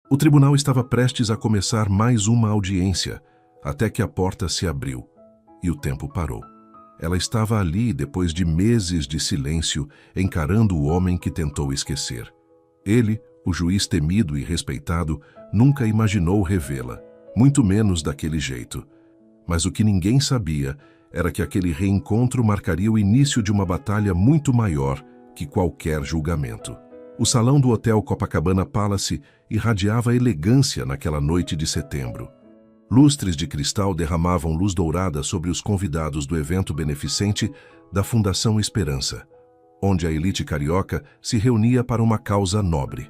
O tribunal estava prestes a começar mais uma audiência, até que a porta se abriu e o tempo parou. Ela estava ali depois de meses de silêncio, encarando o homem que tentou esquecer. Ele, o juiz temido e respeitado, nunca imaginou revê-la, muito menos daquele jeito. Mas o que ninguém sabia era que aquele reencontro marcaria o início de uma batalha muito maior que qualquer julgamento. O salão do Hotel Copacabana Palace irradiava elegância naquela noite de setembro. Lustres de cristal derramavam luz dourada sobre os convidados do evento beneficente da Fundação Esperança, onde a elite carioca se reunia para uma causa nobre.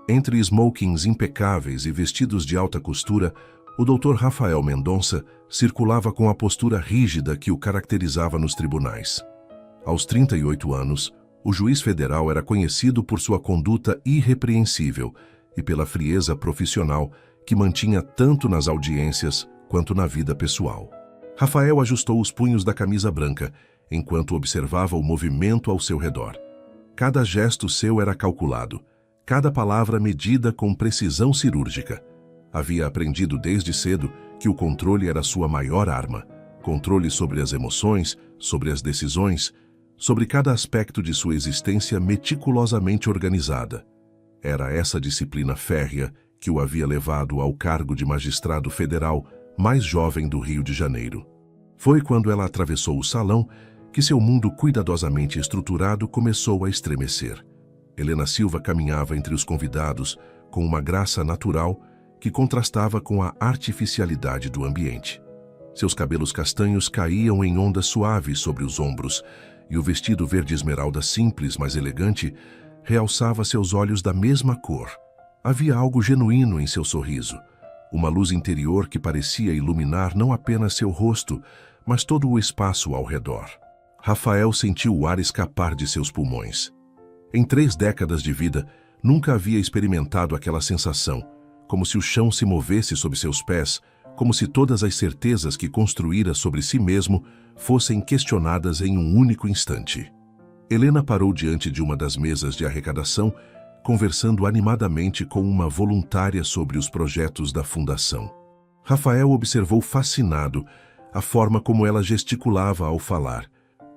Entre smokings impecáveis e vestidos de alta costura, o Dr. Rafael Mendonça circulava com a postura rígida que o caracterizava nos tribunais. Aos 38 anos, o juiz federal era conhecido por sua conduta irrepreensível e pela frieza profissional que mantinha tanto nas audiências quanto na vida pessoal. Rafael ajustou os punhos da camisa branca, enquanto observava o movimento ao seu redor. Cada gesto seu era calculado, cada palavra medida com precisão cirúrgica. Havia aprendido desde cedo que o controle era sua maior arma. Controle sobre as emoções, sobre as decisões, sobre cada aspecto de sua existência meticulosamente organizada. Era essa disciplina férrea que o havia levado ao cargo de magistrado federal mais jovem do Rio de Janeiro. Foi quando ela atravessou o salão que seu mundo cuidadosamente estruturado começou a estremecer. Helena Silva caminhava entre os convidados com uma graça natural que contrastava com a artificialidade do ambiente. Seus cabelos castanhos caíam em ondas suaves sobre os ombros e o vestido verde esmeralda simples, mas elegante, realçava seus olhos da mesma cor. Havia algo genuíno em seu sorriso, uma luz interior que parecia iluminar não apenas seu rosto, mas todo o espaço ao redor. Rafael sentiu o ar escapar de seus pulmões. Em 3 décadas de vida, nunca havia experimentado aquela sensação, como se o chão se movesse sob seus pés, como se todas as certezas que construíra sobre si mesmo fossem questionadas em um único instante. Helena parou diante de uma das mesas de arrecadação, conversando animadamente com uma voluntária sobre os projetos da fundação. Rafael observou fascinado a forma como ela gesticulava ao falar,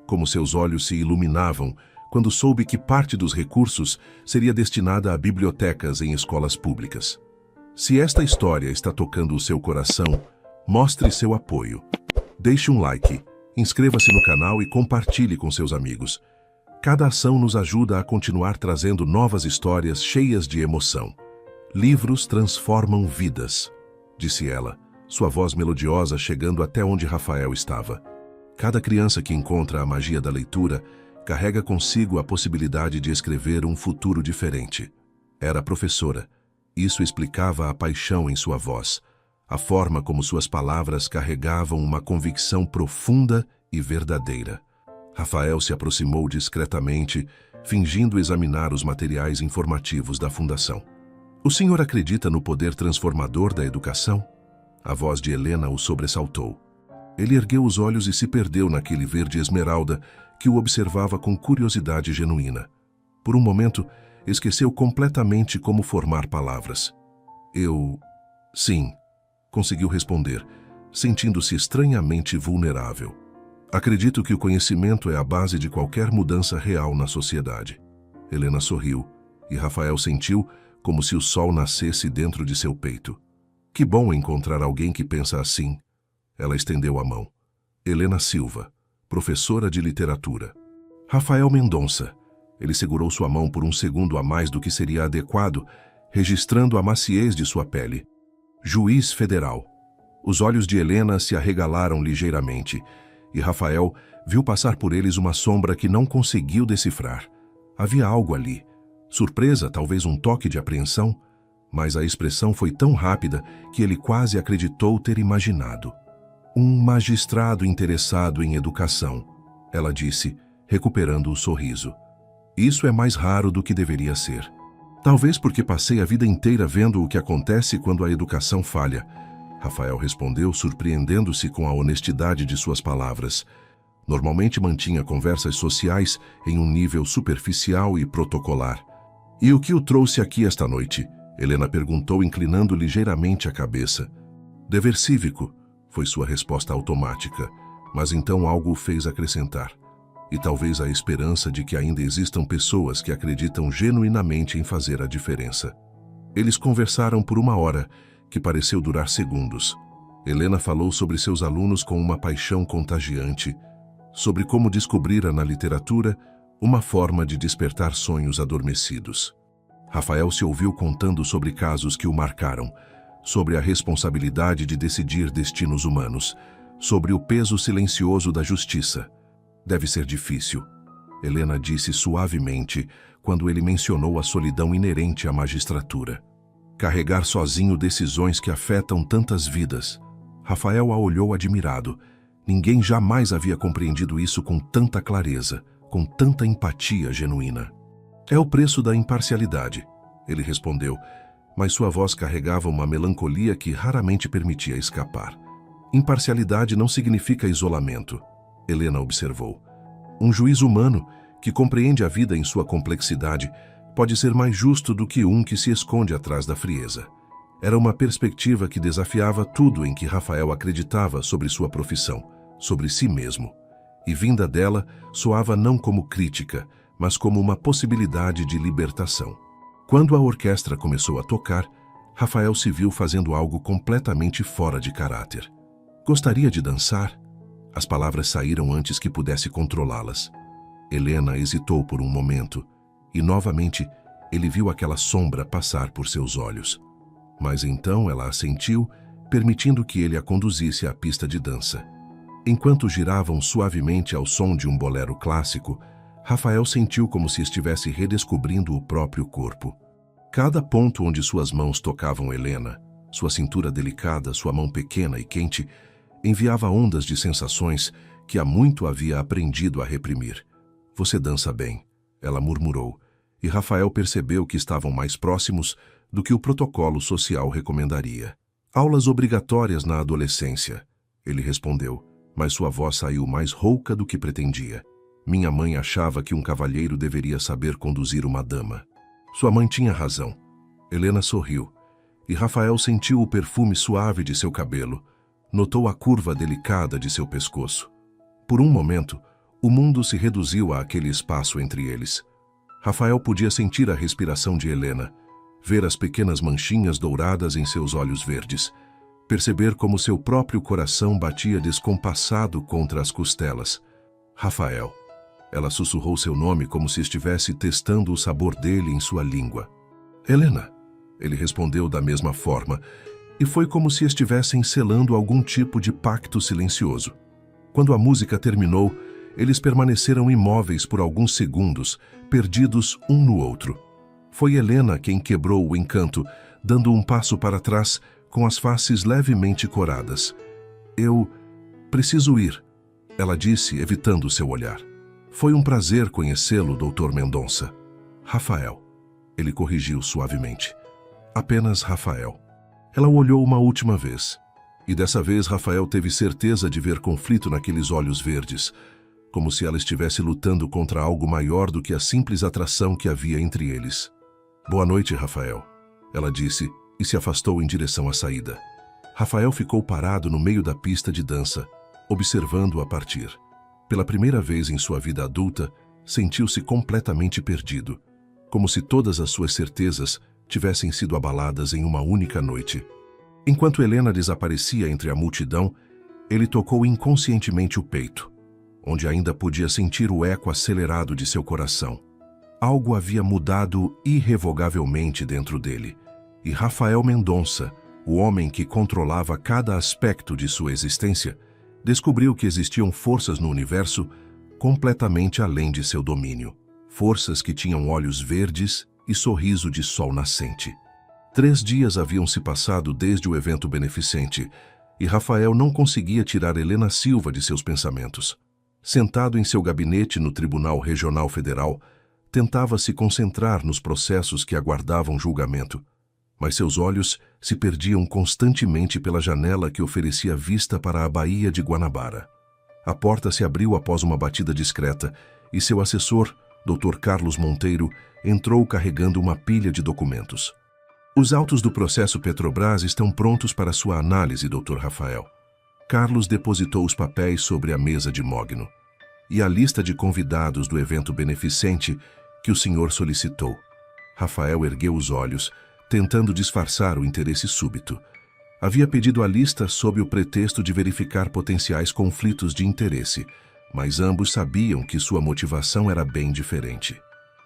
como seus olhos se iluminavam quando soube que parte dos recursos seria destinada a bibliotecas em escolas públicas. Se esta história está tocando o seu coração, mostre seu apoio. Deixe um like, inscreva-se no canal e compartilhe com seus amigos. Cada ação nos ajuda a continuar trazendo novas histórias cheias de emoção. Livros transformam vidas, disse ela, sua voz melodiosa chegando até onde Rafael estava. Cada criança que encontra a magia da leitura carrega consigo a possibilidade de escrever um futuro diferente. Era professora. Isso explicava a paixão em sua voz, a forma como suas palavras carregavam uma convicção profunda e verdadeira. Rafael se aproximou discretamente, fingindo examinar os materiais informativos da fundação. O senhor acredita no poder transformador da educação? A voz de Helena o sobressaltou. Ele ergueu os olhos e se perdeu naquele verde esmeralda que o observava com curiosidade genuína. Por um momento, esqueceu completamente como formar palavras. Sim, conseguiu responder, sentindo-se estranhamente vulnerável. Acredito que o conhecimento é a base de qualquer mudança real na sociedade. Helena sorriu, e Rafael sentiu como se o sol nascesse dentro de seu peito. Que bom encontrar alguém que pensa assim. Ela estendeu a mão. Helena Silva, professora de literatura. Rafael Mendonça. Ele segurou sua mão por um segundo a mais do que seria adequado, registrando a maciez de sua pele. Juiz federal. Os olhos de Helena se arregalaram ligeiramente, e Rafael viu passar por eles uma sombra que não conseguiu decifrar. Havia algo ali. Surpresa, talvez um toque de apreensão, mas a expressão foi tão rápida que ele quase acreditou ter imaginado. Um magistrado interessado em educação, ela disse, recuperando o sorriso. Isso é mais raro do que deveria ser. Talvez porque passei a vida inteira vendo o que acontece quando a educação falha. Rafael respondeu, surpreendendo-se com a honestidade de suas palavras. Normalmente mantinha conversas sociais em um nível superficial e protocolar. E o que o trouxe aqui esta noite? Helena perguntou, inclinando ligeiramente a cabeça. Dever cívico, foi sua resposta automática, mas então algo o fez acrescentar. E talvez a esperança de que ainda existam pessoas que acreditam genuinamente em fazer a diferença. Eles conversaram por 1 hora, que pareceu durar segundos. Helena falou sobre seus alunos com uma paixão contagiante, sobre como descobrira na literatura uma forma de despertar sonhos adormecidos. Rafael se ouviu contando sobre casos que o marcaram, sobre a responsabilidade de decidir destinos humanos, sobre o peso silencioso da justiça. Deve ser difícil, Helena disse suavemente quando ele mencionou a solidão inerente à magistratura. Carregar sozinho decisões que afetam tantas vidas. Rafael a olhou admirado. Ninguém jamais havia compreendido isso com tanta clareza, com tanta empatia genuína. É o preço da imparcialidade, ele respondeu, mas sua voz carregava uma melancolia que raramente permitia escapar. Imparcialidade não significa isolamento, Helena observou. Um juiz humano, que compreende a vida em sua complexidade, pode ser mais justo do que um que se esconde atrás da frieza. Era uma perspectiva que desafiava tudo em que Rafael acreditava sobre sua profissão, sobre si mesmo. E vinda dela, soava não como crítica, mas como uma possibilidade de libertação. Quando a orquestra começou a tocar, Rafael se viu fazendo algo completamente fora de caráter. Gostaria de dançar? As palavras saíram antes que pudesse controlá-las. Helena hesitou por um momento, e novamente ele viu aquela sombra passar por seus olhos. Mas então ela assentiu, permitindo que ele a conduzisse à pista de dança. Enquanto giravam suavemente ao som de um bolero clássico, Rafael sentiu como se estivesse redescobrindo o próprio corpo. Cada ponto onde suas mãos tocavam Helena, sua cintura delicada, sua mão pequena e quente, enviava ondas de sensações que há muito havia aprendido a reprimir. Você dança bem, ela murmurou, e Rafael percebeu que estavam mais próximos do que o protocolo social recomendaria. Aulas obrigatórias na adolescência, ele respondeu, mas sua voz saiu mais rouca do que pretendia. Minha mãe achava que um cavalheiro deveria saber conduzir uma dama. Sua mãe tinha razão. Helena sorriu, e Rafael sentiu o perfume suave de seu cabelo, notou a curva delicada de seu pescoço. Por um momento, o mundo se reduziu àquele espaço entre eles. Rafael podia sentir a respiração de Helena, ver as pequenas manchinhas douradas em seus olhos verdes, perceber como seu próprio coração batia descompassado contra as costelas. Rafael. Ela sussurrou seu nome como se estivesse testando o sabor dele em sua língua. Helena. Ele respondeu da mesma forma, e foi como se estivessem selando algum tipo de pacto silencioso. Quando a música terminou, eles permaneceram imóveis por alguns segundos, perdidos um no outro. Foi Helena quem quebrou o encanto, dando um passo para trás, com as faces levemente coradas. Eu preciso ir, ela disse, evitando seu olhar. Foi um prazer conhecê-lo, Dr. Mendonça. Rafael. Ele corrigiu suavemente. Apenas Rafael. Ela o olhou uma última vez. E dessa vez Rafael teve certeza de ver conflito naqueles olhos verdes, como se ela estivesse lutando contra algo maior do que a simples atração que havia entre eles. Boa noite, Rafael, ela disse e se afastou em direção à saída. Rafael ficou parado no meio da pista de dança, observando-a partir. Pela primeira vez em sua vida adulta, sentiu-se completamente perdido, como se todas as suas certezas tivessem sido abaladas em uma única noite. Enquanto Helena desaparecia entre a multidão, ele tocou inconscientemente o peito, onde ainda podia sentir o eco acelerado de seu coração. Algo havia mudado irrevogavelmente dentro dele, e Rafael Mendonça, o homem que controlava cada aspecto de sua existência, descobriu que existiam forças no universo completamente além de seu domínio. Forças que tinham olhos verdes e sorriso de sol nascente. 3 dias haviam se passado desde o evento beneficente, e Rafael não conseguia tirar Helena Silva de seus pensamentos. Sentado em seu gabinete no Tribunal Regional Federal, tentava se concentrar nos processos que aguardavam julgamento, mas seus olhos se perdiam constantemente pela janela que oferecia vista para a Baía de Guanabara. A porta se abriu após uma batida discreta e seu assessor, Dr. Carlos Monteiro, entrou carregando uma pilha de documentos. Os autos do processo Petrobras estão prontos para sua análise, Dr. Rafael. Carlos depositou os papéis sobre a mesa de Mogno. E a lista de convidados do evento beneficente que o senhor solicitou. Rafael ergueu os olhos, tentando disfarçar o interesse súbito. Havia pedido a lista sob o pretexto de verificar potenciais conflitos de interesse, mas ambos sabiam que sua motivação era bem diferente.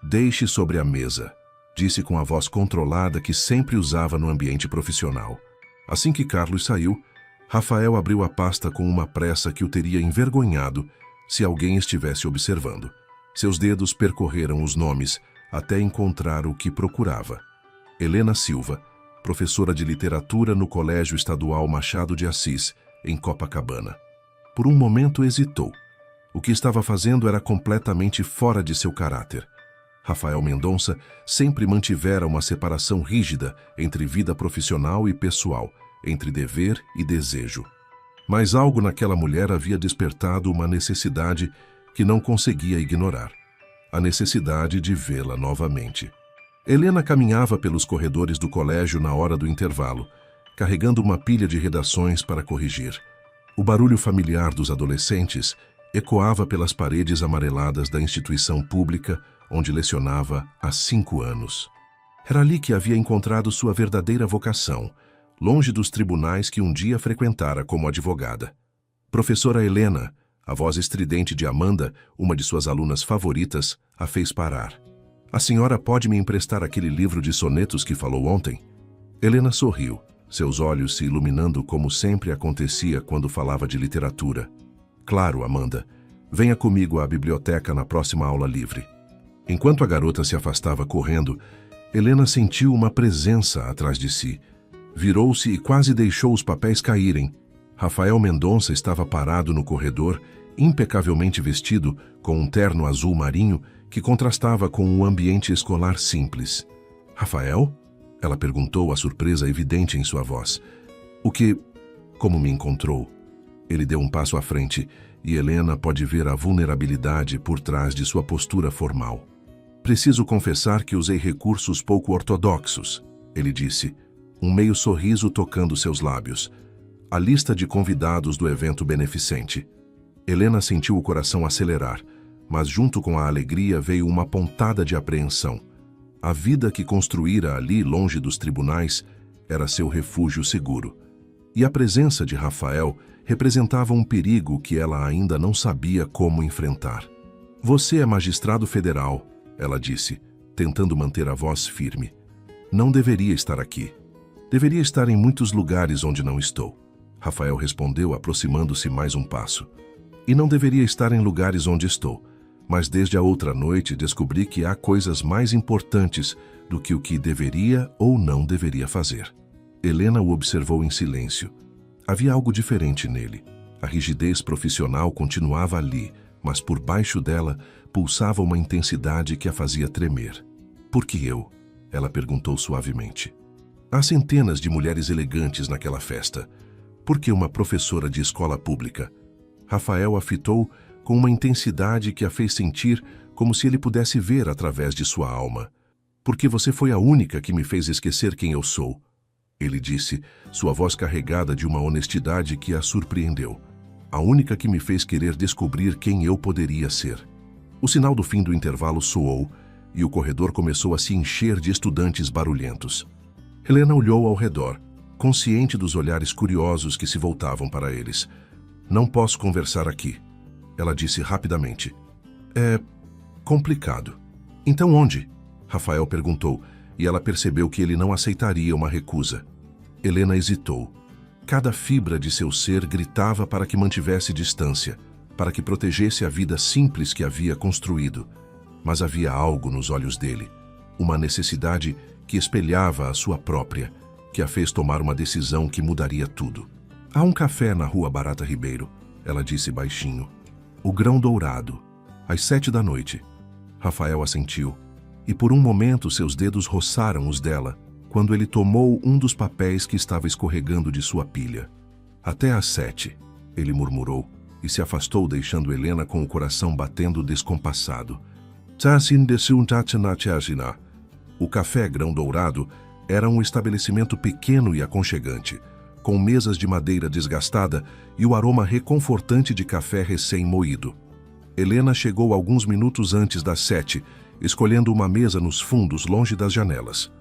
Deixe sobre a mesa, disse com a voz controlada que sempre usava no ambiente profissional. Assim que Carlos saiu, Rafael abriu a pasta com uma pressa que o teria envergonhado se alguém estivesse observando. Seus dedos percorreram os nomes até encontrar o que procurava. Helena Silva, professora de literatura no Colégio Estadual Machado de Assis, em Copacabana. Por um momento hesitou. O que estava fazendo era completamente fora de seu caráter. Rafael Mendonça sempre mantivera uma separação rígida entre vida profissional e pessoal, entre dever e desejo. Mas algo naquela mulher havia despertado uma necessidade que não conseguia ignorar. A necessidade de vê-la novamente. Helena caminhava pelos corredores do colégio na hora do intervalo, carregando uma pilha de redações para corrigir. O barulho familiar dos adolescentes ecoava pelas paredes amareladas da instituição pública onde lecionava há 5 anos. Era ali que havia encontrado sua verdadeira vocação, longe dos tribunais que um dia frequentara como advogada. Professora Helena, a voz estridente de Amanda, uma de suas alunas favoritas, a fez parar. A senhora pode me emprestar aquele livro de sonetos que falou ontem? Helena sorriu, seus olhos se iluminando como sempre acontecia quando falava de literatura. Claro, Amanda. Venha comigo à biblioteca na próxima aula livre. Enquanto a garota se afastava correndo, Helena sentiu uma presença atrás de si. Virou-se e quase deixou os papéis caírem. Rafael Mendonça estava parado no corredor, impecavelmente vestido, com um terno azul marinho que contrastava com o ambiente escolar simples. Rafael? Ela perguntou, a surpresa evidente em sua voz. Como me encontrou? Ele deu um passo à frente e Helena pode ver a vulnerabilidade por trás de sua postura formal. Preciso confessar que usei recursos pouco ortodoxos, ele disse, um meio sorriso tocando seus lábios. A lista de convidados do evento beneficente. Helena sentiu o coração acelerar, mas junto com a alegria veio uma pontada de apreensão. A vida que construíra ali, longe dos tribunais, era seu refúgio seguro. E a presença de Rafael representava um perigo que ela ainda não sabia como enfrentar. Você é magistrado federal, ela disse, tentando manter a voz firme. Não deveria estar aqui. Deveria estar em muitos lugares onde não estou. Rafael respondeu, aproximando-se mais um passo. E não deveria estar em lugares onde estou, mas desde a outra noite descobri que há coisas mais importantes do que o que deveria ou não deveria fazer. Helena o observou em silêncio. Havia algo diferente nele. A rigidez profissional continuava ali, mas por baixo dela pulsava uma intensidade que a fazia tremer. Por que eu? Ela perguntou suavemente. Há centenas de mulheres elegantes naquela festa. Por que uma professora de escola pública? Rafael a fitou com uma intensidade que a fez sentir como se ele pudesse ver através de sua alma. Porque você foi a única que me fez esquecer quem eu sou, ele disse, sua voz carregada de uma honestidade que a surpreendeu. A única que me fez querer descobrir quem eu poderia ser. O sinal do fim do intervalo soou e o corredor começou a se encher de estudantes barulhentos. Helena olhou ao redor, consciente dos olhares curiosos que se voltavam para eles. Não posso conversar aqui, ela disse rapidamente. É complicado. Então onde? Rafael perguntou, e ela percebeu que ele não aceitaria uma recusa. Helena hesitou. Cada fibra de seu ser gritava para que mantivesse distância, para que protegesse a vida simples que havia construído. Mas havia algo nos olhos dele, uma necessidade que espelhava a sua própria, que a fez tomar uma decisão que mudaria tudo. Há um café na rua Barata Ribeiro, ela disse baixinho. O Grão Dourado, às 7 da noite. Rafael assentiu, e por um momento seus dedos roçaram os dela, quando ele tomou um dos papéis que estava escorregando de sua pilha. Até às 7, ele murmurou, e se afastou deixando Helena com o coração batendo descompassado. O café Grão Dourado Era um estabelecimento pequeno e aconchegante, com mesas de madeira desgastada e o aroma reconfortante de café recém-moído. Helena chegou alguns minutos antes das 7, escolhendo uma mesa nos fundos, longe das janelas.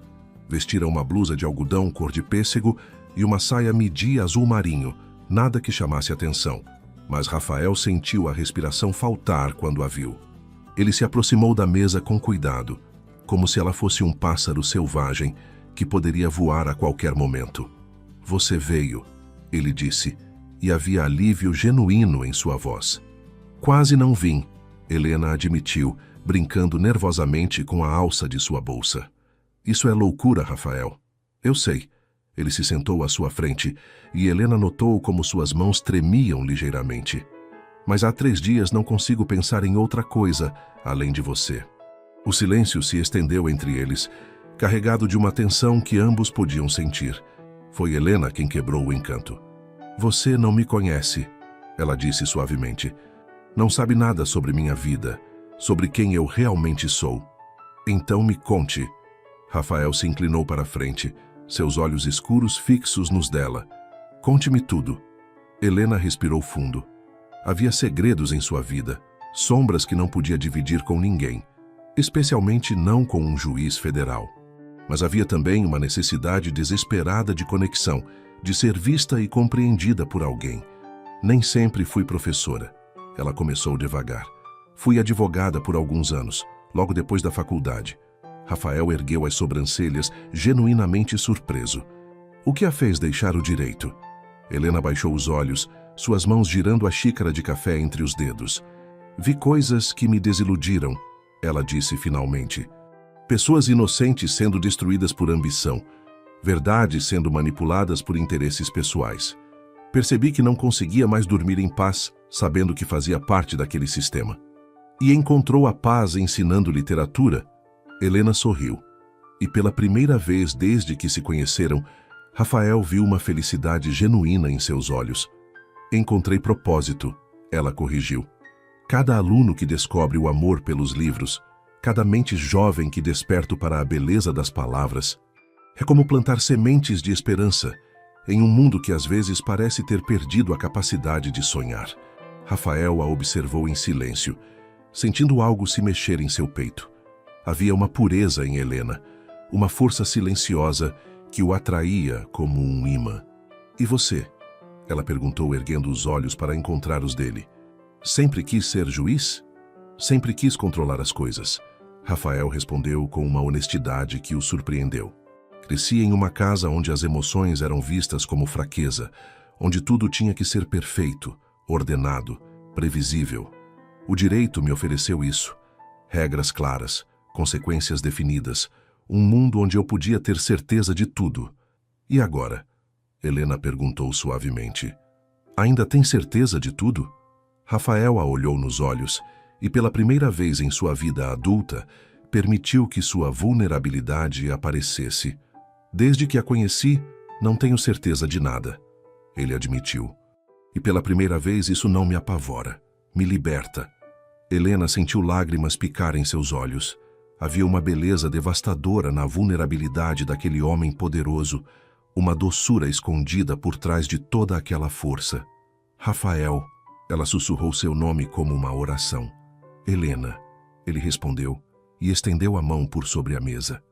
Vestira uma blusa de algodão cor de pêssego e uma saia midi azul marinho, nada que chamasse atenção. Mas Rafael sentiu a respiração faltar quando a viu. Ele se aproximou da mesa com cuidado, como se ela fosse um pássaro selvagem que poderia voar a qualquer momento. "Você veio", ele disse, e havia alívio genuíno em sua voz. "Quase não vim", Helena admitiu, brincando nervosamente com a alça de sua bolsa. "Isso é loucura, Rafael." "Eu sei." Ele se sentou à sua frente e Helena notou como suas mãos tremiam ligeiramente. "Mas há 3 dias não consigo pensar em outra coisa além de você." O silêncio se estendeu entre eles, carregado de uma tensão que ambos podiam sentir. Foi Helena quem quebrou o encanto. "Você não me conhece", ela disse suavemente. "Não sabe nada sobre minha vida, sobre quem eu realmente sou. Então me conte." Rafael se inclinou para a frente, seus olhos escuros fixos nos dela. "Conte-me tudo." Helena respirou fundo. Havia segredos em sua vida, sombras que não podia dividir com ninguém, especialmente não com um juiz federal. Mas havia também uma necessidade desesperada de conexão, de ser vista e compreendida por alguém. "Nem sempre fui professora." Ela começou devagar. "Fui advogada por alguns anos, logo depois da faculdade." Rafael ergueu as sobrancelhas, genuinamente surpreso. "O que a fez deixar o direito?" Helena baixou os olhos, suas mãos girando a xícara de café entre os dedos. "Vi coisas que me desiludiram", ela disse finalmente. "Pessoas inocentes sendo destruídas por ambição, verdades sendo manipuladas por interesses pessoais. Percebi que não conseguia mais dormir em paz, sabendo que fazia parte daquele sistema." "E encontrou a paz ensinando literatura?" Helena sorriu. E pela primeira vez desde que se conheceram, Rafael viu uma felicidade genuína em seus olhos. "Encontrei propósito", ela corrigiu. "Cada aluno que descobre o amor pelos livros, cada mente jovem que desperta para a beleza das palavras, é como plantar sementes de esperança em um mundo que às vezes parece ter perdido a capacidade de sonhar." Rafael a observou em silêncio, sentindo algo se mexer em seu peito. Havia uma pureza em Helena, uma força silenciosa que o atraía como um imã. "E você?" ela perguntou, erguendo os olhos para encontrar os dele. "Sempre quis ser juiz? Sempre quis controlar as coisas." Rafael respondeu com uma honestidade que o surpreendeu. "Cresci em uma casa onde as emoções eram vistas como fraqueza, onde tudo tinha que ser perfeito, ordenado, previsível. O direito me ofereceu isso. Regras claras, consequências definidas, um mundo onde eu podia ter certeza de tudo." "E agora?" Helena perguntou suavemente. "Ainda tem certeza de tudo?" Rafael a olhou nos olhos e, pela primeira vez em sua vida adulta, permitiu que sua vulnerabilidade aparecesse. "Desde que a conheci, não tenho certeza de nada", ele admitiu. "E pela primeira vez isso não me apavora, me liberta." Helena sentiu lágrimas picar em seus olhos. Havia uma beleza devastadora na vulnerabilidade daquele homem poderoso, uma doçura escondida por trás de toda aquela força. "Rafael", ela sussurrou seu nome como uma oração. "Helena", ele respondeu e estendeu a mão por sobre a mesa.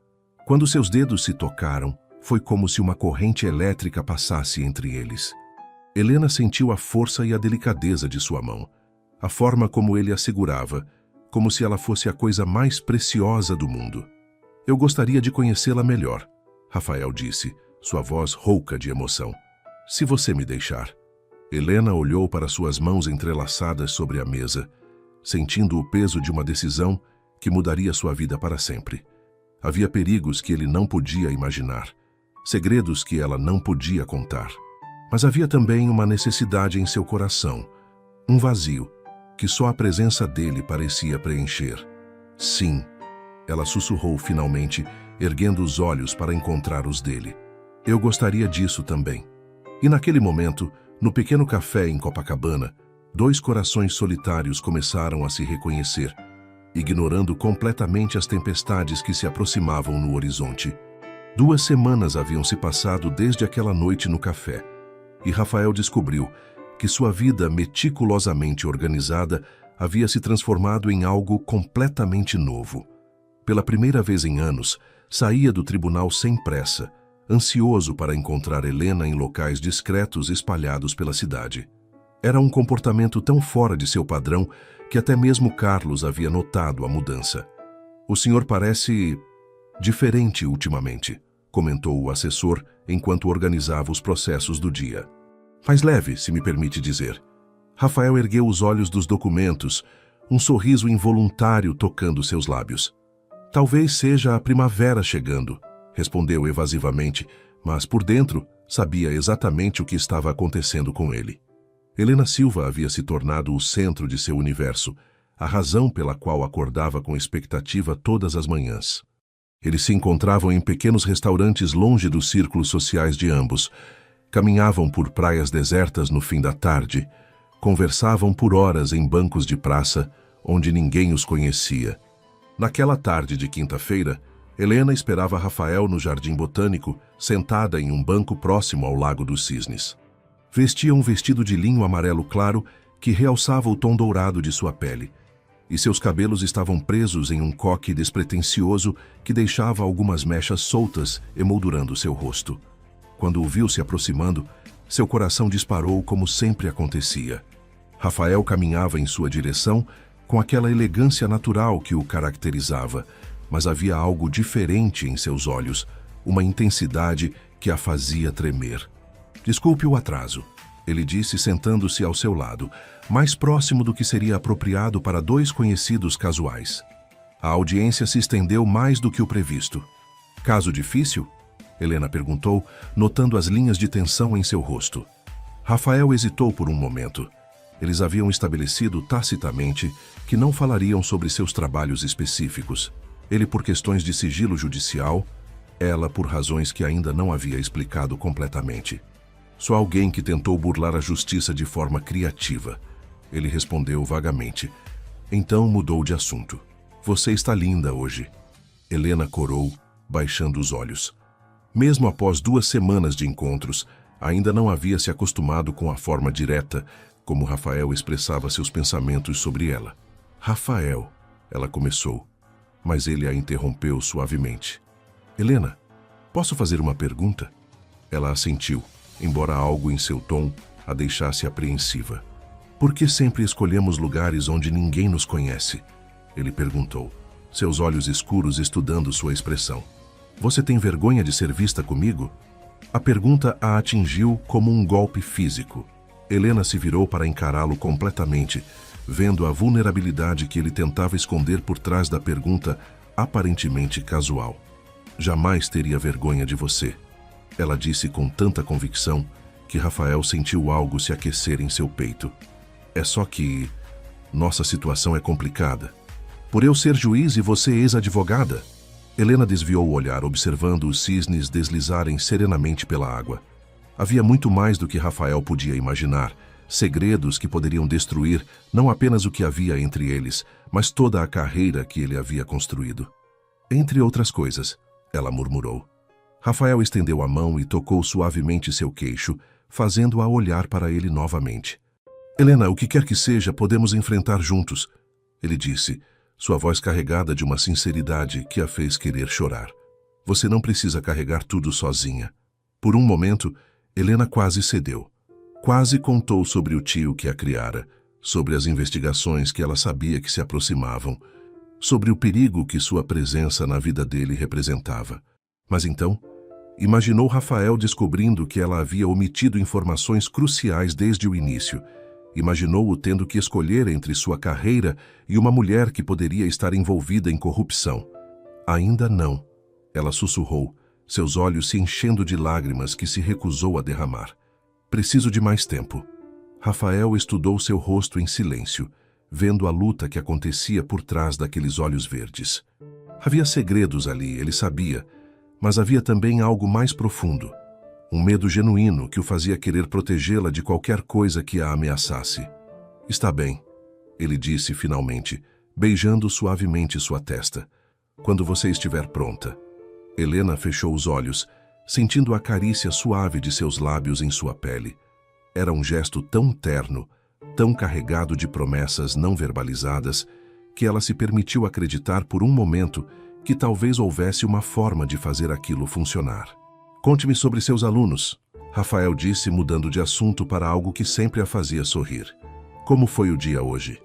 Quando seus dedos se tocaram, foi como se uma corrente elétrica passasse entre eles. Helena sentiu a força e a delicadeza de sua mão, a forma como ele a segurava, como se ela fosse a coisa mais preciosa do mundo. "Eu gostaria de conhecê-la melhor", Rafael disse, sua voz rouca de emoção. "Se você me deixar." Helena olhou para suas mãos entrelaçadas sobre a mesa, sentindo o peso de uma decisão que mudaria sua vida para sempre. Havia perigos que ele não podia imaginar, segredos que ela não podia contar. Mas havia também uma necessidade em seu coração, um vazio, que só a presença dele parecia preencher. "Sim", ela sussurrou finalmente, erguendo os olhos para encontrar os dele. "Eu gostaria disso também." E naquele momento, no pequeno café em Copacabana, 2 corações solitários começaram a se reconhecer, ignorando completamente as tempestades que se aproximavam no horizonte. 2 semanas haviam se passado desde aquela noite no café, e Rafael descobriu que sua vida meticulosamente organizada havia se transformado em algo completamente novo. Pela primeira vez em anos, saía do tribunal sem pressa, ansioso para encontrar Helena em locais discretos espalhados pela cidade. Era um comportamento tão fora de seu padrão que até mesmo Carlos havia notado a mudança. "O senhor parece diferente ultimamente", comentou o assessor enquanto organizava os processos do dia. "Mais leve, se me permite dizer." Rafael ergueu os olhos dos documentos, um sorriso involuntário tocando seus lábios. "Talvez seja a primavera chegando", respondeu evasivamente, mas por dentro sabia exatamente o que estava acontecendo com ele. Helena Silva havia se tornado o centro de seu universo, a razão pela qual acordava com expectativa todas as manhãs. Eles se encontravam em pequenos restaurantes longe dos círculos sociais de ambos, caminhavam por praias desertas no fim da tarde, conversavam por horas em bancos de praça onde ninguém os conhecia. Naquela tarde de quinta-feira, Helena esperava Rafael no Jardim Botânico, sentada em um banco próximo ao Lago dos Cisnes. Vestia um vestido de linho amarelo claro que realçava o tom dourado de sua pele, e seus cabelos estavam presos em um coque despretensioso que deixava algumas mechas soltas emoldurando seu rosto. Quando o viu se aproximando, seu coração disparou como sempre acontecia. Rafael caminhava em sua direção com aquela elegância natural que o caracterizava, mas havia algo diferente em seus olhos, uma intensidade que a fazia tremer. "Desculpe o atraso", ele disse sentando-se ao seu lado, mais próximo do que seria apropriado para 2 conhecidos casuais. A audiência se estendeu mais do que o previsto. "Caso difícil?", Helena perguntou, notando as linhas de tensão em seu rosto. Rafael hesitou por um momento. Eles haviam estabelecido tacitamente que não falariam sobre seus trabalhos específicos. Ele por questões de sigilo judicial, ela por razões que ainda não havia explicado completamente. "Só alguém que tentou burlar a justiça de forma criativa", ele respondeu vagamente. Então mudou de assunto. "Você está linda hoje", Helena corou, baixando os olhos. Mesmo após 2 semanas de encontros, ainda não havia se acostumado com a forma direta como Rafael expressava seus pensamentos sobre ela. "Rafael", ela começou, mas ele a interrompeu suavemente. "Helena, posso fazer uma pergunta?" Ela assentiu, embora algo em seu tom a deixasse apreensiva. "Por que sempre escolhemos lugares onde ninguém nos conhece?" ele perguntou, seus olhos escuros estudando sua expressão. "Você tem vergonha de ser vista comigo?" A pergunta a atingiu como um golpe físico. Helena se virou para encará-lo completamente, vendo a vulnerabilidade que ele tentava esconder por trás da pergunta aparentemente casual. "Jamais teria vergonha de você", ela disse com tanta convicção que Rafael sentiu algo se aquecer em seu peito. "É só que nossa situação é complicada. Por eu ser juiz e você ex-advogada." Helena desviou o olhar, observando os cisnes deslizarem serenamente pela água. Havia muito mais do que Rafael podia imaginar, segredos que poderiam destruir não apenas o que havia entre eles, mas toda a carreira que ele havia construído. "Entre outras coisas", ela murmurou. Rafael estendeu a mão e tocou suavemente seu queixo, fazendo-a olhar para ele novamente. "Helena, o que quer que seja, podemos enfrentar juntos", ele disse, sua voz carregada de uma sinceridade que a fez querer chorar. "Você não precisa carregar tudo sozinha." Por um momento, Helena quase cedeu. Quase contou sobre o tio que a criara, sobre as investigações que ela sabia que se aproximavam, sobre o perigo que sua presença na vida dele representava. Mas então, imaginou Rafael descobrindo que ela havia omitido informações cruciais desde o início. Imaginou-o tendo que escolher entre sua carreira e uma mulher que poderia estar envolvida em corrupção. "Ainda não", ela sussurrou, seus olhos se enchendo de lágrimas que se recusou a derramar. "Preciso de mais tempo." Rafael estudou seu rosto em silêncio, vendo a luta que acontecia por trás daqueles olhos verdes. Havia segredos ali, ele sabia, mas havia também algo mais profundo. Um medo genuíno que o fazia querer protegê-la de qualquer coisa que a ameaçasse. "Está bem", ele disse finalmente, beijando suavemente sua testa. "Quando você estiver pronta." Helena fechou os olhos, sentindo a carícia suave de seus lábios em sua pele. Era um gesto tão terno, tão carregado de promessas não verbalizadas, que ela se permitiu acreditar por um momento que talvez houvesse uma forma de fazer aquilo funcionar. Conte-me sobre seus alunos, Rafael disse, mudando de assunto para algo que sempre a fazia sorrir. Como foi o dia hoje?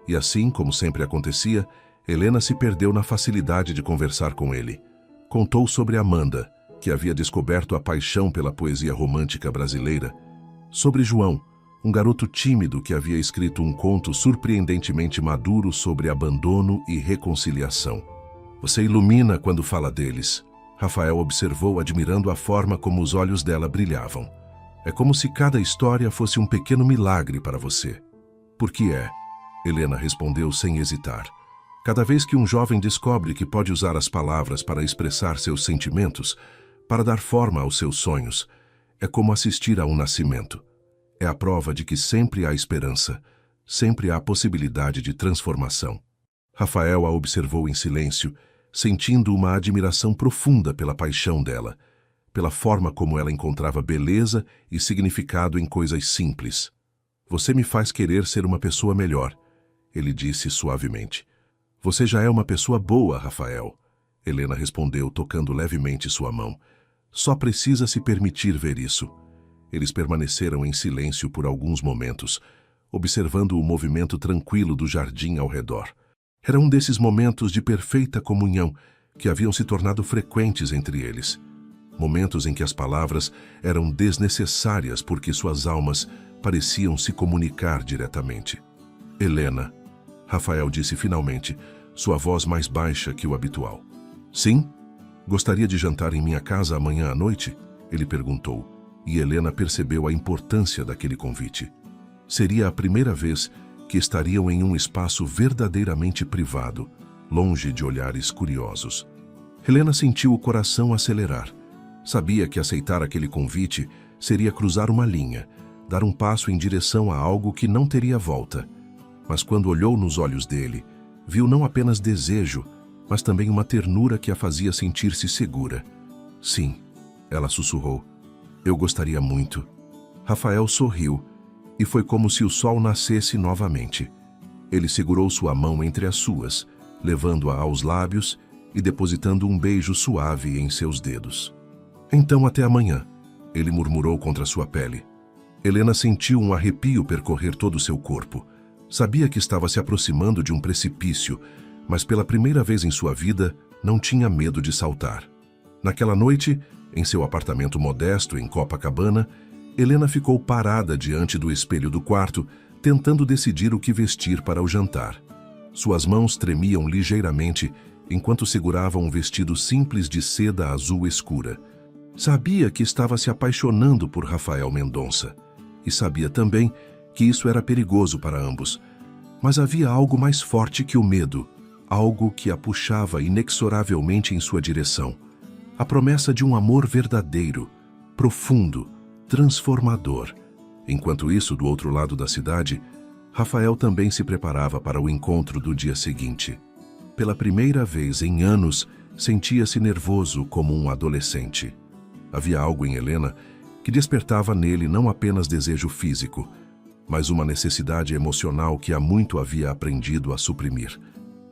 E assim, como sempre acontecia, Helena se perdeu na facilidade de conversar com ele. Contou sobre Amanda, que havia descoberto a paixão pela poesia romântica brasileira, sobre João, um garoto tímido que havia escrito um conto surpreendentemente maduro sobre abandono e reconciliação. Você ilumina quando fala deles, Rafael observou, admirando a forma como os olhos dela brilhavam. É como se cada história fosse um pequeno milagre para você. Por que é? Helena respondeu sem hesitar. Cada vez que um jovem descobre que pode usar as palavras para expressar seus sentimentos, para dar forma aos seus sonhos, é como assistir a um nascimento. É a prova de que sempre há esperança, sempre há possibilidade de transformação. Rafael a observou em silêncio, sentindo uma admiração profunda pela paixão dela, pela forma como ela encontrava beleza e significado em coisas simples. Você me faz querer ser uma pessoa melhor, ele disse suavemente. Você já é uma pessoa boa, Rafael, Helena respondeu, tocando levemente sua mão. Só precisa se permitir ver isso. Eles permaneceram em silêncio por alguns momentos, observando o movimento tranquilo do jardim ao redor. Era um desses momentos de perfeita comunhão que haviam se tornado frequentes entre eles. Momentos em que as palavras eram desnecessárias porque suas almas pareciam se comunicar diretamente. Helena, Rafael disse finalmente, sua voz mais baixa que o habitual. Sim? Gostaria de jantar em minha casa amanhã à noite? Ele perguntou, e Helena percebeu a importância daquele convite. Seria a primeira vez que estariam em um espaço verdadeiramente privado, longe de olhares curiosos. Helena sentiu o coração acelerar. Sabia que aceitar aquele convite seria cruzar uma linha, dar um passo em direção a algo que não teria volta. Mas quando olhou nos olhos dele, viu não apenas desejo, mas também uma ternura que a fazia sentir-se segura. Sim, ela sussurrou. Eu gostaria muito. Rafael sorriu, e foi como se o sol nascesse novamente. Ele segurou sua mão entre as suas, levando-a aos lábios e depositando um beijo suave em seus dedos. Então até amanhã, ele murmurou contra sua pele. Helena sentiu um arrepio percorrer todo o seu corpo. Sabia que estava se aproximando de um precipício, mas pela primeira vez em sua vida não tinha medo de saltar. Naquela noite, em seu apartamento modesto em Copacabana, Helena ficou parada diante do espelho do quarto, tentando decidir o que vestir para o jantar. Suas mãos tremiam ligeiramente enquanto segurava um vestido simples de seda azul escura. Sabia que estava se apaixonando por Rafael Mendonça, e sabia também que isso era perigoso para ambos. Mas havia algo mais forte que o medo, algo que a puxava inexoravelmente em sua direção. A promessa de um amor verdadeiro, profundo, transformador. Enquanto isso, do outro lado da cidade, Rafael também se preparava para o encontro do dia seguinte. Pela primeira vez em anos, sentia-se nervoso como um adolescente. Havia algo em Helena que despertava nele não apenas desejo físico, mas uma necessidade emocional que há muito havia aprendido a suprimir.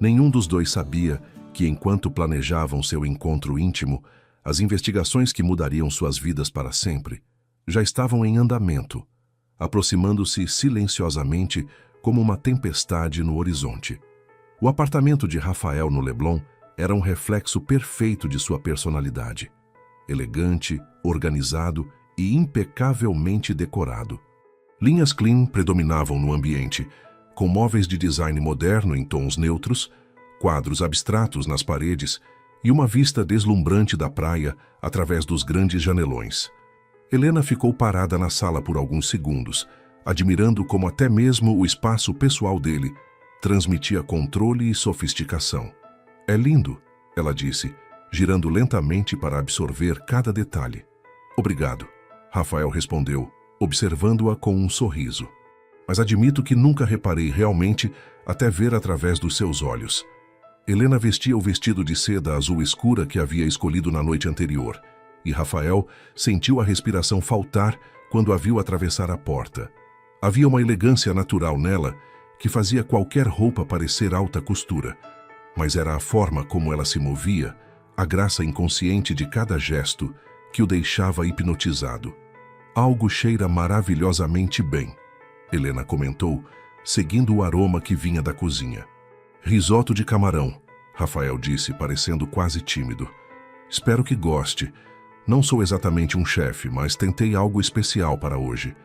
Nenhum dos dois sabia que, enquanto planejavam seu encontro íntimo, as investigações que mudariam suas vidas para sempre já estavam em andamento, aproximando-se silenciosamente como uma tempestade no horizonte. O apartamento de Rafael no Leblon era um reflexo perfeito de sua personalidade. Elegante, organizado e impecavelmente decorado. Linhas clean predominavam no ambiente, com móveis de design moderno em tons neutros, quadros abstratos nas paredes e uma vista deslumbrante da praia através dos grandes janelões. Helena ficou parada na sala por alguns segundos, admirando como até mesmo o espaço pessoal dele transmitia controle e sofisticação. É lindo, ela disse, girando lentamente para absorver cada detalhe. Obrigado, Rafael respondeu, observando-a com um sorriso. Mas admito que nunca reparei realmente até ver através dos seus olhos. Helena vestia o vestido de seda azul escura que havia escolhido na noite anterior, e Rafael sentiu a respiração faltar quando a viu atravessar a porta. Havia uma elegância natural nela que fazia qualquer roupa parecer alta costura, mas era a forma como ela se movia, a graça inconsciente de cada gesto que o deixava hipnotizado. Algo cheira maravilhosamente bem, Helena comentou, seguindo o aroma que vinha da cozinha. Risoto de camarão, Rafael disse, parecendo quase tímido. Espero que goste. Não sou exatamente um chefe, mas tentei algo especial para hoje.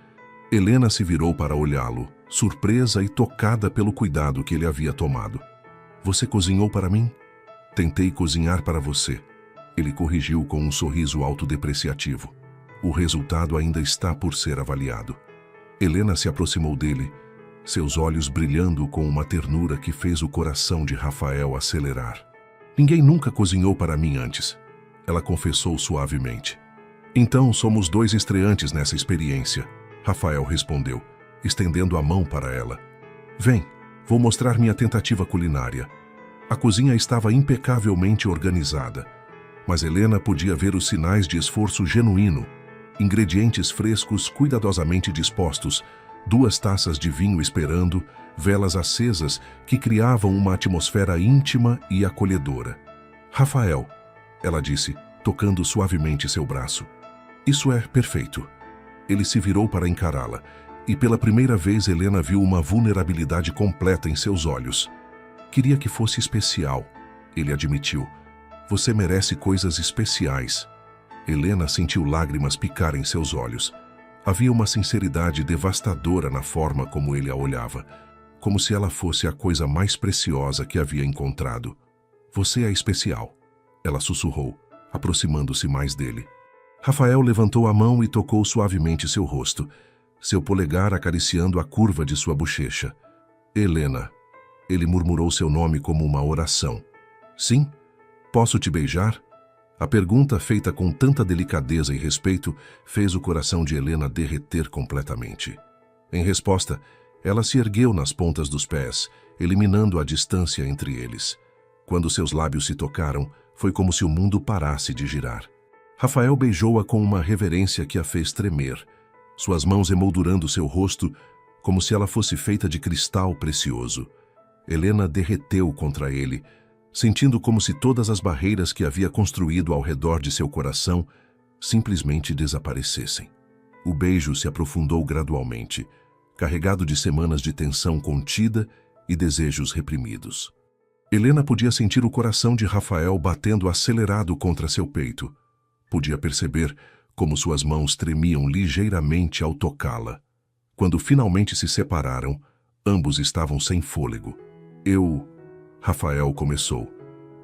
Helena se virou para olhá-lo, surpresa e tocada pelo cuidado que ele havia tomado. Você cozinhou para mim? Tentei cozinhar para você. Ele corrigiu com um sorriso autodepreciativo. O resultado ainda está por ser avaliado. Helena se aproximou dele, seus olhos brilhando com uma ternura que fez o coração de Rafael acelerar. Ninguém nunca cozinhou para mim antes, ela confessou suavemente. Então somos dois estreantes nessa experiência, Rafael respondeu, estendendo a mão para ela. Vem, vou mostrar minha tentativa culinária. A cozinha estava impecavelmente organizada, mas Helena podia ver os sinais de esforço genuíno. Ingredientes frescos cuidadosamente dispostos, 2 taças de vinho esperando, velas acesas que criavam uma atmosfera íntima e acolhedora. Rafael, ela disse, tocando suavemente seu braço. Isso é perfeito. Ele se virou para encará-la, e pela primeira vez Helena viu uma vulnerabilidade completa em seus olhos. Queria que fosse especial, ele admitiu. Você merece coisas especiais. Helena sentiu lágrimas picar em seus olhos. Havia uma sinceridade devastadora na forma como ele a olhava, como se ela fosse a coisa mais preciosa que havia encontrado. Você é especial, ela sussurrou, aproximando-se mais dele. Rafael levantou a mão e tocou suavemente seu rosto, seu polegar acariciando a curva de sua bochecha. Helena. Ele murmurou seu nome como uma oração. Sim? Posso te beijar? A pergunta, feita com tanta delicadeza e respeito, fez o coração de Helena derreter completamente. Em resposta, ela se ergueu nas pontas dos pés, eliminando a distância entre eles. Quando seus lábios se tocaram, foi como se o mundo parasse de girar. Rafael beijou-a com uma reverência que a fez tremer, suas mãos emoldurando seu rosto como se ela fosse feita de cristal precioso. Helena derreteu contra ele, sentindo como se todas as barreiras que havia construído ao redor de seu coração simplesmente desaparecessem. O beijo se aprofundou gradualmente, carregado de semanas de tensão contida e desejos reprimidos. Helena podia sentir o coração de Rafael batendo acelerado contra seu peito. Podia perceber como suas mãos tremiam ligeiramente ao tocá-la. Quando finalmente se separaram, ambos estavam sem fôlego. Rafael começou,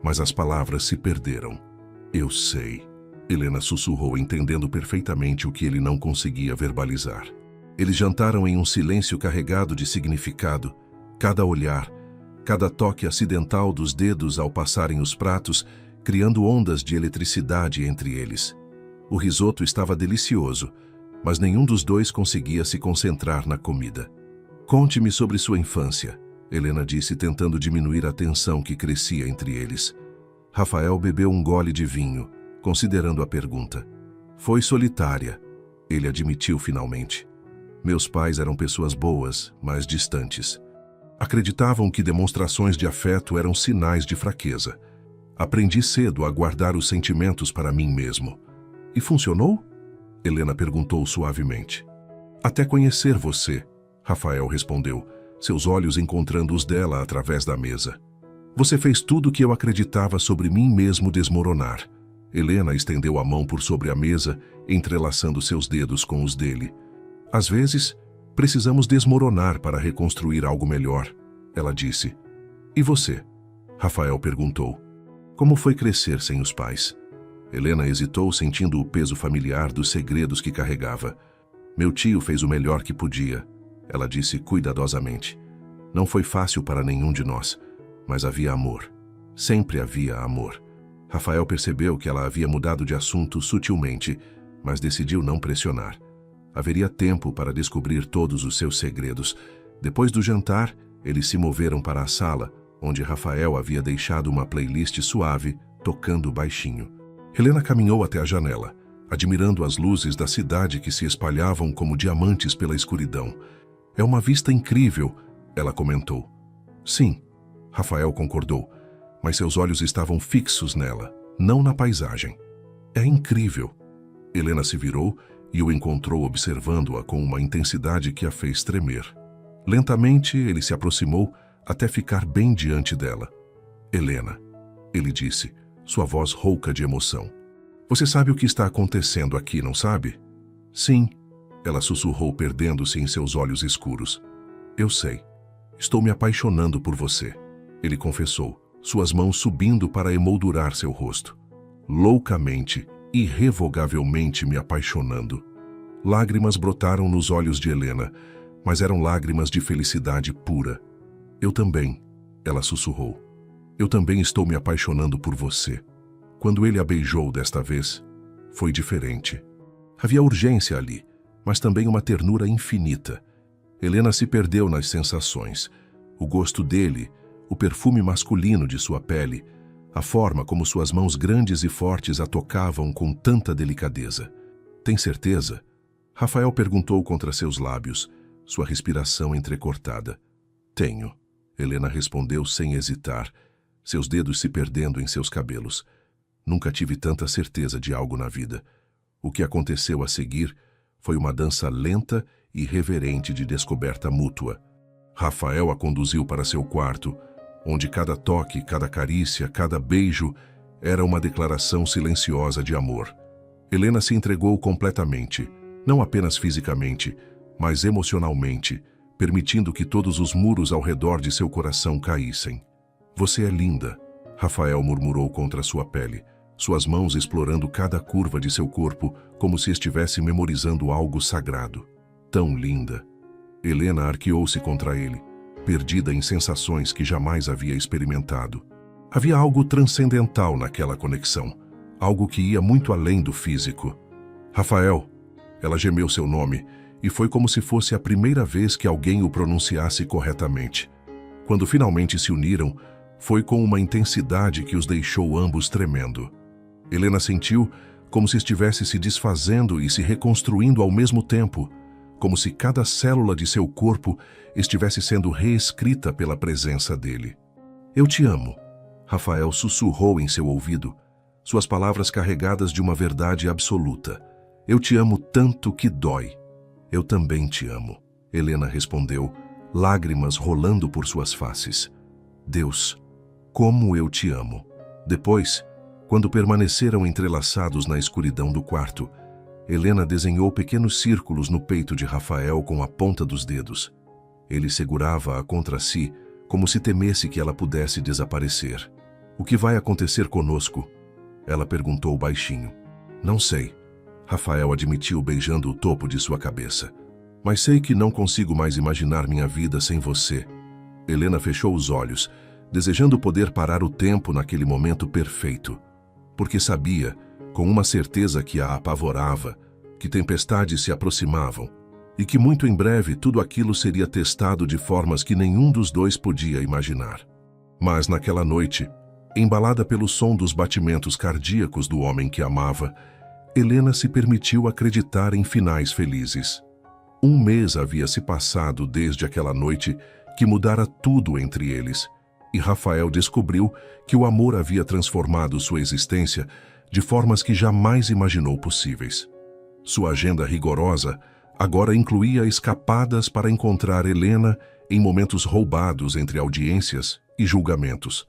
mas as palavras se perderam. Eu sei, Helena sussurrou, entendendo perfeitamente o que ele não conseguia verbalizar. Eles jantaram em um silêncio carregado de significado. Cada olhar, cada toque acidental dos dedos ao passarem os pratos, criando ondas de eletricidade entre eles. O risoto estava delicioso, mas nenhum dos dois conseguia se concentrar na comida. Conte-me sobre sua infância, Helena disse, tentando diminuir a tensão que crescia entre eles. Rafael bebeu um gole de vinho, considerando a pergunta. Foi solitária, ele admitiu finalmente. Meus pais eram pessoas boas, mas distantes. Acreditavam que demonstrações de afeto eram sinais de fraqueza. Aprendi cedo a guardar os sentimentos para mim mesmo. E funcionou? Helena perguntou suavemente. Até conhecer você, Rafael respondeu, seus olhos encontrando os dela através da mesa. Você fez tudo o que eu acreditava sobre mim mesmo desmoronar. Helena estendeu a mão por sobre a mesa, entrelaçando seus dedos com os dele. Às vezes, precisamos desmoronar para reconstruir algo melhor, ela disse. E você? Rafael perguntou. Como foi crescer sem os pais? Helena hesitou, sentindo o peso familiar dos segredos que carregava. Meu tio fez o melhor que podia, ela disse cuidadosamente. Não foi fácil para nenhum de nós, mas havia amor. Sempre havia amor. Rafael percebeu que ela havia mudado de assunto sutilmente, mas decidiu não pressionar. Haveria tempo para descobrir todos os seus segredos. Depois do jantar, eles se moveram para a sala, onde Rafael havia deixado uma playlist suave, tocando baixinho. Helena caminhou até a janela, admirando as luzes da cidade que se espalhavam como diamantes pela escuridão. É uma vista incrível, ela comentou. Sim, Rafael concordou, mas seus olhos estavam fixos nela, não na paisagem. É incrível. Helena se virou e o encontrou observando-a com uma intensidade que a fez tremer. Lentamente, ele se aproximou até ficar bem diante dela. Helena, ele disse, sua voz rouca de emoção. Você sabe o que está acontecendo aqui, não sabe? Sim, ela sussurrou, perdendo-se em seus olhos escuros. Eu sei. Estou me apaixonando por você, ele confessou, suas mãos subindo para emoldurar seu rosto. Loucamente, irrevogavelmente me apaixonando. Lágrimas brotaram nos olhos de Helena, mas eram lágrimas de felicidade pura. Eu também, ela sussurrou. Eu também estou me apaixonando por você. Quando ele a beijou desta vez, foi diferente. Havia urgência ali, mas também uma ternura infinita. Helena se perdeu nas sensações. O gosto dele, o perfume masculino de sua pele, a forma como suas mãos grandes e fortes a tocavam com tanta delicadeza. Tem certeza? Rafael perguntou contra seus lábios, sua respiração entrecortada. Tenho, Helena respondeu sem hesitar, seus dedos se perdendo em seus cabelos. Nunca tive tanta certeza de algo na vida. O que aconteceu a seguir foi uma dança lenta e reverente de descoberta mútua. Rafael a conduziu para seu quarto, onde cada toque, cada carícia, cada beijo era uma declaração silenciosa de amor. Helena se entregou completamente, não apenas fisicamente, mas emocionalmente, permitindo que todos os muros ao redor de seu coração caíssem. Você é linda, Rafael murmurou contra sua pele, suas mãos explorando cada curva de seu corpo como se estivesse memorizando algo sagrado. Tão linda. Helena arqueou-se contra ele, perdida em sensações que jamais havia experimentado. Havia algo transcendental naquela conexão, algo que ia muito além do físico. Rafael, ela gemeu seu nome, e foi como se fosse a primeira vez que alguém o pronunciasse corretamente. Quando finalmente se uniram, foi com uma intensidade que os deixou ambos tremendo. Helena sentiu como se estivesse se desfazendo e se reconstruindo ao mesmo tempo, como se cada célula de seu corpo estivesse sendo reescrita pela presença dele. Eu te amo, Rafael sussurrou em seu ouvido, suas palavras carregadas de uma verdade absoluta. Eu te amo tanto que dói. Eu também te amo, Helena respondeu, lágrimas rolando por suas faces. Deus, como eu te amo. Depois, quando permaneceram entrelaçados na escuridão do quarto, Helena desenhou pequenos círculos no peito de Rafael com a ponta dos dedos. Ele segurava-a contra si, como se temesse que ela pudesse desaparecer. O que vai acontecer conosco? Ela perguntou baixinho. Não sei, Rafael admitiu beijando o topo de sua cabeça. Mas sei que não consigo mais imaginar minha vida sem você. Helena fechou os olhos, desejando poder parar o tempo naquele momento perfeito. Porque sabia, com uma certeza que a apavorava, que tempestades se aproximavam e que muito em breve tudo aquilo seria testado de formas que nenhum dos dois podia imaginar. Mas naquela noite, embalada pelo som dos batimentos cardíacos do homem que amava, Helena se permitiu acreditar em finais felizes. Um mês havia se passado desde aquela noite que mudara tudo entre eles, e Rafael descobriu que o amor havia transformado sua existência de formas que jamais imaginou possíveis. Sua agenda rigorosa agora incluía escapadas para encontrar Helena em momentos roubados entre audiências e julgamentos.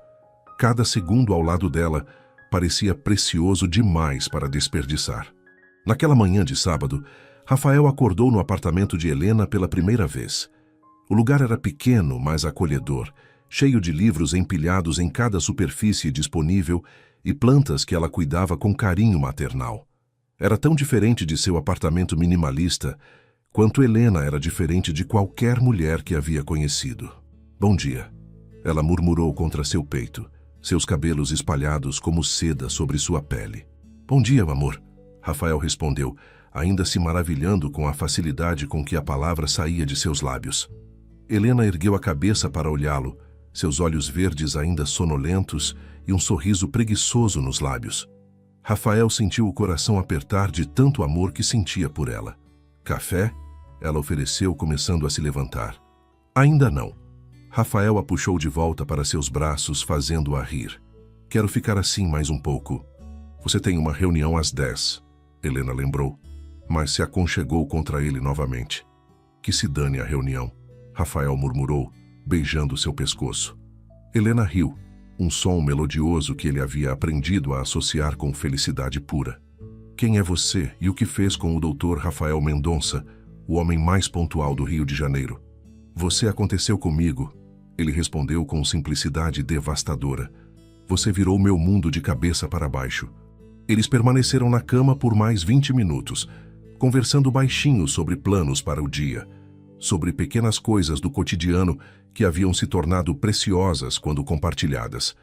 Cada segundo ao lado dela parecia precioso demais para desperdiçar. Naquela manhã de sábado, Rafael acordou no apartamento de Helena pela primeira vez. O lugar era pequeno, mas acolhedor, cheio de livros empilhados em cada superfície disponível e plantas que ela cuidava com carinho maternal. Era tão diferente de seu apartamento minimalista, quanto Helena era diferente de qualquer mulher que havia conhecido. Bom dia, ela murmurou contra seu peito, seus cabelos espalhados como seda sobre sua pele. Bom dia, amor, Rafael respondeu, ainda se maravilhando com a facilidade com que a palavra saía de seus lábios. Helena ergueu a cabeça para olhá-lo, seus olhos verdes ainda sonolentos e um sorriso preguiçoso nos lábios. Rafael sentiu o coração apertar de tanto amor que sentia por ela. Café? Ela ofereceu, começando a se levantar. Ainda não. Rafael a puxou de volta para seus braços, fazendo-a rir. Quero ficar assim mais um pouco. Você tem uma reunião às 10, Helena lembrou, mas se aconchegou contra ele novamente. Que se dane a reunião, Rafael murmurou, beijando seu pescoço. Helena riu, um som melodioso que ele havia aprendido a associar com felicidade pura. Quem é você e o que fez com o Dr. Rafael Mendonça, o homem mais pontual do Rio de Janeiro? Você aconteceu comigo, ele respondeu com simplicidade devastadora. Você virou meu mundo de cabeça para baixo. Eles permaneceram na cama por mais 20 minutos, conversando baixinho sobre planos para o dia, sobre pequenas coisas do cotidiano que haviam se tornado preciosas quando compartilhadas.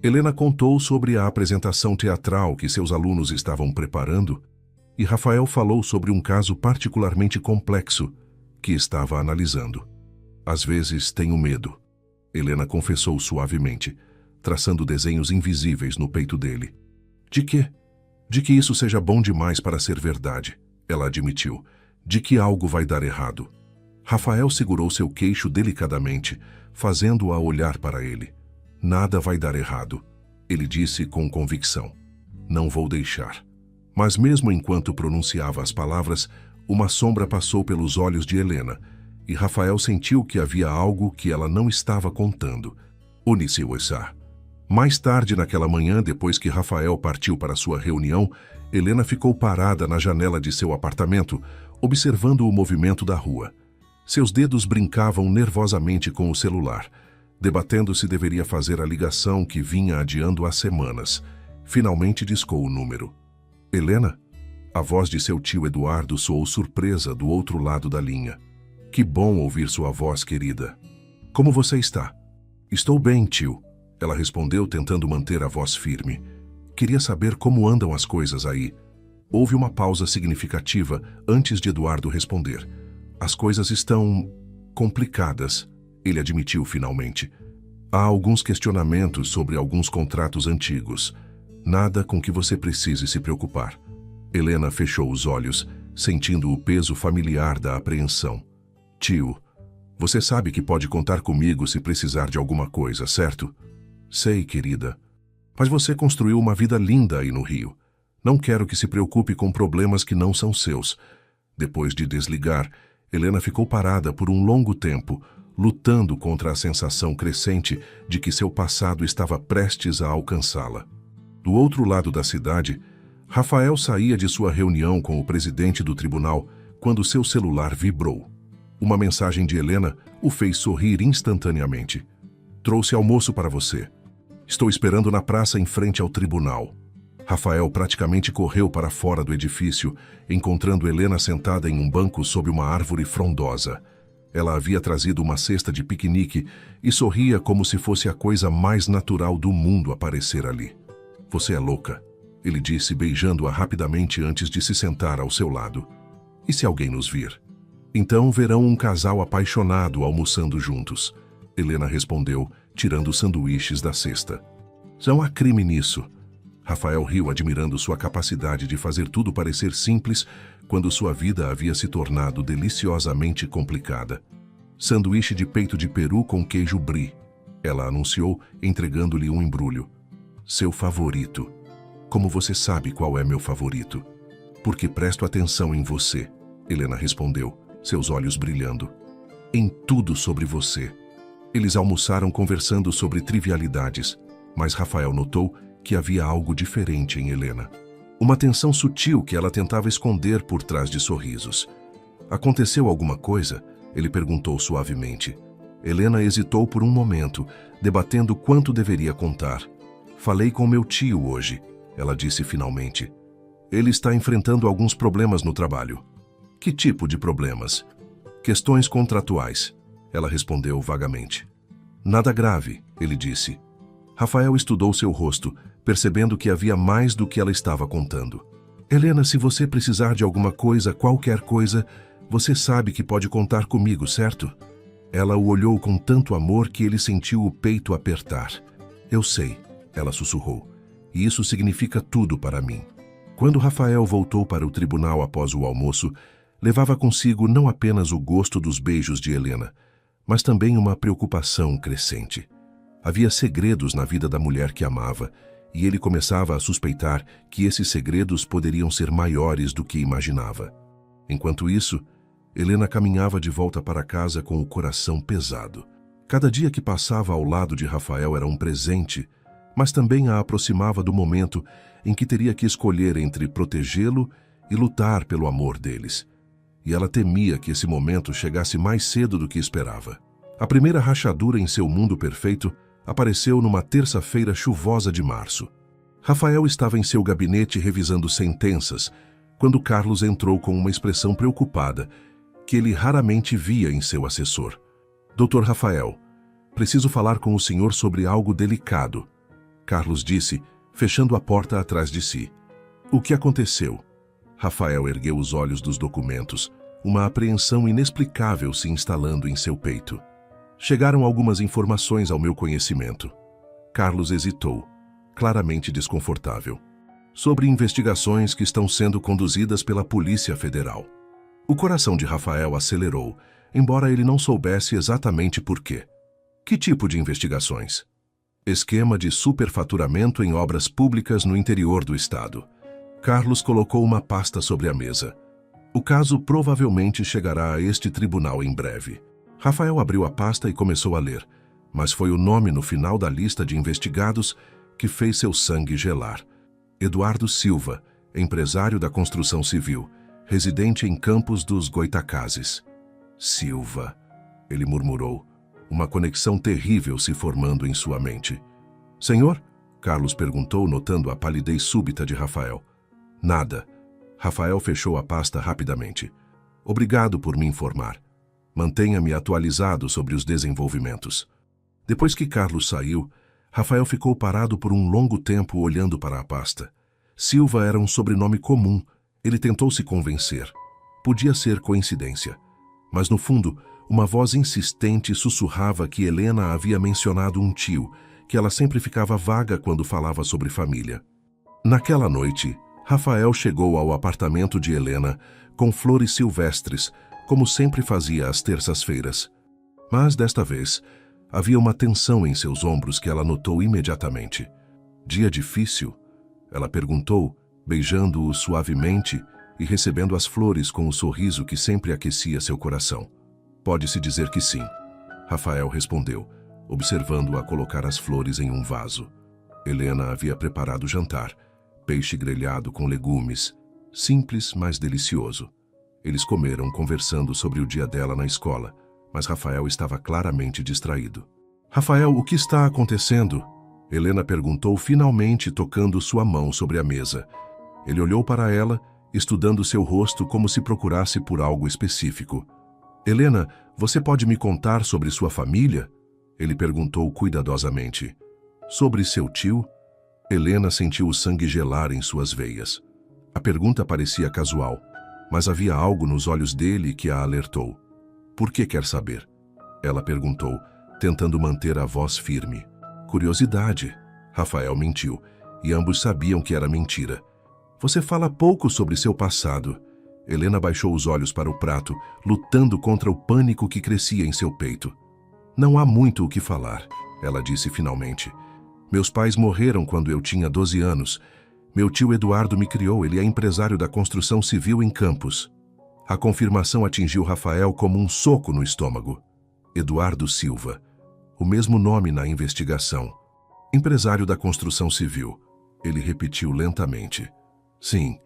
Helena contou sobre a apresentação teatral que seus alunos estavam preparando e Rafael falou sobre um caso particularmente complexo que estava analisando. Às vezes tenho medo, Helena confessou suavemente, traçando desenhos invisíveis no peito dele. De quê? De que isso seja bom demais para ser verdade, ela admitiu. De que algo vai dar errado. Rafael segurou seu queixo delicadamente, fazendo-a olhar para ele. Nada vai dar errado, ele disse com convicção. Não vou deixar. Mas mesmo enquanto pronunciava as palavras, uma sombra passou pelos olhos de Helena, e Rafael sentiu que havia algo que ela não estava contando. Uniciuessá. Mais tarde naquela manhã, depois que Rafael partiu para sua reunião, Helena ficou parada na janela de seu apartamento, observando o movimento da rua. Seus dedos brincavam nervosamente com o celular, debatendo se deveria fazer a ligação que vinha adiando há semanas. Finalmente discou o número. Helena? A voz de seu tio Eduardo soou surpresa do outro lado da linha. Que bom ouvir sua voz, querida. Como você está? Estou bem, tio. Ela respondeu, tentando manter a voz firme. Queria saber como andam as coisas aí. Houve uma pausa significativa antes de Eduardo responder. As coisas estão complicadas, ele admitiu finalmente. Há alguns questionamentos sobre alguns contratos antigos. Nada com que você precise se preocupar. Helena fechou os olhos, sentindo o peso familiar da apreensão. Tio, você sabe que pode contar comigo se precisar de alguma coisa, certo? Sei, querida. Mas você construiu uma vida linda aí no Rio. Não quero que se preocupe com problemas que não são seus. Depois de desligar, Helena ficou parada por um longo tempo, lutando contra a sensação crescente de que seu passado estava prestes a alcançá-la. Do outro lado da cidade, Rafael saía de sua reunião com o presidente do tribunal quando seu celular vibrou. Uma mensagem de Helena o fez sorrir instantaneamente. Trouxe almoço para você. Estou esperando na praça em frente ao tribunal. Rafael praticamente correu para fora do edifício, encontrando Helena sentada em um banco sob uma árvore frondosa. Ela havia trazido uma cesta de piquenique e sorria como se fosse a coisa mais natural do mundo aparecer ali. Você é louca, ele disse, beijando-a rapidamente antes de se sentar ao seu lado. E se alguém nos vir? Então verão um casal apaixonado almoçando juntos. Helena respondeu, tirando sanduíches da cesta. Não há crime nisso. Rafael riu, admirando sua capacidade de fazer tudo parecer simples quando sua vida havia se tornado deliciosamente complicada. Sanduíche de peito de peru com queijo brie, ela anunciou, entregando-lhe um embrulho. Seu favorito. Como você sabe qual é meu favorito? Porque presto atenção em você, Helena respondeu, seus olhos brilhando. Em tudo sobre você. Eles almoçaram conversando sobre trivialidades, mas Rafael notou que havia algo diferente em Helena. Uma tensão sutil que ela tentava esconder por trás de sorrisos. Aconteceu alguma coisa? Ele perguntou suavemente. Helena hesitou por um momento, debatendo quanto deveria contar. Falei com meu tio hoje, ela disse finalmente. Ele está enfrentando alguns problemas no trabalho. Que tipo de problemas? Questões contratuais, ela respondeu vagamente. Nada grave, ele disse. Rafael estudou seu rosto, percebendo que havia mais do que ela estava contando. Helena, se você precisar de alguma coisa, qualquer coisa, você sabe que pode contar comigo, certo? Ela o olhou com tanto amor que ele sentiu o peito apertar. Eu sei, ela sussurrou, e isso significa tudo para mim. Quando Rafael voltou para o tribunal após o almoço, levava consigo não apenas o gosto dos beijos de Helena, mas também uma preocupação crescente. Havia segredos na vida da mulher que amava, e ele começava a suspeitar que esses segredos poderiam ser maiores do que imaginava. Enquanto isso, Helena caminhava de volta para casa com o coração pesado. Cada dia que passava ao lado de Rafael era um presente, mas também a aproximava do momento em que teria que escolher entre protegê-lo e lutar pelo amor deles. E ela temia que esse momento chegasse mais cedo do que esperava. A primeira rachadura em seu mundo perfeito apareceu numa terça-feira chuvosa de março. Rafael estava em seu gabinete revisando sentenças, quando Carlos entrou com uma expressão preocupada, que ele raramente via em seu assessor. Dr. Rafael, preciso falar com o senhor sobre algo delicado, Carlos disse, fechando a porta atrás de si. O que aconteceu? Rafael ergueu os olhos dos documentos, uma apreensão inexplicável se instalando em seu peito. Chegaram algumas informações ao meu conhecimento. Carlos hesitou, claramente desconfortável. Sobre investigações que estão sendo conduzidas pela Polícia Federal. O coração de Rafael acelerou, embora ele não soubesse exatamente por quê. Que tipo de investigações? Esquema de superfaturamento em obras públicas no interior do estado. Carlos colocou uma pasta sobre a mesa. O caso provavelmente chegará a este tribunal em breve. Rafael abriu a pasta e começou a ler, mas foi o nome no final da lista de investigados que fez seu sangue gelar. Eduardo Silva, empresário da construção civil, residente em Campos dos Goitacazes. Silva, ele murmurou, uma conexão terrível se formando em sua mente. Senhor? Carlos perguntou, notando a palidez súbita de Rafael. Nada. Rafael fechou a pasta rapidamente. Obrigado por me informar. Mantenha-me atualizado sobre os desenvolvimentos. Depois que Carlos saiu, Rafael ficou parado por um longo tempo olhando para a pasta. Silva era um sobrenome comum. Ele tentou se convencer. Podia ser coincidência. Mas no fundo, uma voz insistente sussurrava que Helena havia mencionado um tio, que ela sempre ficava vaga quando falava sobre família. Naquela noite, Rafael chegou ao apartamento de Helena com flores silvestres, como sempre fazia às terças-feiras. Mas, desta vez, havia uma tensão em seus ombros que ela notou imediatamente. Dia difícil? Ela perguntou, beijando-o suavemente e recebendo as flores com o sorriso que sempre aquecia seu coração. Pode-se dizer que sim, Rafael respondeu, observando-a colocar as flores em um vaso. Helena havia preparado o jantar, peixe grelhado com legumes, simples, mas delicioso. Eles comeram conversando sobre o dia dela na escola, mas Rafael estava claramente distraído. Rafael, o que está acontecendo? Helena perguntou finalmente, tocando sua mão sobre a mesa. Ele olhou para ela, estudando seu rosto como se procurasse por algo específico. Helena, você pode me contar sobre sua família? Ele perguntou cuidadosamente. Sobre seu tio? Helena sentiu o sangue gelar em suas veias. A pergunta parecia casual, mas havia algo nos olhos dele que a alertou. Por que quer saber? Ela perguntou, tentando manter a voz firme. Curiosidade. Rafael mentiu, e ambos sabiam que era mentira. Você fala pouco sobre seu passado. Helena baixou os olhos para o prato, lutando contra o pânico que crescia em seu peito. Não há muito o que falar, ela disse finalmente. Meus pais morreram quando eu tinha 12 anos. Meu tio Eduardo me criou, ele é empresário da construção civil em Campos. A confirmação atingiu Rafael como um soco no estômago. Eduardo Silva. O mesmo nome na investigação. Empresário da construção civil. Ele repetiu lentamente. Sim.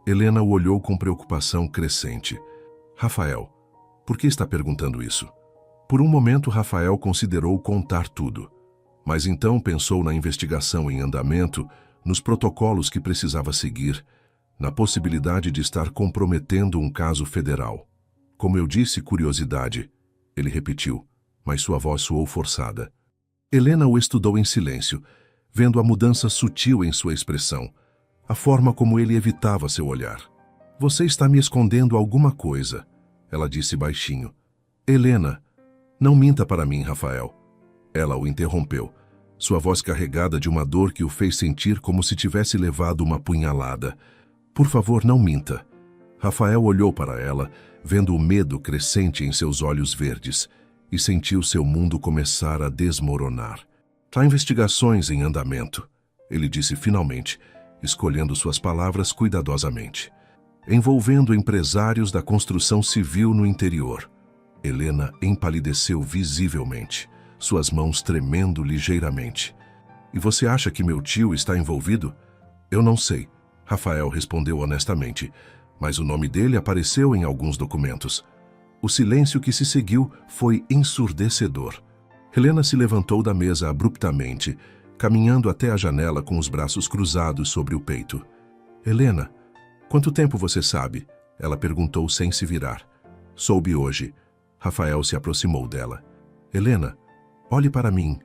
Helena o olhou com preocupação crescente. Rafael, por que está perguntando isso? Por um momento, Rafael considerou contar tudo. Mas então pensou na investigação em andamento, nos protocolos que precisava seguir, na possibilidade de estar comprometendo um caso federal. Como eu disse, curiosidade, ele repetiu, mas sua voz soou forçada. Helena o estudou em silêncio, vendo a mudança sutil em sua expressão, a forma como ele evitava seu olhar. Você está me escondendo alguma coisa, ela disse baixinho. Helena, Não minta para mim, Rafael. Ela o interrompeu, sua voz carregada de uma dor que o fez sentir como se tivesse levado uma punhalada. Por favor, não minta. Rafael olhou para ela, vendo o medo crescente em seus olhos verdes, e sentiu seu mundo começar a desmoronar. Há investigações em andamento, ele disse finalmente, escolhendo suas palavras cuidadosamente, envolvendo empresários da construção civil no interior. Helena empalideceu visivelmente, suas mãos tremendo ligeiramente. E você acha que meu tio está envolvido? Eu não sei, Rafael respondeu honestamente, mas o nome dele apareceu em alguns documentos. O silêncio que se seguiu foi ensurdecedor. Helena se levantou da mesa abruptamente, caminhando até a janela com os braços cruzados sobre o peito. Helena, quanto tempo você sabe? Ela perguntou sem se virar. Soube hoje. Rafael se aproximou dela. Helena, olhe para mim.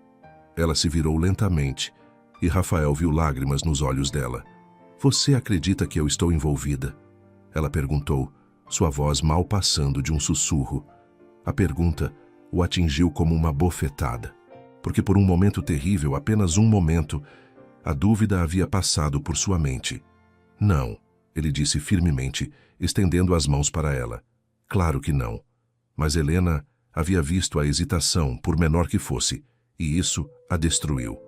Ela se virou lentamente, e Rafael viu lágrimas nos olhos dela. Você acredita que eu estou envolvida? Ela perguntou, sua voz mal passando de um sussurro. A pergunta o atingiu como uma bofetada, porque por um momento terrível, apenas um momento, a dúvida havia passado por sua mente. Não, ele disse firmemente, estendendo as mãos para ela. Claro que não. Mas Helena havia visto a hesitação, por menor que fosse, e isso a destruiu.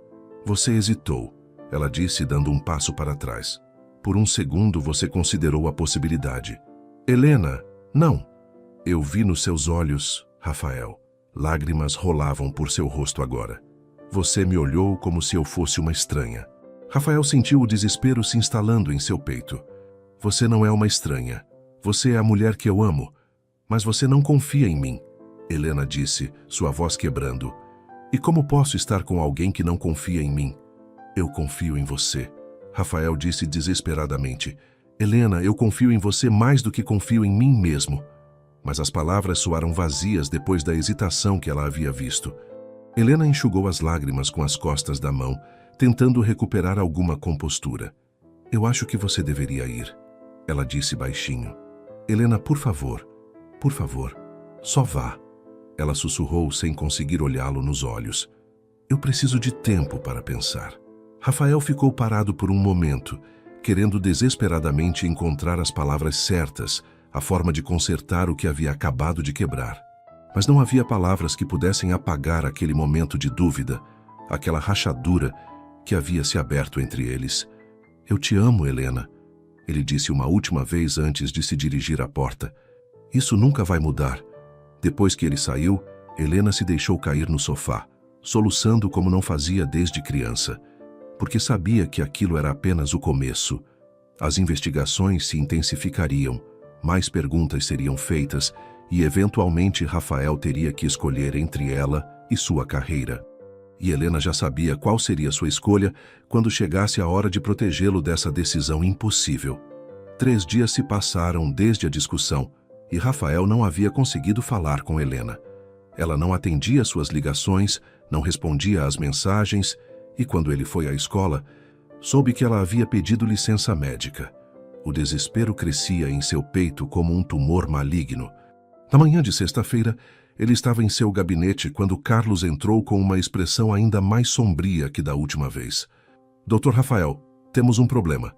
Você hesitou, ela disse, dando um passo para trás. Por um segundo você considerou a possibilidade. Helena, não. Eu vi nos seus olhos, Rafael. Lágrimas rolavam por seu rosto agora. Você me olhou como se eu fosse uma estranha. Rafael sentiu o desespero se instalando em seu peito. Você não é uma estranha. Você é a mulher que eu amo. Mas você não confia em mim, Helena disse, sua voz quebrando. E como posso estar com alguém que não confia em mim? Eu confio em você, Rafael disse desesperadamente. Helena, eu confio em você mais do que confio em mim mesmo. Mas as palavras soaram vazias depois da hesitação que ela havia visto. Helena enxugou as lágrimas com as costas da mão, tentando recuperar alguma compostura. Eu acho que você deveria ir, ela disse baixinho. Helena, por favor, só vá. Ela sussurrou sem conseguir olhá-lo nos olhos. Eu preciso de tempo para pensar. Rafael ficou parado por um momento, querendo desesperadamente encontrar as palavras certas, a forma de consertar o que havia acabado de quebrar. Mas não havia palavras que pudessem apagar aquele momento de dúvida, aquela rachadura que havia se aberto entre eles. Eu te amo, Helena, ele disse uma última vez antes de se dirigir à porta. Isso nunca vai mudar. Depois que ele saiu, Helena se deixou cair no sofá, soluçando como não fazia desde criança, porque sabia que aquilo era apenas o começo. As investigações se intensificariam, mais perguntas seriam feitas e, eventualmente, Rafael teria que escolher entre ela e sua carreira. E Helena já sabia qual seria sua escolha quando chegasse a hora de protegê-lo dessa decisão impossível. 3 dias se passaram desde a discussão, e Rafael não havia conseguido falar com Helena. Ela não atendia suas ligações, não respondia às mensagens, e quando ele foi à escola, soube que ela havia pedido licença médica. O desespero crescia em seu peito como um tumor maligno. Na manhã de sexta-feira, ele estava em seu gabinete quando Carlos entrou com uma expressão ainda mais sombria que da última vez. Dr. Rafael, temos um problema.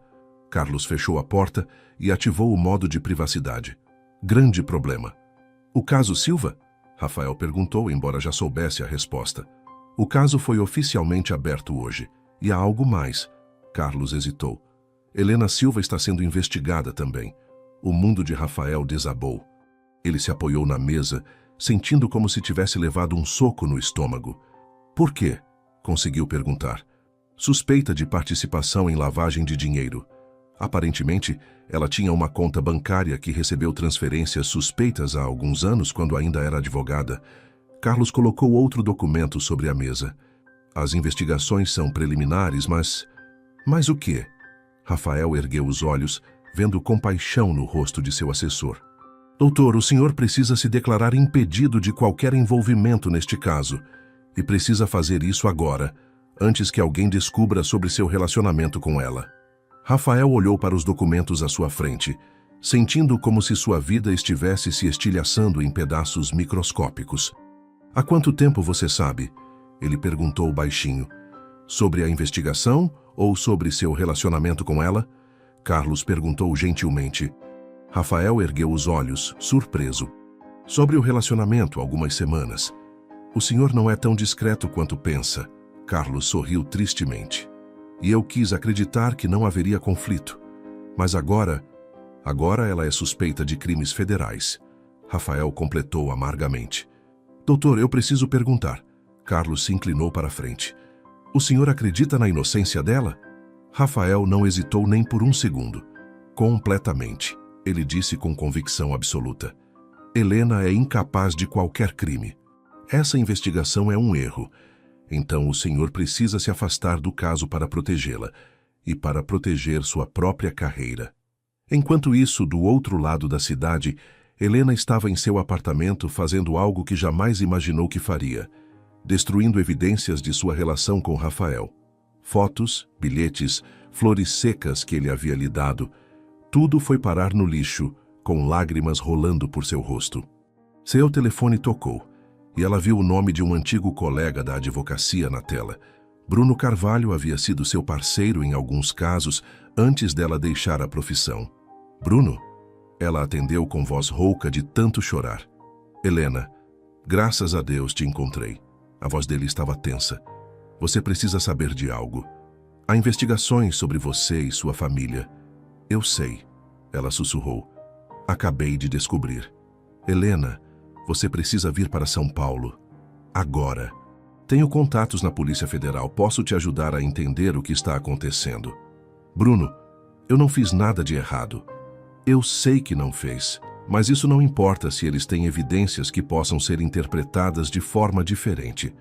Carlos fechou a porta e ativou o modo de privacidade. Grande problema. O caso Silva? Rafael perguntou, embora já soubesse a resposta. O caso foi oficialmente aberto hoje. E há algo mais. Carlos hesitou. Helena Silva está sendo investigada também. O mundo de Rafael desabou. Ele se apoiou na mesa, sentindo como se tivesse levado um soco no estômago. Por quê? Conseguiu perguntar. Suspeita de participação em lavagem de dinheiro. Aparentemente, ela tinha uma conta bancária que recebeu transferências suspeitas há alguns anos quando ainda era advogada. Carlos colocou outro documento sobre a mesa. As investigações são preliminares, mas... Mas o quê? Rafael ergueu os olhos, vendo compaixão no rosto de seu assessor. Doutor, o senhor precisa se declarar impedido de qualquer envolvimento neste caso. E precisa fazer isso agora, antes que alguém descubra sobre seu relacionamento com ela. Rafael olhou para os documentos à sua frente, sentindo como se sua vida estivesse se estilhaçando em pedaços microscópicos. Há quanto tempo você sabe? Ele perguntou baixinho. Sobre a investigação ou sobre seu relacionamento com ela? Carlos perguntou gentilmente. Rafael ergueu os olhos, surpreso. Sobre o relacionamento, algumas semanas. O senhor não é tão discreto quanto pensa. Carlos sorriu tristemente. E eu quis acreditar que não haveria conflito. Mas agora ela é suspeita de crimes federais. Rafael completou amargamente. Doutor, eu preciso perguntar. Carlos se inclinou para a frente. O senhor acredita na inocência dela? Rafael não hesitou nem por um segundo. Completamente, ele disse com convicção absoluta. Helena é incapaz de qualquer crime. Essa investigação é um erro. Então o senhor precisa se afastar do caso para protegê-la e para proteger sua própria carreira. Enquanto isso, do outro lado da cidade, Helena estava em seu apartamento fazendo algo que jamais imaginou que faria, destruindo evidências de sua relação com Rafael. Fotos, bilhetes, flores secas que ele havia lhe dado, tudo foi parar no lixo, com lágrimas rolando por seu rosto. Seu telefone tocou, e ela viu o nome de um antigo colega da advocacia na tela. Bruno Carvalho havia sido seu parceiro em alguns casos antes dela deixar a profissão. Bruno? Ela atendeu com voz rouca de tanto chorar. Helena, graças a Deus te encontrei. A voz dele estava tensa. Você precisa saber de algo. Há investigações sobre você e sua família. Eu sei, ela sussurrou. Acabei de descobrir. Helena, você precisa vir para São Paulo. Agora. Tenho contatos na Polícia Federal. Posso te ajudar a entender o que está acontecendo. Bruno, eu não fiz nada de errado. Eu sei que não fez, mas isso não importa se eles têm evidências que possam ser interpretadas de forma diferente.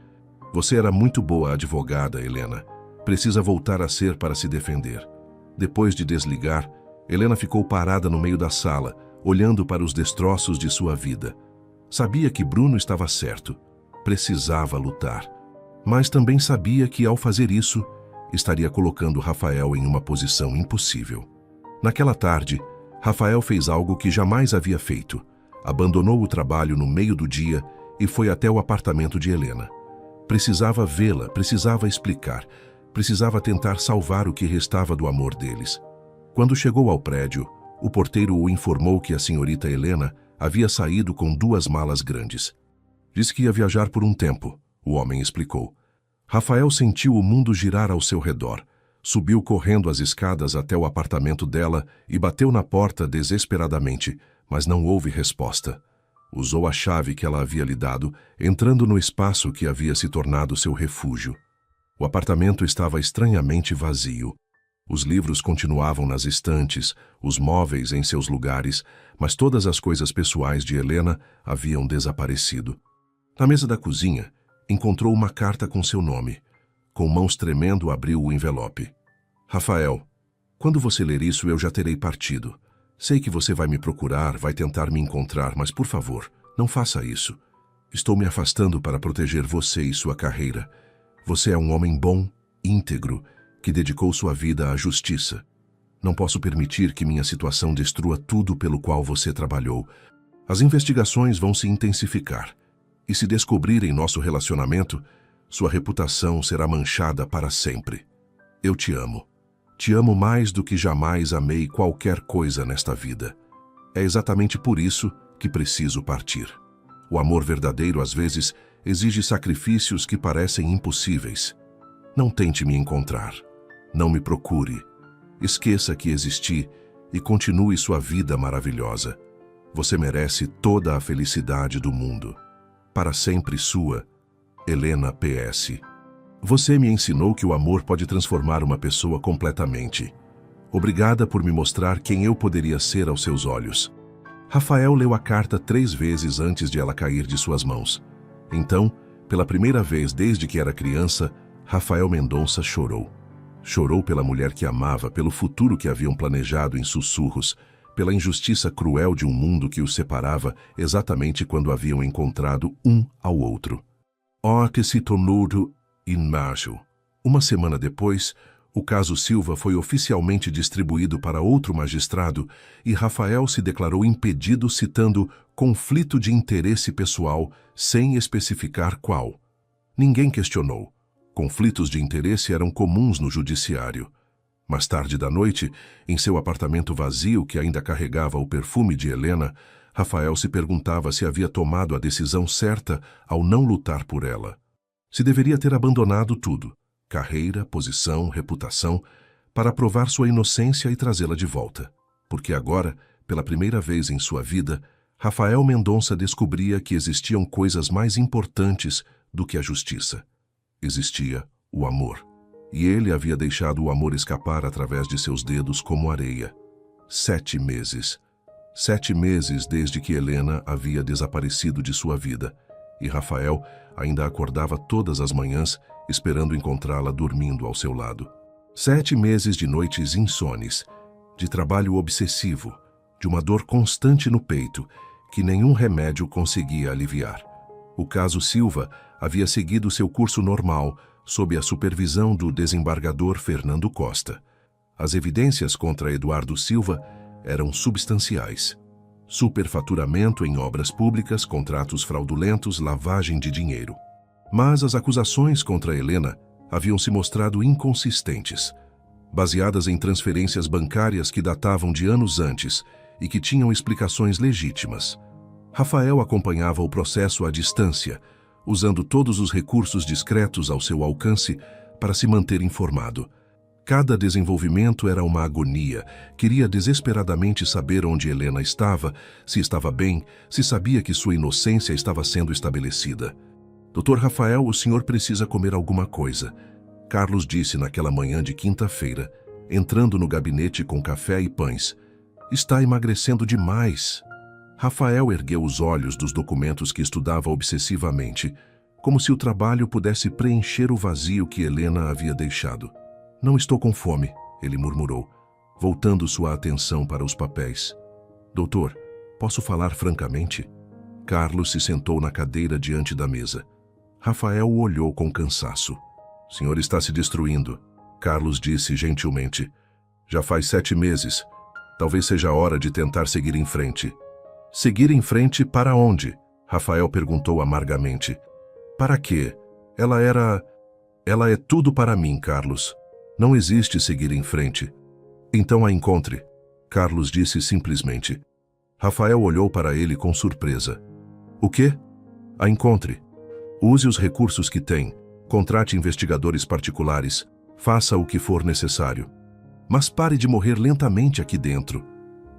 Você era muito boa advogada, Helena. Precisa voltar a ser para se defender. Depois de desligar, Helena ficou parada no meio da sala, olhando para os destroços de sua vida. Sabia que Bruno estava certo. Precisava lutar. Mas também sabia que, ao fazer isso, estaria colocando Rafael em uma posição impossível. Naquela tarde, Rafael fez algo que jamais havia feito. Abandonou o trabalho no meio do dia e foi até o apartamento de Helena. Precisava vê-la, precisava explicar, precisava tentar salvar o que restava do amor deles. Quando chegou ao prédio, o porteiro o informou que a senhorita Helena havia saído com 2 malas grandes. Disse que ia viajar por um tempo, o homem explicou. Rafael sentiu o mundo girar ao seu redor. Subiu correndo as escadas até o apartamento dela e bateu na porta desesperadamente, mas não houve resposta. Usou a chave que ela havia lhe dado, entrando no espaço que havia se tornado seu refúgio. O apartamento estava estranhamente vazio. Os livros continuavam nas estantes, os móveis em seus lugares, mas todas as coisas pessoais de Helena haviam desaparecido. Na mesa da cozinha, encontrou uma carta com seu nome. Com mãos tremendo, abriu o envelope. Rafael, quando você ler isso, eu já terei partido. Sei que você vai me procurar, vai tentar me encontrar, mas por favor, não faça isso. Estou me afastando para proteger você e sua carreira. Você é um homem bom, íntegro, que dedicou sua vida à justiça. Não posso permitir que minha situação destrua tudo pelo qual você trabalhou. As investigações vão se intensificar. E se descobrirem nosso relacionamento, sua reputação será manchada para sempre. Eu te amo. Te amo mais do que jamais amei qualquer coisa nesta vida. É exatamente por isso que preciso partir. O amor verdadeiro, às vezes, exige sacrifícios que parecem impossíveis. Não tente me encontrar. Não me procure. Esqueça que existi e continue sua vida maravilhosa. Você merece toda a felicidade do mundo. Para sempre sua, Helena PS. Você me ensinou que o amor pode transformar uma pessoa completamente. Obrigada por me mostrar quem eu poderia ser aos seus olhos. Rafael leu a carta 3 vezes antes de ela cair de suas mãos. Então, pela primeira vez desde que era criança, Rafael Mendonça chorou. Chorou pela mulher que amava, pelo futuro que haviam planejado em sussurros, pela injustiça cruel de um mundo que os separava exatamente quando haviam encontrado um ao outro. Oh, que se tornou em março. Uma semana depois, O caso Silva foi oficialmente distribuído para outro magistrado e Rafael se declarou impedido citando conflito de interesse pessoal sem especificar qual. Ninguém questionou. Conflitos de interesse eram comuns no judiciário. Mais tarde da noite, em seu apartamento vazio que ainda carregava o perfume de Helena, Rafael se perguntava se havia tomado a decisão certa ao não lutar por ela. Se deveria ter abandonado tudo, carreira, posição, reputação, para provar sua inocência e trazê-la de volta. Porque agora, pela primeira vez em sua vida, Rafael Mendonça descobria que existiam coisas mais importantes do que a justiça. Existia o amor. E ele havia deixado o amor escapar através de seus dedos como areia. 7 meses. 7 meses desde que Helena havia desaparecido de sua vida, e Rafael ainda acordava todas as manhãs esperando encontrá-la dormindo ao seu lado. 7 meses de noites insones, de trabalho obsessivo, de uma dor constante no peito que nenhum remédio conseguia aliviar. O caso Silva havia seguido seu curso normal, sob a supervisão do desembargador Fernando Costa. As evidências contra Eduardo Silva eram substanciais. Superfaturamento em obras públicas, contratos fraudulentos, lavagem de dinheiro. Mas as acusações contra Helena haviam se mostrado inconsistentes, baseadas em transferências bancárias que datavam de anos antes e que tinham explicações legítimas. Rafael acompanhava o processo à distância, usando todos os recursos discretos ao seu alcance para se manter informado. Cada desenvolvimento era uma agonia. Queria desesperadamente saber onde Helena estava, se estava bem, se sabia que sua inocência estava sendo estabelecida. Dr. Rafael, o senhor precisa comer alguma coisa, Carlos disse naquela manhã de quinta-feira, entrando no gabinete com café e pães. Está emagrecendo demais. Rafael ergueu os olhos dos documentos que estudava obsessivamente, como se o trabalho pudesse preencher o vazio que Helena havia deixado. Não estou com fome, ele murmurou, voltando sua atenção para os papéis. Doutor, posso falar francamente? Carlos se sentou na cadeira diante da mesa. Rafael o olhou com cansaço. O senhor está se destruindo, Carlos disse gentilmente. Já faz 7 meses. Talvez seja a hora de tentar seguir em frente. Seguir em frente para onde? Rafael perguntou amargamente. Para quê? Ela é tudo para mim, Carlos. Não existe seguir em frente. Então a encontre, Carlos disse simplesmente. Rafael olhou para ele com surpresa. O quê? A encontre. Use os recursos que tem. Contrate investigadores particulares. Faça o que for necessário. Mas pare de morrer lentamente aqui dentro.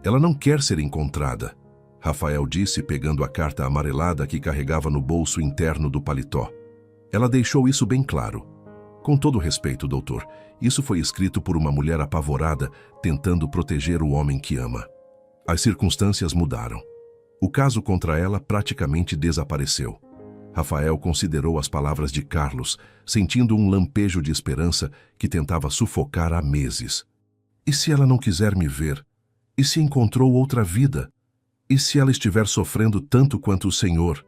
Ela não quer ser encontrada, Rafael disse pegando a carta amarelada que carregava no bolso interno do paletó. Ela deixou isso bem claro. Com todo respeito, doutor, isso foi escrito por uma mulher apavorada tentando proteger o homem que ama. As circunstâncias mudaram. O caso contra ela praticamente desapareceu. Rafael considerou as palavras de Carlos, sentindo um lampejo de esperança que tentava sufocar há meses. E se ela não quiser me ver? E se encontrou outra vida? E se ela estiver sofrendo tanto quanto o senhor?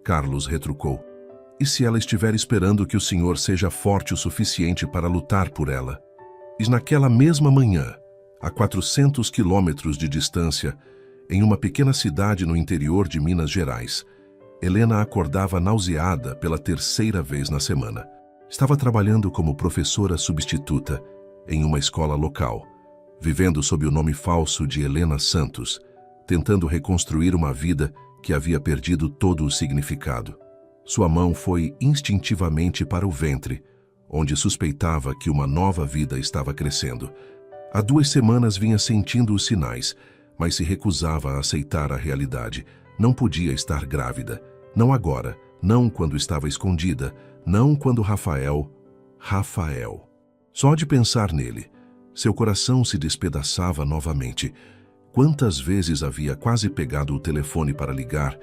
Carlos retrucou. E se ela estiver esperando que o senhor seja forte o suficiente para lutar por ela? E naquela mesma manhã, a 400 quilômetros de distância, em uma pequena cidade no interior de Minas Gerais, Helena acordava nauseada pela 3ª vez na semana. Estava trabalhando como professora substituta em uma escola local, vivendo sob o nome falso de Helena Santos, tentando reconstruir uma vida que havia perdido todo o significado. Sua mão foi instintivamente para o ventre, onde suspeitava que uma nova vida estava crescendo. Há 2 semanas vinha sentindo os sinais, mas se recusava a aceitar a realidade. Não podia estar grávida. Não agora, não quando estava escondida, não quando Rafael... Só de pensar nele, seu coração se despedaçava novamente. Quantas vezes havia quase pegado o telefone para ligar,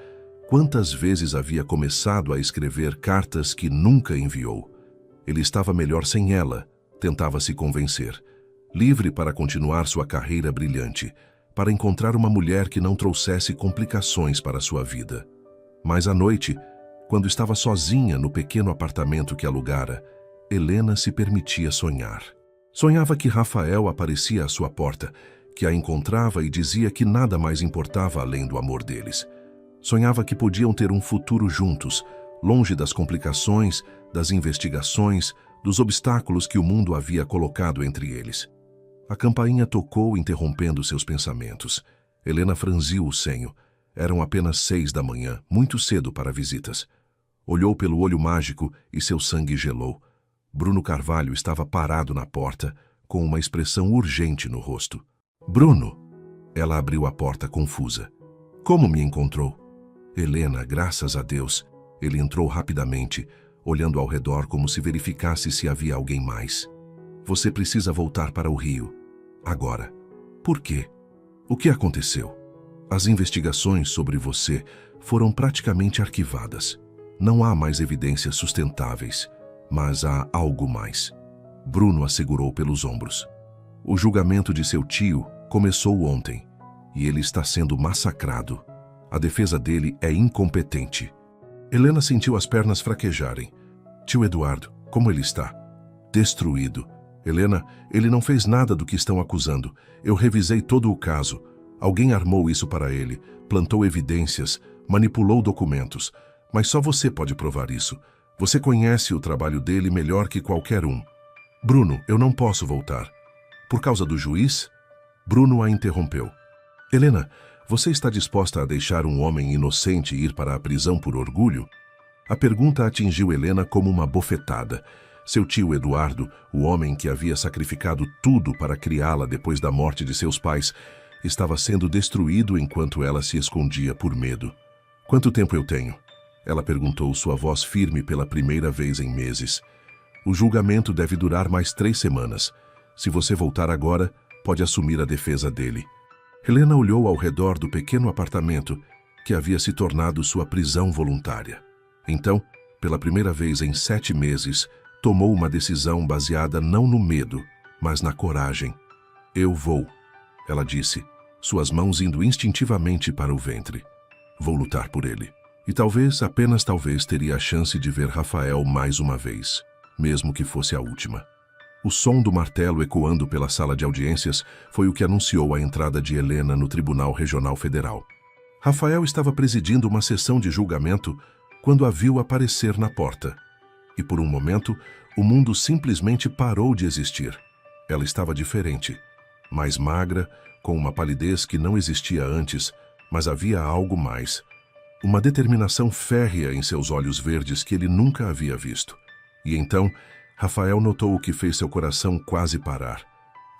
quantas vezes havia começado a escrever cartas que nunca enviou. Ele estava melhor sem ela, tentava se convencer. Livre para continuar sua carreira brilhante, para encontrar uma mulher que não trouxesse complicações para sua vida. Mas à noite, quando estava sozinha no pequeno apartamento que alugara, Helena se permitia sonhar. Sonhava que Rafael aparecia à sua porta, que a encontrava e dizia que nada mais importava além do amor deles. Sonhava que podiam ter um futuro juntos, longe das complicações, das investigações, dos obstáculos que o mundo havia colocado entre eles. A campainha tocou, interrompendo seus pensamentos. Helena franziu o senho. Eram apenas 6 da manhã, muito cedo para visitas. Olhou pelo olho mágico e seu sangue gelou. Bruno Carvalho estava parado na porta, com uma expressão urgente no rosto. Bruno! Ela abriu a porta confusa. Como me encontrou? Helena, graças a Deus. Ele entrou rapidamente, olhando ao redor como se verificasse se havia alguém mais. Você precisa voltar para o Rio. Agora. Por quê? O que aconteceu? As investigações sobre você foram praticamente arquivadas. Não há mais evidências sustentáveis, mas há algo mais. Bruno a segurou pelos ombros. O julgamento de seu tio começou ontem, e ele está sendo massacrado. A defesa dele é incompetente. Helena sentiu as pernas fraquejarem. Tio Eduardo, como ele está? Destruído. Helena, ele não fez nada do que estão acusando. Eu revisei todo o caso. Alguém armou isso para ele, plantou evidências, manipulou documentos. Mas só você pode provar isso. Você conhece o trabalho dele melhor que qualquer um. Bruno, eu não posso voltar. Por causa do juiz? Bruno a interrompeu. Helena, você está disposta a deixar um homem inocente ir para a prisão por orgulho? A pergunta atingiu Helena como uma bofetada. Seu tio Eduardo, o homem que havia sacrificado tudo para criá-la depois da morte de seus pais, estava sendo destruído enquanto ela se escondia por medo. Quanto tempo eu tenho? Ela perguntou, sua voz firme pela primeira vez em meses. O julgamento deve durar mais 3 semanas. Se você voltar agora, pode assumir a defesa dele. Helena olhou ao redor do pequeno apartamento que havia se tornado sua prisão voluntária. Então, pela primeira vez em 7 meses, tomou uma decisão baseada não no medo, mas na coragem. Eu vou, ela disse, suas mãos indo instintivamente para o ventre. Vou lutar por ele. E talvez, apenas talvez, teria a chance de ver Rafael mais uma vez, mesmo que fosse a última. O som do martelo ecoando pela sala de audiências foi o que anunciou a entrada de Helena no Tribunal Regional Federal. Rafael estava presidindo uma sessão de julgamento quando a viu aparecer na porta. E por um momento, o mundo simplesmente parou de existir. Ela estava diferente, mais magra, com uma palidez que não existia antes, mas havia algo mais. Uma determinação férrea em seus olhos verdes que ele nunca havia visto. E então, Rafael notou o que fez seu coração quase parar.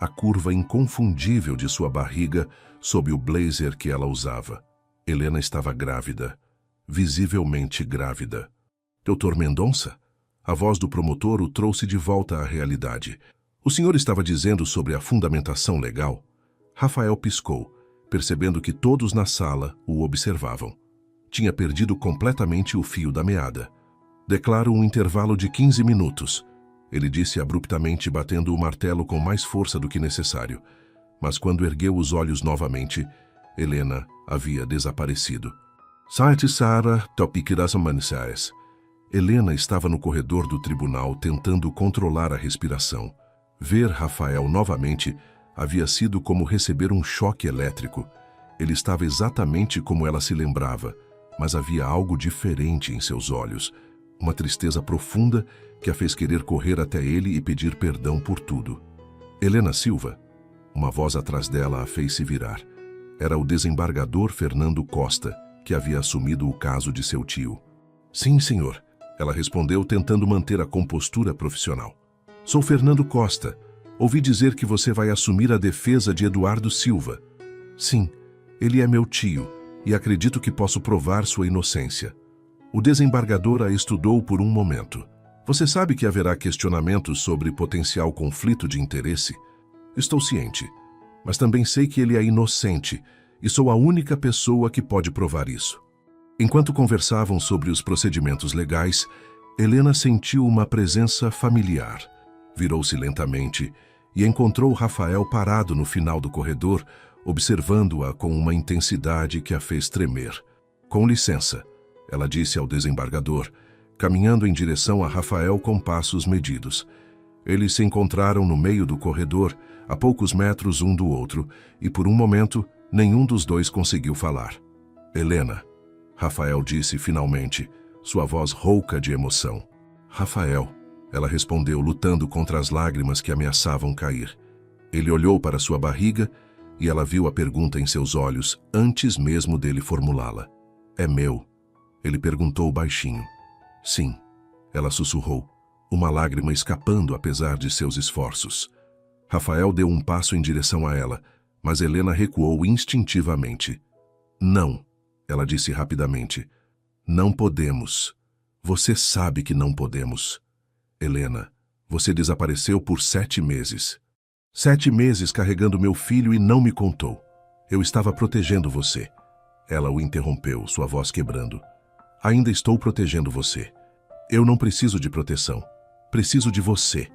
A curva inconfundível de sua barriga sob o blazer que ela usava. Helena estava grávida. Visivelmente grávida. Doutor Mendonça? A voz do promotor o trouxe de volta à realidade. O senhor estava dizendo sobre a fundamentação legal? Rafael piscou, percebendo que todos na sala o observavam. Tinha perdido completamente o fio da meada. Declaro um intervalo de 15 minutos. Ele disse abruptamente, batendo o martelo com mais força do que necessário. Mas quando ergueu os olhos novamente, Helena havia desaparecido. Site Sara Topiquiras Mansaes. Helena estava no corredor do tribunal tentando controlar a respiração. Ver Rafael novamente havia sido como receber um choque elétrico. Ele estava exatamente como ela se lembrava, mas havia algo diferente em seus olhos. Uma tristeza profunda que a fez querer correr até ele e pedir perdão por tudo. Helena Silva. Uma voz atrás dela a fez se virar. Era o desembargador Fernando Costa, que havia assumido o caso de seu tio. Sim, senhor. Ela respondeu, tentando manter a compostura profissional. Sou Fernando Costa. Ouvi dizer que você vai assumir a defesa de Eduardo Silva. Sim, ele é meu tio, e acredito que posso provar sua inocência. O desembargador a estudou por um momento. Você sabe que haverá questionamentos sobre potencial conflito de interesse? Estou ciente, mas também sei que ele é inocente, e sou a única pessoa que pode provar isso. Enquanto conversavam sobre os procedimentos legais, Helena sentiu uma presença familiar. Virou-se lentamente e encontrou Rafael parado no final do corredor, observando-a com uma intensidade que a fez tremer. Com licença, ela disse ao desembargador, caminhando em direção a Rafael com passos medidos. Eles se encontraram no meio do corredor, a poucos metros um do outro, e por um momento, nenhum dos dois conseguiu falar. Helena, Rafael disse finalmente, sua voz rouca de emoção. Rafael, ela respondeu, lutando contra as lágrimas que ameaçavam cair. Ele olhou para sua barriga e ela viu a pergunta em seus olhos antes mesmo dele formulá-la. É meu? Ele perguntou baixinho. Sim, ela sussurrou, uma lágrima escapando apesar de seus esforços. Rafael deu um passo em direção a ela, mas Helena recuou instintivamente. Não, ela disse rapidamente. Não podemos. Você sabe que não podemos. Helena, você desapareceu por 7 meses. 7 meses carregando meu filho e não me contou. Eu estava protegendo você. Ela o interrompeu, sua voz quebrando. Ainda estou protegendo você. Eu não preciso de proteção. Preciso de você,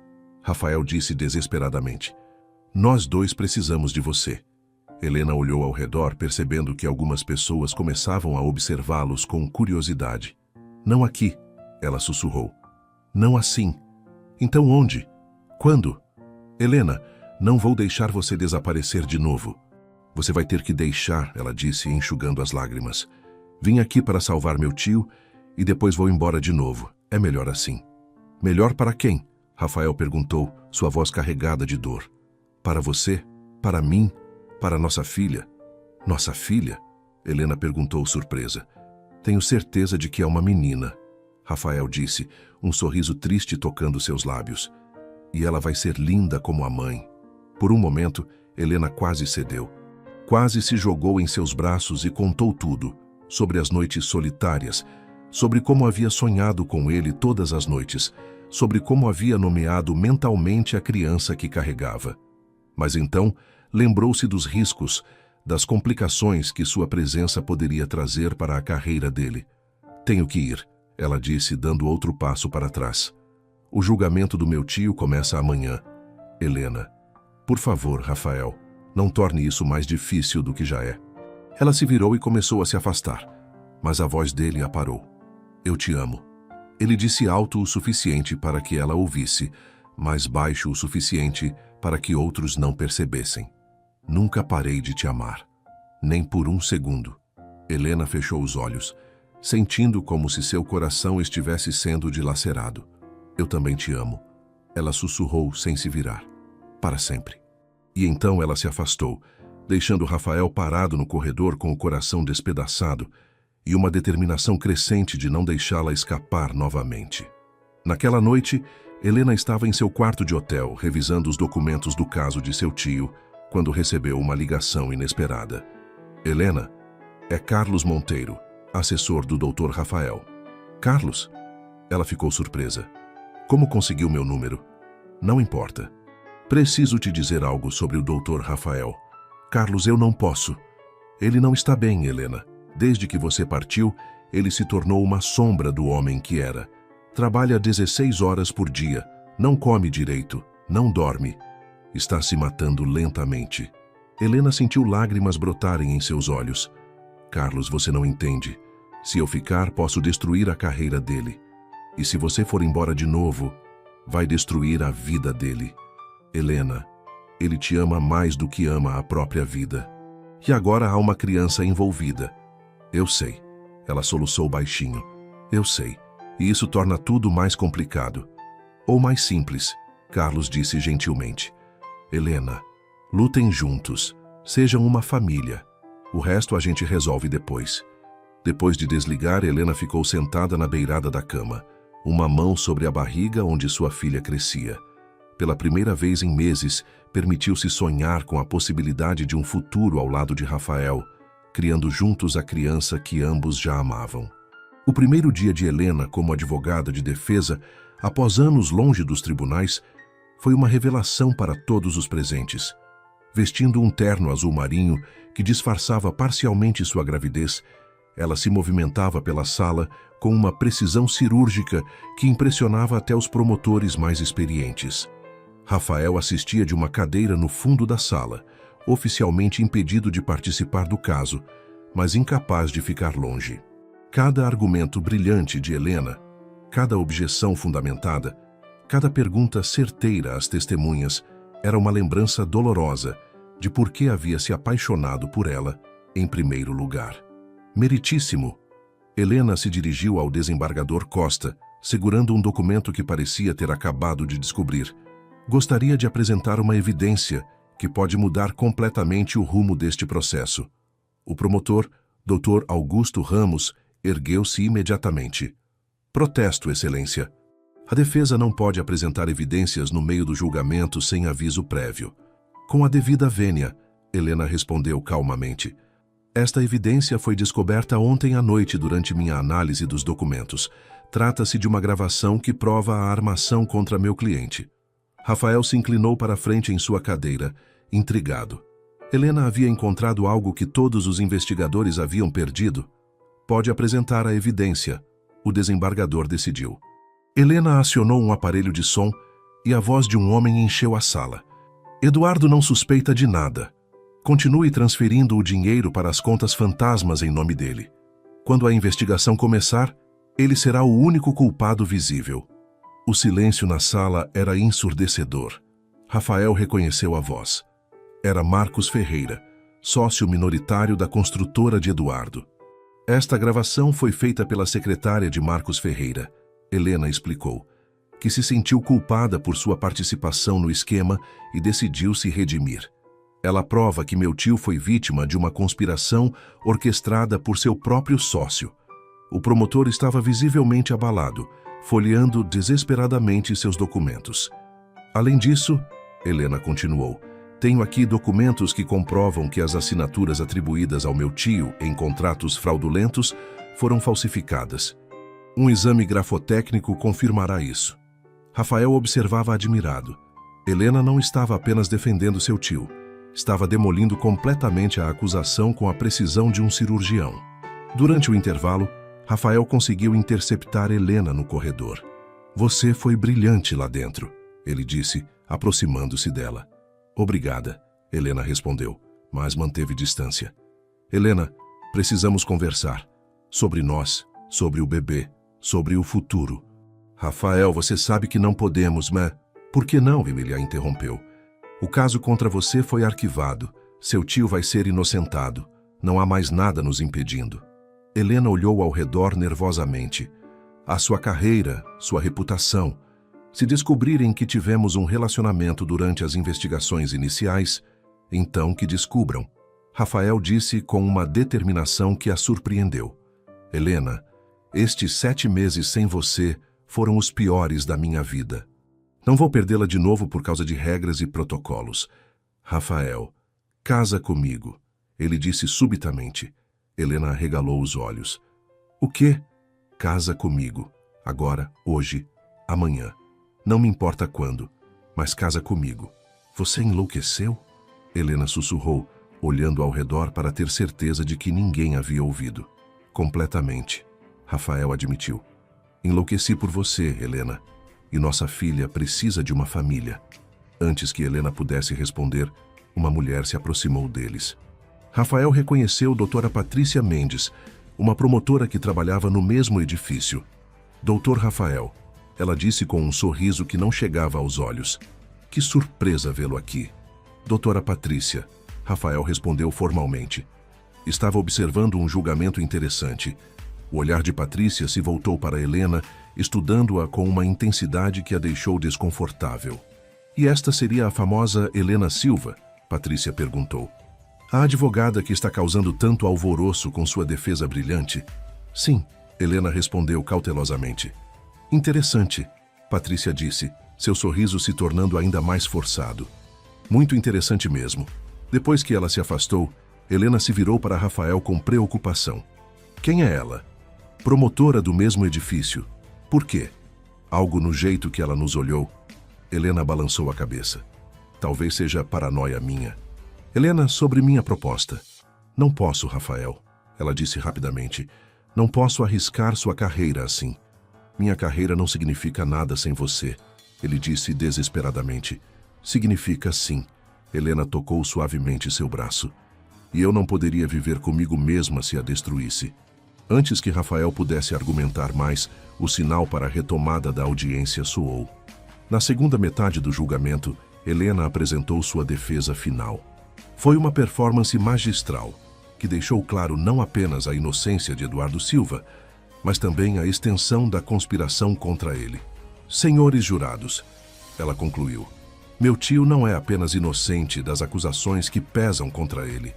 Rafael disse desesperadamente. Nós dois precisamos de você. Helena olhou ao redor, percebendo que algumas pessoas começavam a observá-los com curiosidade. Não aqui, ela sussurrou. Não assim. Então onde? Quando? Helena, não vou deixar você desaparecer de novo. Você vai ter que deixar, ela disse, enxugando as lágrimas. Vim aqui para salvar meu tio e depois vou embora de novo. É melhor assim. Melhor para quem? Rafael perguntou, sua voz carregada de dor. Para você? Para mim? Para nossa filha? Nossa filha? Helena perguntou surpresa. Tenho certeza de que é uma menina. Rafael disse, um sorriso triste tocando seus lábios. E ela vai ser linda como a mãe. Por um momento, Helena quase cedeu. Quase se jogou em seus braços e contou tudo, sobre as noites solitárias, sobre como havia sonhado com ele todas as noites, sobre como havia nomeado mentalmente a criança que carregava. Mas então, lembrou-se dos riscos, das complicações que sua presença poderia trazer para a carreira dele. Tenho que ir, ela disse, dando outro passo para trás. O julgamento do meu tio começa amanhã. Helena. Por favor, Rafael, não torne isso mais difícil do que já é. Ela se virou e começou a se afastar, mas a voz dele a parou. Eu te amo. Ele disse alto o suficiente para que ela ouvisse, mas baixo o suficiente para que outros não percebessem. Nunca parei de te amar. Nem por um segundo. Helena fechou os olhos, sentindo como se seu coração estivesse sendo dilacerado. Eu também te amo. Ela sussurrou sem se virar. Para sempre. E então ela se afastou, deixando Rafael parado no corredor com o coração despedaçado e uma determinação crescente de não deixá-la escapar novamente. Naquela noite, Helena estava em seu quarto de hotel, revisando os documentos do caso de seu tio, quando recebeu uma ligação inesperada. Helena, é Carlos Monteiro, assessor do Dr. Rafael. Carlos? Ela ficou surpresa. Como conseguiu meu número? Não importa. Preciso te dizer algo sobre o Dr. Rafael. Carlos, eu não posso. Ele não está bem, Helena. Desde que você partiu, ele se tornou uma sombra do homem que era. Trabalha 16 horas por dia, não come direito, não dorme. Está se matando lentamente. Helena sentiu lágrimas brotarem em seus olhos. Carlos, você não entende. Se eu ficar, posso destruir a carreira dele. E se você for embora de novo, vai destruir a vida dele. Helena, ele te ama mais do que ama a própria vida. E agora há uma criança envolvida. Eu sei. Ela soluçou baixinho. Eu sei. E isso torna tudo mais complicado. Ou mais simples, Carlos disse gentilmente. Helena, lutem juntos. Sejam uma família. O resto a gente resolve depois. Depois de desligar, Helena ficou sentada na beirada da cama, uma mão sobre a barriga onde sua filha crescia. Pela primeira vez em meses, permitiu-se sonhar com a possibilidade de um futuro ao lado de Rafael, criando juntos a criança que ambos já amavam. O primeiro dia de Helena como advogada de defesa, após anos longe dos tribunais, foi uma revelação para todos os presentes. Vestindo um terno azul marinho que disfarçava parcialmente sua gravidez, ela se movimentava pela sala com uma precisão cirúrgica que impressionava até os promotores mais experientes. Rafael assistia de uma cadeira no fundo da sala, oficialmente impedido de participar do caso, mas incapaz de ficar longe. Cada argumento brilhante de Helena, cada objeção fundamentada, Cada pergunta certeira às testemunhas era uma lembrança dolorosa de por que havia se apaixonado por ela em primeiro lugar. Meritíssimo! Helena se dirigiu ao desembargador Costa, segurando um documento que parecia ter acabado de descobrir. Gostaria de apresentar uma evidência que pode mudar completamente o rumo deste processo. O promotor, Dr. Augusto Ramos, ergueu-se imediatamente. Protesto, Excelência. A defesa não pode apresentar evidências no meio do julgamento sem aviso prévio. Com a devida vênia, Helena respondeu calmamente. Esta evidência foi descoberta ontem à noite durante minha análise dos documentos. Trata-se de uma gravação que prova a armação contra meu cliente. Rafael se inclinou para a frente em sua cadeira, intrigado. Helena havia encontrado algo que todos os investigadores haviam perdido? Pode apresentar a evidência. O desembargador decidiu. Helena acionou um aparelho de som e a voz de um homem encheu a sala. Eduardo não suspeita de nada. Continue transferindo o dinheiro para as contas fantasmas em nome dele. Quando a investigação começar, ele será o único culpado visível. O silêncio na sala era ensurdecedor. Rafael reconheceu a voz. Era Marcos Ferreira, sócio minoritário da construtora de Eduardo. Esta gravação foi feita pela secretária de Marcos Ferreira, Helena explicou, que se sentiu culpada por sua participação no esquema e decidiu se redimir. Ela prova que meu tio foi vítima de uma conspiração orquestrada por seu próprio sócio. O promotor estava visivelmente abalado, folheando desesperadamente seus documentos. Além disso, Helena continuou, tenho aqui documentos que comprovam que as assinaturas atribuídas ao meu tio em contratos fraudulentos foram falsificadas. Um exame grafotécnico confirmará isso. Rafael observava admirado. Helena não estava apenas defendendo seu tio. Estava demolindo completamente a acusação com a precisão de um cirurgião. Durante o intervalo, Rafael conseguiu interceptar Helena no corredor. Você foi brilhante lá dentro, ele disse, aproximando-se dela. Obrigada, Helena respondeu, mas manteve distância. Helena, precisamos conversar. Sobre nós, sobre o bebê, sobre o futuro. Rafael, você sabe que não podemos, mas... Por que não? Emília interrompeu. O caso contra você foi arquivado. Seu tio vai ser inocentado. Não há mais nada nos impedindo. Helena olhou ao redor nervosamente. A sua carreira, sua reputação. Se descobrirem que tivemos um relacionamento durante as investigações iniciais, então que descubram. Rafael disse com uma determinação que a surpreendeu. Helena, estes 7 meses sem você foram os piores da minha vida. Não vou perdê-la de novo por causa de regras e protocolos. Rafael, casa comigo, ele disse subitamente. Helena arregalou os olhos. O quê? Casa comigo. Agora, hoje, amanhã. Não me importa quando, mas casa comigo. Você enlouqueceu? Helena sussurrou, olhando ao redor para ter certeza de que ninguém havia ouvido. Completamente, Rafael admitiu. Enlouqueci por você, Helena, e nossa filha precisa de uma família. Antes que Helena pudesse responder, uma mulher se aproximou deles. Rafael reconheceu doutora Patrícia Mendes, uma promotora que trabalhava no mesmo edifício. Doutor Rafael, ela disse com um sorriso que não chegava aos olhos. Que surpresa vê-lo aqui. Doutora Patrícia, Rafael respondeu formalmente. Estava observando um julgamento interessante. O olhar de Patrícia se voltou para Helena, estudando-a com uma intensidade que a deixou desconfortável. E esta seria a famosa Helena Silva? Patrícia perguntou. A advogada que está causando tanto alvoroço com sua defesa brilhante? Sim, Helena respondeu cautelosamente. Interessante, Patrícia disse, seu sorriso se tornando ainda mais forçado. Muito interessante mesmo. Depois que ela se afastou, Helena se virou para Rafael com preocupação. Quem é ela? Promotora do mesmo edifício. Por quê? Algo no jeito que ela nos olhou. Helena balançou a cabeça. Talvez seja paranoia minha. Helena, sobre minha proposta. Não posso, Rafael, ela disse rapidamente. Não posso arriscar sua carreira assim. Minha carreira não significa nada sem você, ele disse desesperadamente. Significa sim. Helena tocou suavemente seu braço. E eu não poderia viver comigo mesma se a destruísse. Antes que Rafael pudesse argumentar mais, o sinal para a retomada da audiência soou. Na segunda metade do julgamento, Helena apresentou sua defesa final. Foi uma performance magistral, que deixou claro não apenas a inocência de Eduardo Silva, mas também a extensão da conspiração contra ele. Senhores jurados, ela concluiu, meu tio não é apenas inocente das acusações que pesam contra ele.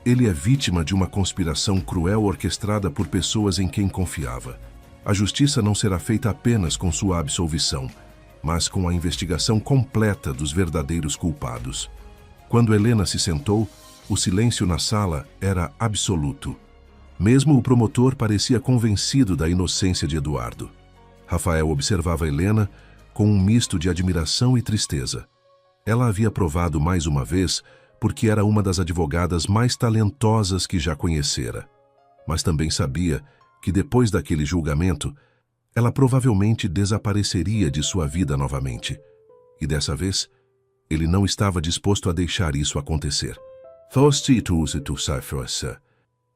Ele é vítima de uma conspiração cruel orquestrada por pessoas em quem confiava. A justiça não será feita apenas com sua absolvição, mas com a investigação completa dos verdadeiros culpados. Quando Helena se sentou, o silêncio na sala era absoluto. Mesmo o promotor parecia convencido da inocência de Eduardo. Rafael observava Helena com um misto de admiração e tristeza. Ela havia provado mais uma vez porque era uma das advogadas mais talentosas que já conhecera. Mas também sabia que depois daquele julgamento, ela provavelmente desapareceria de sua vida novamente. E dessa vez, ele não estava disposto a deixar isso acontecer.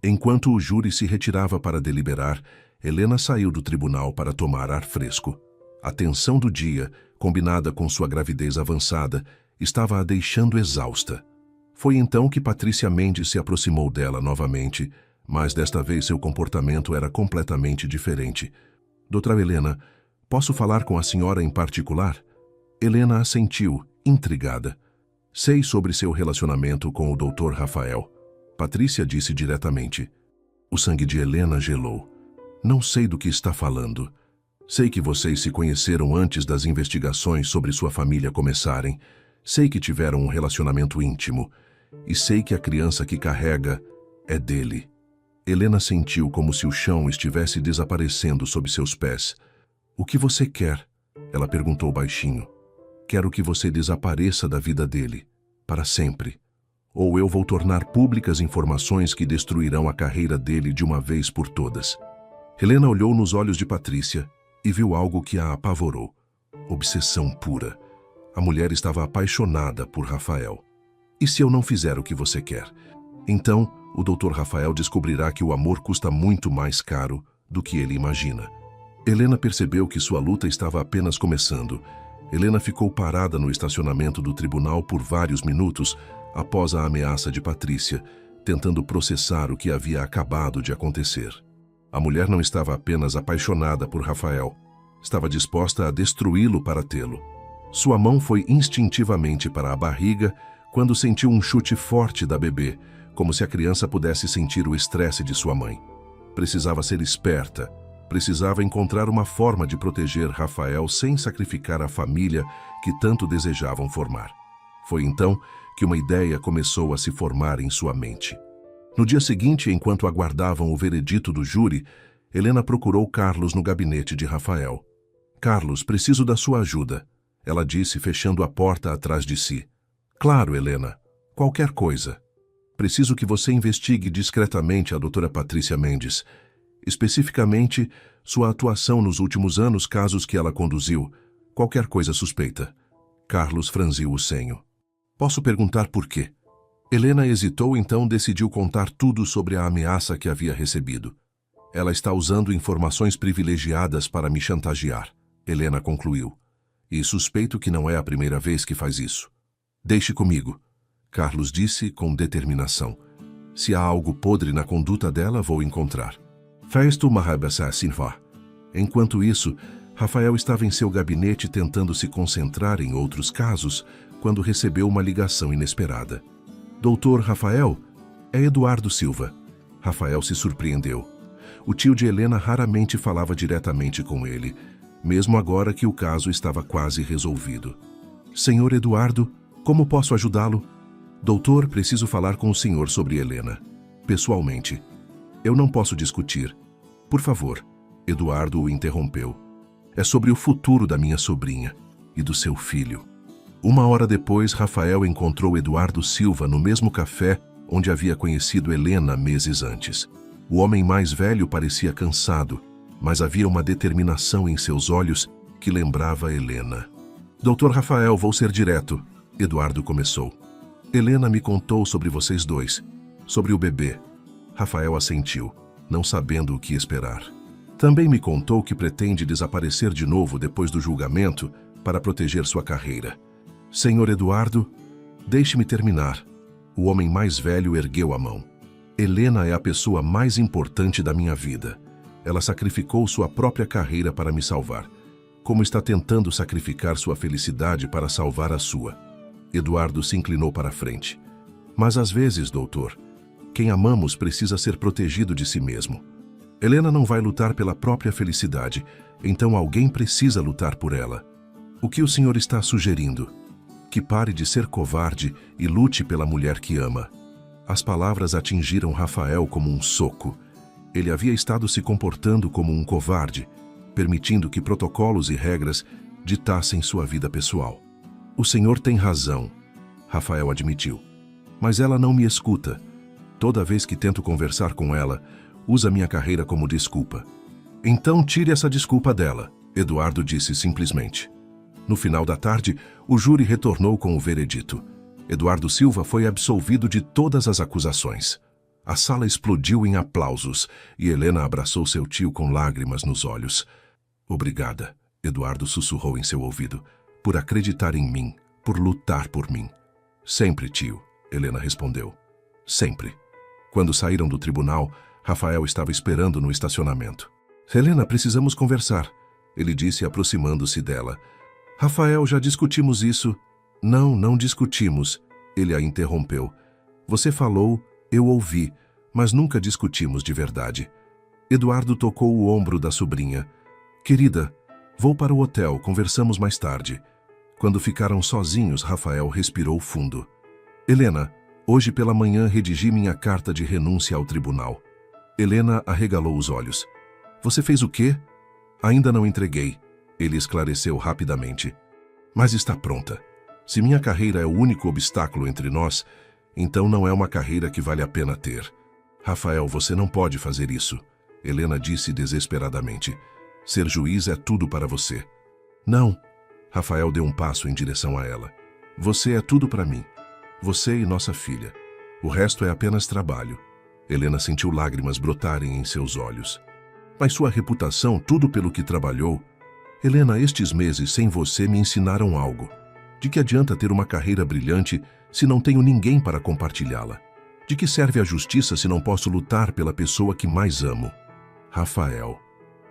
Enquanto o júri se retirava para deliberar, Helena saiu do tribunal para tomar ar fresco. A tensão do dia, combinada com sua gravidez avançada, estava a deixando exausta. Foi então que Patrícia Mendes se aproximou dela novamente, mas desta vez seu comportamento era completamente diferente. Doutora Helena, posso falar com a senhora em particular? Helena assentiu, intrigada. Sei sobre seu relacionamento com o Dr. Rafael. Patrícia disse diretamente. O sangue de Helena gelou. Não sei do que está falando. Sei que vocês se conheceram antes das investigações sobre sua família começarem. Sei que tiveram um relacionamento íntimo. E sei que a criança que carrega é dele. Helena sentiu como se o chão estivesse desaparecendo sob seus pés. O que você quer? Ela perguntou baixinho. Quero que você desapareça da vida dele, para sempre. Ou eu vou tornar públicas informações que destruirão a carreira dele de uma vez por todas. Helena olhou nos olhos de Patrícia e viu algo que a apavorou. Obsessão pura. A mulher estava apaixonada por Rafael. E se eu não fizer o que você quer? Então, o Dr. Rafael descobrirá que o amor custa muito mais caro do que ele imagina. Helena percebeu que sua luta estava apenas começando. Helena ficou parada no estacionamento do tribunal por vários minutos após a ameaça de Patrícia, tentando processar o que havia acabado de acontecer. A mulher não estava apenas apaixonada por Rafael, estava disposta a destruí-lo para tê-lo. Sua mão foi instintivamente para a barriga quando sentiu um chute forte da bebê, como se a criança pudesse sentir o estresse de sua mãe. Precisava ser esperta, precisava encontrar uma forma de proteger Rafael sem sacrificar a família que tanto desejavam formar. Foi então que uma ideia começou a se formar em sua mente. No dia seguinte, enquanto aguardavam o veredito do júri, Helena procurou Carlos no gabinete de Rafael. Carlos, preciso da sua ajuda, ela disse, fechando a porta atrás de si. Claro, Helena, qualquer coisa. Preciso que você investigue discretamente a doutora Patrícia Mendes, especificamente sua atuação nos últimos anos, casos que ela conduziu, qualquer coisa suspeita. Carlos franziu o senho. Posso perguntar por quê? Helena hesitou, então decidiu contar tudo sobre a ameaça que havia recebido. Ela está usando informações privilegiadas para me chantagear, Helena concluiu. E suspeito que não é a primeira vez que faz isso. Deixe comigo, Carlos disse com determinação. Se há algo podre na conduta dela, vou encontrar. Enquanto isso, Rafael estava em seu gabinete tentando se concentrar em outros casos quando recebeu uma ligação inesperada. Doutor Rafael? É Eduardo Silva. Rafael se surpreendeu. O tio de Helena raramente falava diretamente com ele, mesmo agora que o caso estava quase resolvido. Senhor Eduardo, como posso ajudá-lo? Doutor, preciso falar com o senhor sobre Helena. Pessoalmente. Eu não posso discutir. Por favor. Eduardo o interrompeu. É sobre o futuro da minha sobrinha e do seu filho. Uma hora depois, Rafael encontrou Eduardo Silva no mesmo café onde havia conhecido Helena meses antes. O homem mais velho parecia cansado, mas havia uma determinação em seus olhos que lembrava Helena. Doutor Rafael, vou ser direto. Eduardo começou. Helena me contou sobre vocês dois, sobre o bebê. Rafael assentiu, não sabendo o que esperar. Também me contou que pretende desaparecer de novo depois do julgamento, para proteger sua carreira. Senhor Eduardo, deixe-me terminar. O homem mais velho ergueu a mão. Helena é a pessoa mais importante da minha vida. Ela sacrificou sua própria carreira para me salvar. Como está tentando sacrificar sua felicidade para salvar a sua? Eduardo se inclinou para a frente. Mas às vezes, doutor, quem amamos precisa ser protegido de si mesmo. Helena não vai lutar pela própria felicidade, então alguém precisa lutar por ela. O que o senhor está sugerindo? Que pare de ser covarde e lute pela mulher que ama. As palavras atingiram Rafael como um soco. Ele havia estado se comportando como um covarde, permitindo que protocolos e regras ditassem sua vida pessoal. O senhor tem razão, Rafael admitiu. Mas ela não me escuta. Toda vez que tento conversar com ela, usa minha carreira como desculpa. Então tire essa desculpa dela, Eduardo disse simplesmente. No final da tarde, o júri retornou com o veredito. Eduardo Silva foi absolvido de todas as acusações. A sala explodiu em aplausos e Helena abraçou seu tio com lágrimas nos olhos. Obrigada, Eduardo sussurrou em seu ouvido, por acreditar em mim, por lutar por mim. Sempre, tio, Helena respondeu. Sempre. Quando saíram do tribunal, Rafael estava esperando no estacionamento. Helena, precisamos conversar, ele disse aproximando-se dela. Rafael, já discutimos isso. Não discutimos, ele a interrompeu. Você falou, eu ouvi, mas nunca discutimos de verdade. Eduardo tocou o ombro da sobrinha. Querida, vou para o hotel, conversamos mais tarde. Quando ficaram sozinhos, Rafael respirou fundo. Helena, hoje pela manhã redigi minha carta de renúncia ao tribunal. Helena arregalou os olhos. Você fez o quê? Ainda não entreguei. Ele esclareceu rapidamente. Mas está pronta. Se minha carreira é o único obstáculo entre nós, então não é uma carreira que vale a pena ter. Rafael, você não pode fazer isso, Helena disse desesperadamente. Ser juiz é tudo para você. Não. Rafael deu um passo em direção a ela. Você é tudo para mim. Você e nossa filha. O resto é apenas trabalho. Helena sentiu lágrimas brotarem em seus olhos. Mas sua reputação, tudo pelo que trabalhou... Helena, estes meses sem você me ensinaram algo. De que adianta ter uma carreira brilhante se não tenho ninguém para compartilhá-la? De que serve a justiça se não posso lutar pela pessoa que mais amo? Rafael.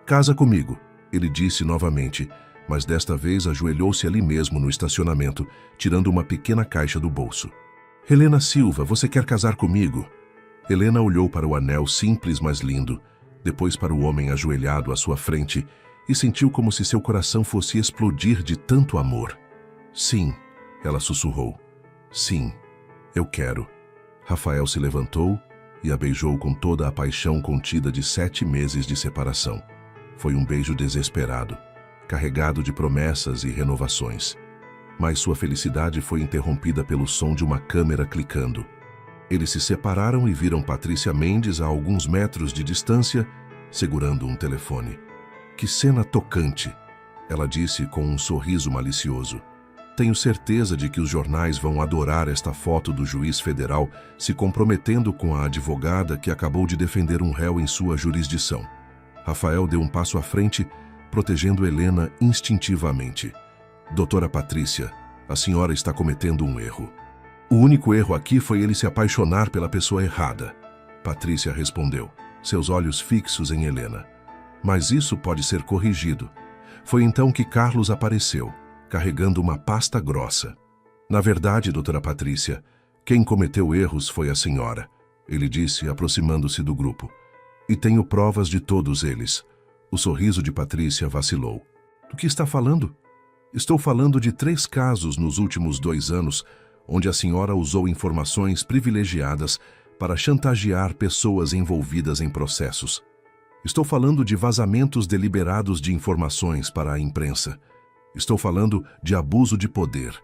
Casa comigo, ele disse novamente, mas desta vez ajoelhou-se ali mesmo no estacionamento, tirando uma pequena caixa do bolso. Helena Silva, você quer casar comigo? Helena olhou para o anel simples, mas lindo, depois para o homem ajoelhado à sua frente e sentiu como se seu coração fosse explodir de tanto amor. Sim, ela sussurrou. Sim, eu quero. Rafael se levantou e a beijou com toda a paixão contida de 7 meses de separação. Foi um beijo desesperado, carregado de promessas e renovações. Mas sua felicidade foi interrompida pelo som de uma câmera clicando. Eles se separaram e viram Patrícia Mendes a alguns metros de distância, segurando um telefone. Que cena tocante, ela disse com um sorriso malicioso. Tenho certeza de que os jornais vão adorar esta foto do juiz federal se comprometendo com a advogada que acabou de defender um réu em sua jurisdição. Rafael deu um passo à frente, protegendo Helena instintivamente. Doutora Patrícia, a senhora está cometendo um erro. O único erro aqui foi ele se apaixonar pela pessoa errada. Patrícia respondeu, seus olhos fixos em Helena. Mas isso pode ser corrigido. Foi então que Carlos apareceu, carregando uma pasta grossa. Na verdade, doutora Patrícia, quem cometeu erros foi a senhora, ele disse, aproximando-se do grupo. E tenho provas de todos eles. O sorriso de Patrícia vacilou. Do que está falando? Estou falando de 3 casos nos últimos 2 anos, onde a senhora usou informações privilegiadas para chantagear pessoas envolvidas em processos. Estou falando de vazamentos deliberados de informações para a imprensa. Estou falando de abuso de poder.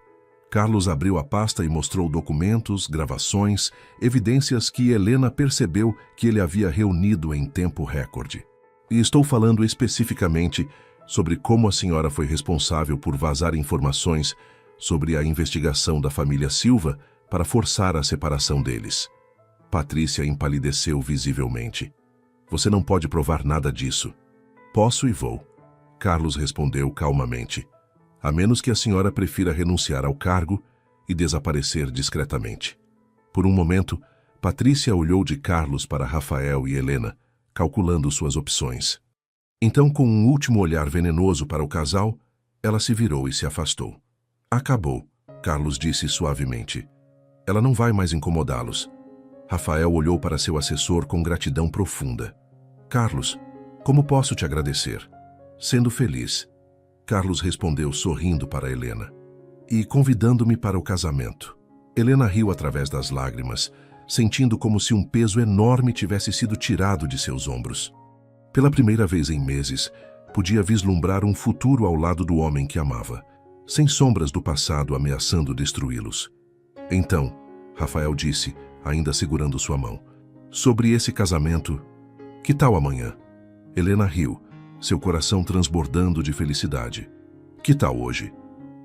Carlos abriu a pasta e mostrou documentos, gravações, evidências que Helena percebeu que ele havia reunido em tempo recorde. E estou falando especificamente sobre como a senhora foi responsável por vazar informações sobre a investigação da família Silva para forçar a separação deles. Patrícia empalideceu visivelmente. Você não pode provar nada disso. Posso e vou. Carlos respondeu calmamente. a menos que a senhora prefira renunciar ao cargo e desaparecer discretamente. Por um momento, Patrícia olhou de Carlos para Rafael e Helena, calculando suas opções. Então, com um último olhar venenoso para o casal, ela se virou e se afastou. Acabou, Carlos disse suavemente. Ela não vai mais incomodá-los. Rafael olhou para seu assessor com gratidão profunda. Carlos, como posso te agradecer? Sendo feliz. Carlos respondeu sorrindo para Helena. E convidando-me para o casamento. Helena riu através das lágrimas, sentindo como se um peso enorme tivesse sido tirado de seus ombros. Pela primeira vez em meses, podia vislumbrar um futuro ao lado do homem que amava, sem sombras do passado ameaçando destruí-los. Então, Rafael disse, ainda segurando sua mão, sobre esse casamento, que tal amanhã? Helena riu, seu coração transbordando de felicidade. Que tal hoje?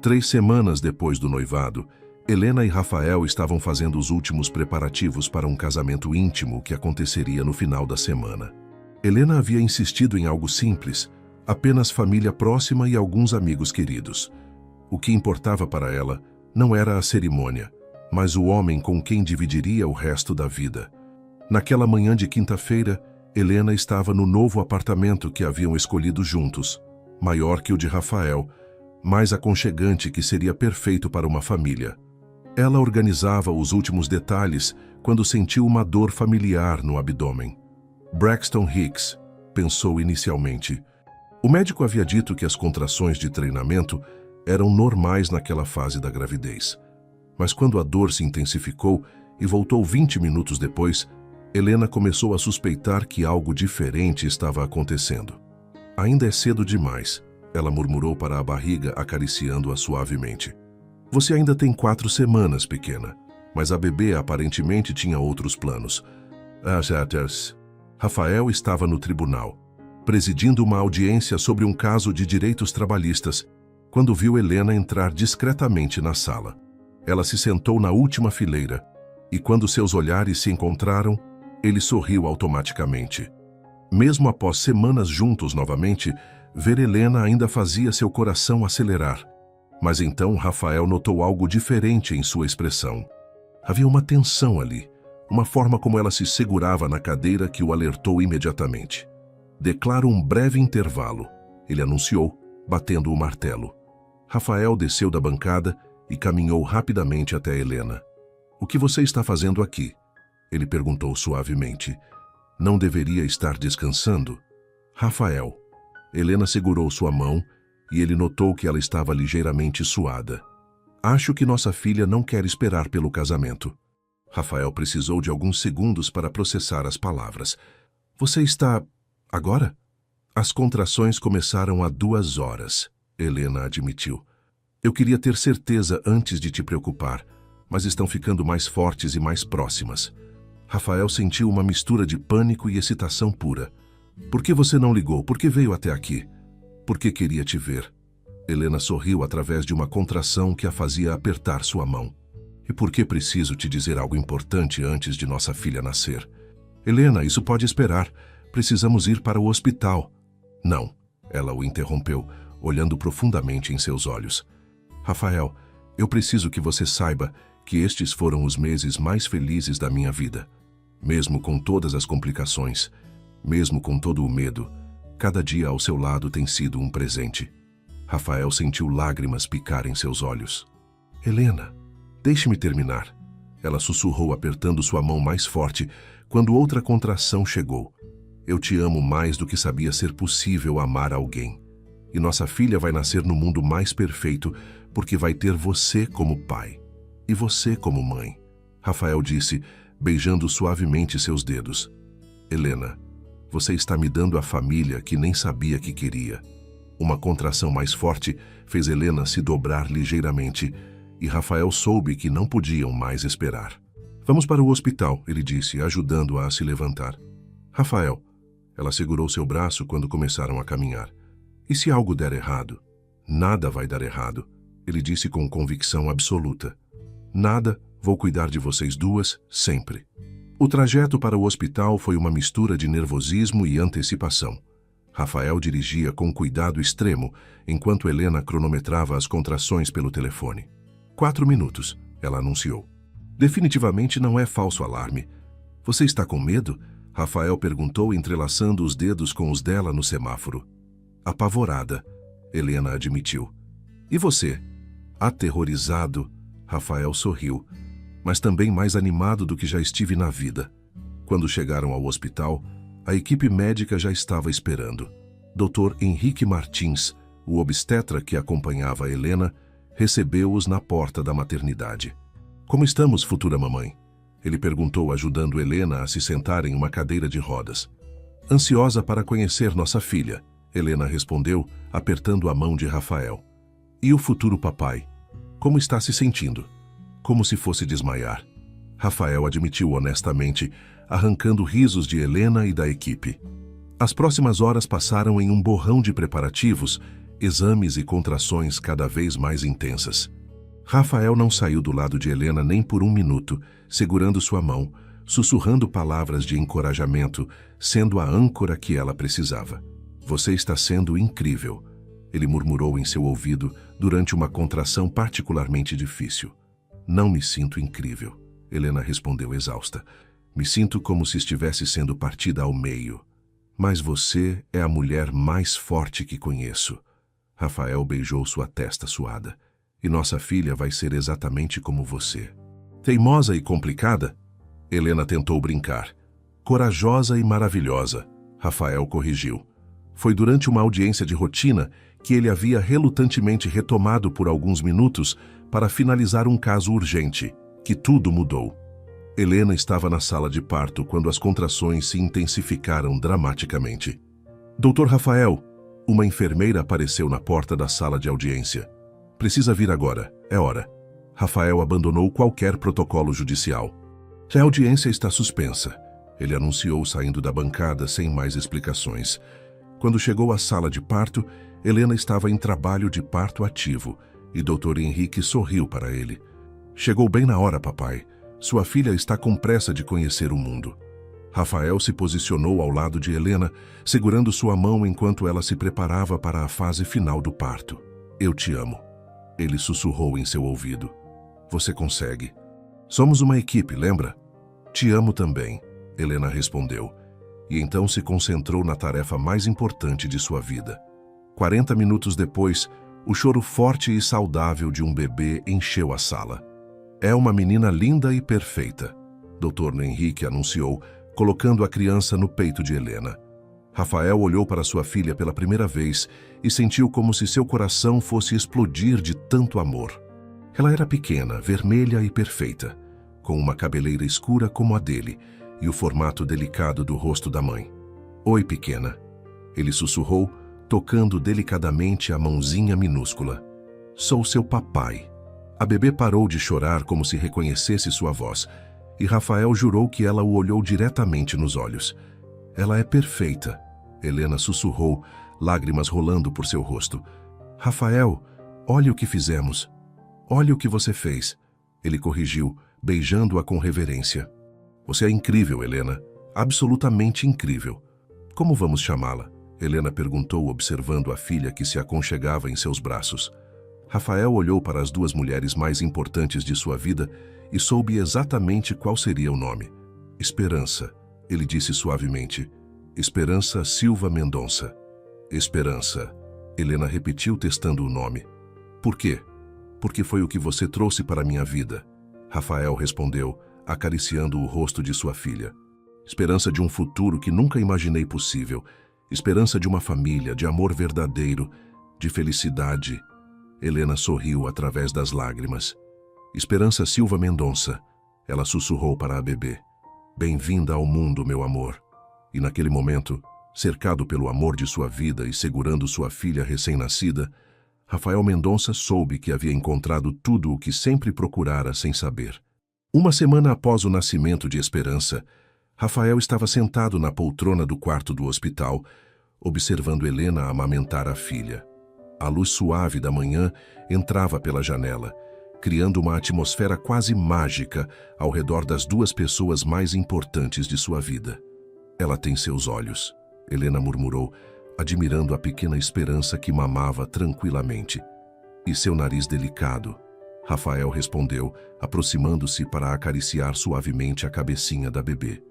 3 semanas depois do noivado, Helena e Rafael estavam fazendo os últimos preparativos para um casamento íntimo que aconteceria no final da semana. Helena havia insistido em algo simples, apenas família próxima e alguns amigos queridos. O que importava para ela não era a cerimônia, mas o homem com quem dividiria o resto da vida. Naquela manhã de quinta-feira, Helena estava no novo apartamento que haviam escolhido juntos, maior que o de Rafael, mais aconchegante que seria perfeito para uma família. Ela organizava os últimos detalhes quando sentiu uma dor familiar no abdômen. Braxton Hicks, pensou inicialmente. O médico havia dito que as contrações de treinamento eram normais naquela fase da gravidez. Mas quando a dor se intensificou e voltou 20 minutos depois, Helena começou a suspeitar que algo diferente estava acontecendo. Ainda é cedo demais, ela murmurou para a barriga, acariciando-a suavemente. Você ainda tem 4 semanas, pequena, mas a bebê aparentemente tinha outros planos. Rafael estava no tribunal, presidindo uma audiência sobre um caso de direitos trabalhistas, quando viu Helena entrar discretamente na sala. Ela se sentou na última fileira, e quando seus olhares se encontraram, ele sorriu automaticamente. Mesmo após semanas juntos novamente, ver Helena ainda fazia seu coração acelerar. Mas então Rafael notou algo diferente em sua expressão. Havia uma tensão ali, uma forma como ela se segurava na cadeira que o alertou imediatamente. Declaro um breve intervalo, ele anunciou, batendo o martelo. Rafael desceu da bancada e caminhou rapidamente até Helena. O que você está fazendo aqui? Ele perguntou suavemente. Não deveria estar descansando? Rafael. Helena segurou sua mão e ele notou que ela estava ligeiramente suada. Acho que nossa filha não quer esperar pelo casamento. Rafael precisou de alguns segundos para processar as palavras. Você está... agora? As contrações começaram há 2 horas, Helena admitiu. Eu queria ter certeza antes de te preocupar, mas estão ficando mais fortes e mais próximas. Rafael sentiu uma mistura de pânico e excitação pura. Por que você não ligou? Por que veio até aqui? Porque queria te ver. Helena sorriu através de uma contração que a fazia apertar sua mão. E por que preciso te dizer algo importante antes de nossa filha nascer? Helena, isso pode esperar. Precisamos ir para o hospital. Não, ela o interrompeu, olhando profundamente em seus olhos. Rafael, eu preciso que você saiba que estes foram os meses mais felizes da minha vida. Mesmo com todas as complicações, mesmo com todo o medo, cada dia ao seu lado tem sido um presente. Rafael sentiu lágrimas picar em seus olhos. Helena, deixe-me terminar. Ela sussurrou apertando sua mão mais forte quando outra contração chegou. Eu te amo mais do que sabia ser possível amar alguém. E nossa filha vai nascer no mundo mais perfeito porque vai ter você como pai. E você como mãe. Rafael disse, beijando suavemente seus dedos. Helena, você está me dando a família que nem sabia que queria. Uma contração mais forte fez Helena se dobrar ligeiramente e Rafael soube que não podiam mais esperar. Vamos para o hospital, ele disse, ajudando-a a se levantar. Rafael, ela segurou seu braço quando começaram a caminhar. E se algo der errado? Nada vai dar errado, ele disse com convicção absoluta. Nada, vou cuidar de vocês duas, sempre. O trajeto para o hospital foi uma mistura de nervosismo e antecipação. Rafael dirigia com cuidado extremo, enquanto Helena cronometrava as contrações pelo telefone. 4 minutos, ela anunciou. Definitivamente não é falso alarme. Você está com medo? Rafael perguntou, entrelaçando os dedos com os dela no semáforo. Apavorada, Helena admitiu. E você? Aterrorizado, Rafael sorriu, mas também mais animado do que já estive na vida. Quando chegaram ao hospital, a equipe médica já estava esperando. Dr. Henrique Martins, o obstetra que acompanhava a Helena, recebeu-os na porta da maternidade. Como estamos, futura mamãe? Ele perguntou, ajudando Helena a se sentar em uma cadeira de rodas. Ansiosa para conhecer nossa filha, Helena respondeu, apertando a mão de Rafael. E o futuro papai? Como está se sentindo? Como se fosse desmaiar. Rafael admitiu honestamente, arrancando risos de Helena e da equipe. As próximas horas passaram em um borrão de preparativos, exames e contrações cada vez mais intensas. Rafael não saiu do lado de Helena nem por um minuto, segurando sua mão, sussurrando palavras de encorajamento, sendo a âncora que ela precisava. Você está sendo incrível, ele murmurou em seu ouvido durante uma contração particularmente difícil. Não me sinto incrível, Helena respondeu exausta. Me sinto como se estivesse sendo partida ao meio. Mas você é a mulher mais forte que conheço. Rafael beijou sua testa suada. E nossa filha vai ser exatamente como você. Teimosa e complicada? Helena tentou brincar. Corajosa e maravilhosa, Rafael corrigiu. Foi durante uma audiência de rotina que ele havia relutantemente retomado por alguns minutos para finalizar um caso urgente, que tudo mudou. Helena estava na sala de parto quando as contrações se intensificaram dramaticamente. Doutor Rafael, uma enfermeira apareceu na porta da sala de audiência. Precisa vir agora, é hora. Rafael abandonou qualquer protocolo judicial. A audiência está suspensa, ele anunciou saindo da bancada sem mais explicações. Quando chegou à sala de parto, Helena estava em trabalho de parto ativo e Dr. Henrique sorriu para ele. Chegou bem na hora, papai. Sua filha está com pressa de conhecer o mundo. Rafael se posicionou ao lado de Helena, segurando sua mão enquanto ela se preparava para a fase final do parto. Eu te amo. Ele sussurrou em seu ouvido. Você consegue. Somos uma equipe, lembra? Te amo também, Helena respondeu. E então se concentrou na tarefa mais importante de sua vida. 40 minutos depois, o choro forte e saudável de um bebê encheu a sala. É uma menina linda e perfeita, Dr. Henrique anunciou, colocando a criança no peito de Helena. Rafael olhou para sua filha pela primeira vez e sentiu como se seu coração fosse explodir de tanto amor. Ela era pequena, vermelha e perfeita, com uma cabeleira escura como a dele e o formato delicado do rosto da mãe. Oi, pequena, ele sussurrou, tocando delicadamente a mãozinha minúscula. Sou seu papai. A bebê parou de chorar como se reconhecesse sua voz, e Rafael jurou que ela o olhou diretamente nos olhos. Ela é perfeita, Helena sussurrou, lágrimas rolando por seu rosto. Rafael, olhe o que fizemos. Olhe o que você fez, ele corrigiu, beijando-a com reverência. Você é incrível, Helena, absolutamente incrível. Como vamos chamá-la? Helena perguntou, observando a filha que se aconchegava em seus braços. Rafael olhou para as duas mulheres mais importantes de sua vida e soube exatamente qual seria o nome. Esperança, ele disse suavemente. Esperança Silva Mendonça. Esperança, Helena repetiu testando o nome. Por quê? Porque foi o que você trouxe para minha vida, Rafael respondeu, acariciando o rosto de sua filha. Esperança de um futuro que nunca imaginei possível. Esperança de uma família, de amor verdadeiro, de felicidade. Helena sorriu através das lágrimas. Esperança Silva Mendonça, ela sussurrou para a bebê. Bem-vinda ao mundo, meu amor. E naquele momento, cercado pelo amor de sua vida e segurando sua filha recém-nascida, Rafael Mendonça soube que havia encontrado tudo o que sempre procurara sem saber. Uma semana após o nascimento de Esperança, Rafael estava sentado na poltrona do quarto do hospital, observando Helena amamentar a filha. A luz suave da manhã entrava pela janela, criando uma atmosfera quase mágica ao redor das duas pessoas mais importantes de sua vida. Ela tem seus olhos, Helena murmurou, admirando a pequena Esperança que mamava tranquilamente. E seu nariz delicado? Rafael respondeu, aproximando-se para acariciar suavemente a cabecinha da bebê.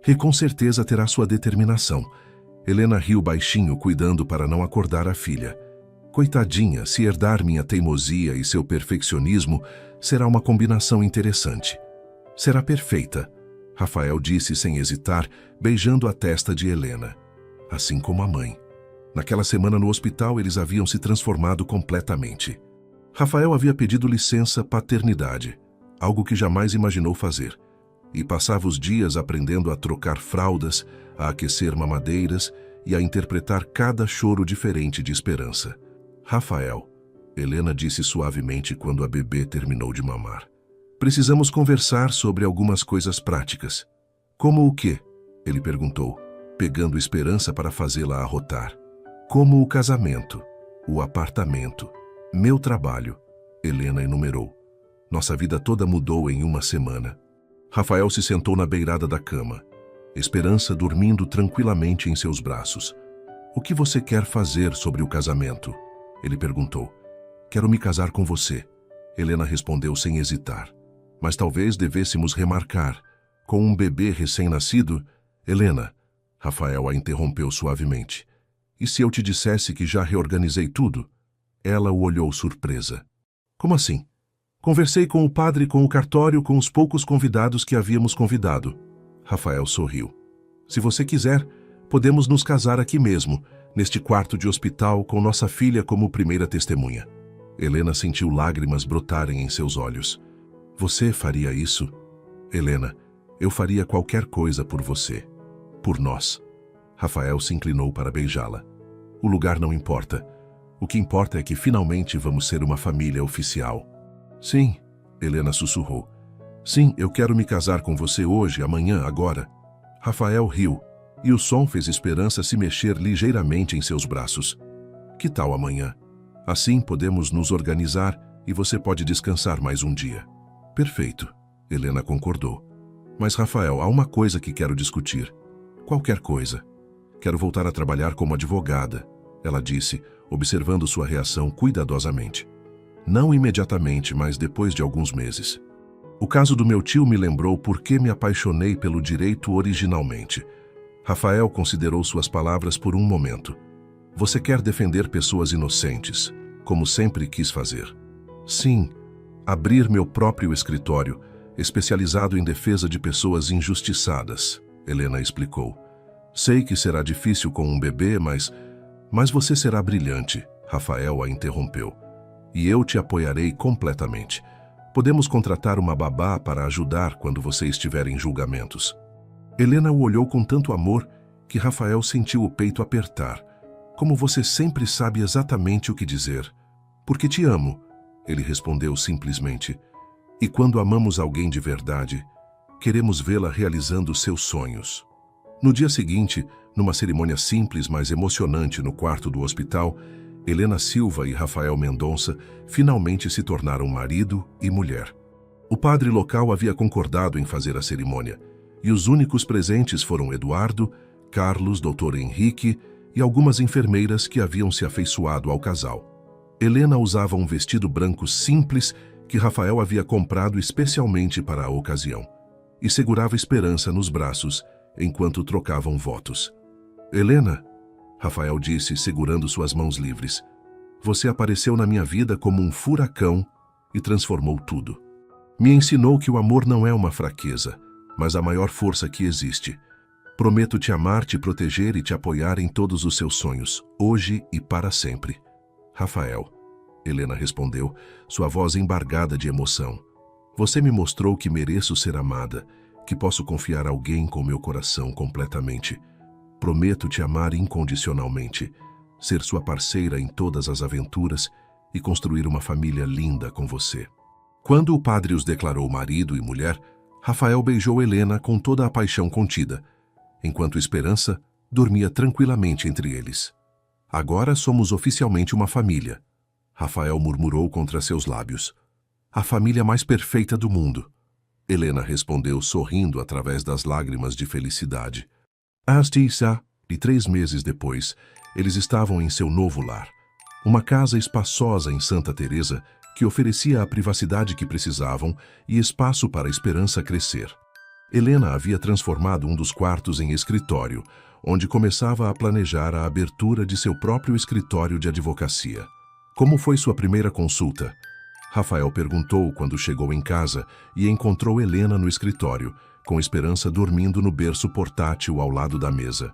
E com certeza terá sua determinação. Helena riu baixinho, cuidando para não acordar a filha. Coitadinha, se herdar minha teimosia e seu perfeccionismo, será uma combinação interessante. Será perfeita, Rafael disse sem hesitar, beijando a testa de Helena. Assim como a mãe. Naquela semana no hospital, eles haviam se transformado completamente. Rafael havia pedido licença paternidade, algo que jamais imaginou fazer, e passava os dias aprendendo a trocar fraldas, a aquecer mamadeiras e a interpretar cada choro diferente de Esperança. Rafael, Helena disse suavemente quando a bebê terminou de mamar. Precisamos conversar sobre algumas coisas práticas. Como o quê? Ele perguntou, pegando Esperança para fazê-la arrotar. Como o casamento, o apartamento, meu trabalho, Helena enumerou. Nossa vida toda mudou em uma semana. Rafael se sentou na beirada da cama, Esperança dormindo tranquilamente em seus braços. O que você quer fazer sobre o casamento? Ele perguntou. Quero me casar com você, Helena respondeu sem hesitar. Mas talvez devêssemos remarcar. Com um bebê recém-nascido... Helena, Rafael a interrompeu suavemente. E se eu te dissesse que já reorganizei tudo? Ela o olhou surpresa. Como assim? Conversei com o padre, com o cartório, com os poucos convidados que havíamos convidado. Rafael sorriu. Se você quiser, podemos nos casar aqui mesmo, neste quarto de hospital, com nossa filha como primeira testemunha. Helena sentiu lágrimas brotarem em seus olhos. Você faria isso? Helena, eu faria qualquer coisa por você. Por nós. Rafael se inclinou para beijá-la. O lugar não importa. O que importa é que finalmente vamos ser uma família oficial. Sim, Helena sussurrou. Sim, eu quero me casar com você hoje, amanhã, agora. Rafael riu, e o som fez Esperança se mexer ligeiramente em seus braços. Que tal amanhã? Assim podemos nos organizar e você pode descansar mais um dia. Perfeito, Helena concordou. Mas, Rafael, há uma coisa que quero discutir. Qualquer coisa. Quero voltar a trabalhar como advogada, ela disse, observando sua reação cuidadosamente. Não imediatamente, mas depois de alguns meses. O caso do meu tio me lembrou por que me apaixonei pelo direito originalmente. Rafael considerou suas palavras por um momento. Você quer defender pessoas inocentes, como sempre quis fazer. Sim, abrir meu próprio escritório, especializado em defesa de pessoas injustiçadas, Helena explicou. Sei que será difícil com um bebê, mas você será brilhante, Rafael a interrompeu. E eu te apoiarei completamente. Podemos contratar uma babá para ajudar quando você estiver em julgamentos. Helena o olhou com tanto amor que Rafael sentiu o peito apertar. Como você sempre sabe exatamente o que dizer. Porque te amo, ele respondeu simplesmente. E quando amamos alguém de verdade, queremos vê-la realizando seus sonhos. No dia seguinte, numa cerimônia simples, mas emocionante no quarto do hospital, Helena Silva e Rafael Mendonça finalmente se tornaram marido e mulher. O padre local havia concordado em fazer a cerimônia, e os únicos presentes foram Eduardo, Carlos, Dr. Henrique e algumas enfermeiras que haviam se afeiçoado ao casal. Helena usava um vestido branco simples que Rafael havia comprado especialmente para a ocasião, e segurava Esperança nos braços enquanto trocavam votos. Helena, Rafael disse, segurando suas mãos livres, você apareceu na minha vida como um furacão e transformou tudo. Me ensinou que o amor não é uma fraqueza, mas a maior força que existe. Prometo te amar, te proteger e te apoiar em todos os seus sonhos, hoje e para sempre. Rafael, Helena respondeu, sua voz embargada de emoção. Você me mostrou que mereço ser amada, que posso confiar a alguém com meu coração completamente. Prometo te amar incondicionalmente, ser sua parceira em todas as aventuras e construir uma família linda com você. Quando o padre os declarou marido e mulher, Rafael beijou Helena com toda a paixão contida, enquanto Esperança dormia tranquilamente entre eles. Agora somos oficialmente uma família, Rafael murmurou contra seus lábios. A família mais perfeita do mundo. Helena respondeu sorrindo através das lágrimas de felicidade. Asti-sa, E 3 meses depois, eles estavam em seu novo lar. Uma casa espaçosa em Santa Teresa que oferecia a privacidade que precisavam e espaço para a esperança crescer. Helena havia transformado um dos quartos em escritório, onde começava a planejar a abertura de seu próprio escritório de advocacia. Como foi sua primeira consulta? Rafael perguntou quando chegou em casa e encontrou Helena no escritório, com Esperança dormindo no berço portátil ao lado da mesa.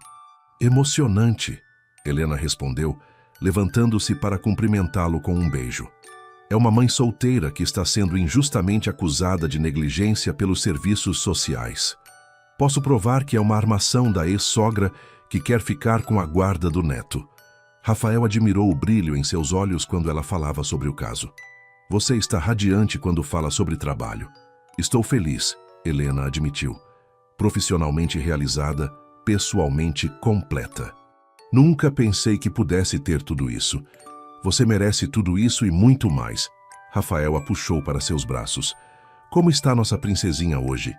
Emocionante, Helena respondeu, levantando-se para cumprimentá-lo com um beijo. É uma mãe solteira que está sendo injustamente acusada de negligência pelos serviços sociais. Posso provar que é uma armação da ex-sogra que quer ficar com a guarda do neto. Rafael admirou o brilho em seus olhos quando ela falava sobre o caso. Você está radiante quando fala sobre trabalho. Estou feliz, Helena admitiu. Profissionalmente realizada, pessoalmente completa. Nunca pensei que pudesse ter tudo isso. Você merece tudo isso e muito mais. Rafael a puxou para seus braços. Como está nossa princesinha hoje?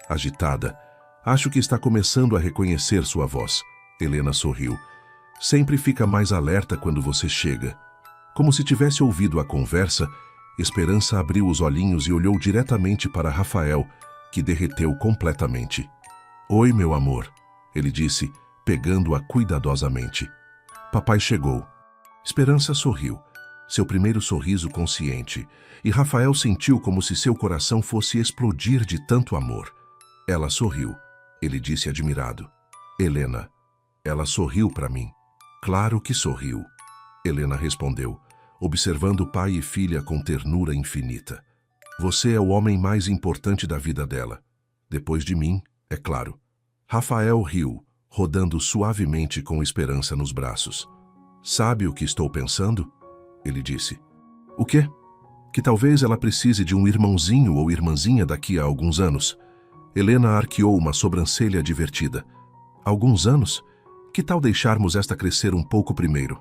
Agitada. Acho que está começando a reconhecer sua voz. Helena sorriu. Sempre fica mais alerta quando você chega. Como se tivesse ouvido a conversa, Esperança abriu os olhinhos e olhou diretamente para Rafael, que derreteu completamente. Oi, meu amor, ele disse, pegando-a cuidadosamente. Papai chegou. Esperança sorriu, seu primeiro sorriso consciente, e Rafael sentiu como se seu coração fosse explodir de tanto amor. Ela sorriu, ele disse admirado. Helena, ela sorriu para mim. Claro que sorriu. Helena respondeu, observando pai e filha com ternura infinita. Você é o homem mais importante da vida dela. Depois de mim, é claro. Rafael riu, rodando suavemente com Esperança nos braços. Sabe o que estou pensando? Ele disse. O quê? Que talvez ela precise de um irmãozinho ou irmãzinha daqui a alguns anos. Helena arqueou uma sobrancelha divertida. Alguns anos? Que tal deixarmos esta crescer um pouco primeiro?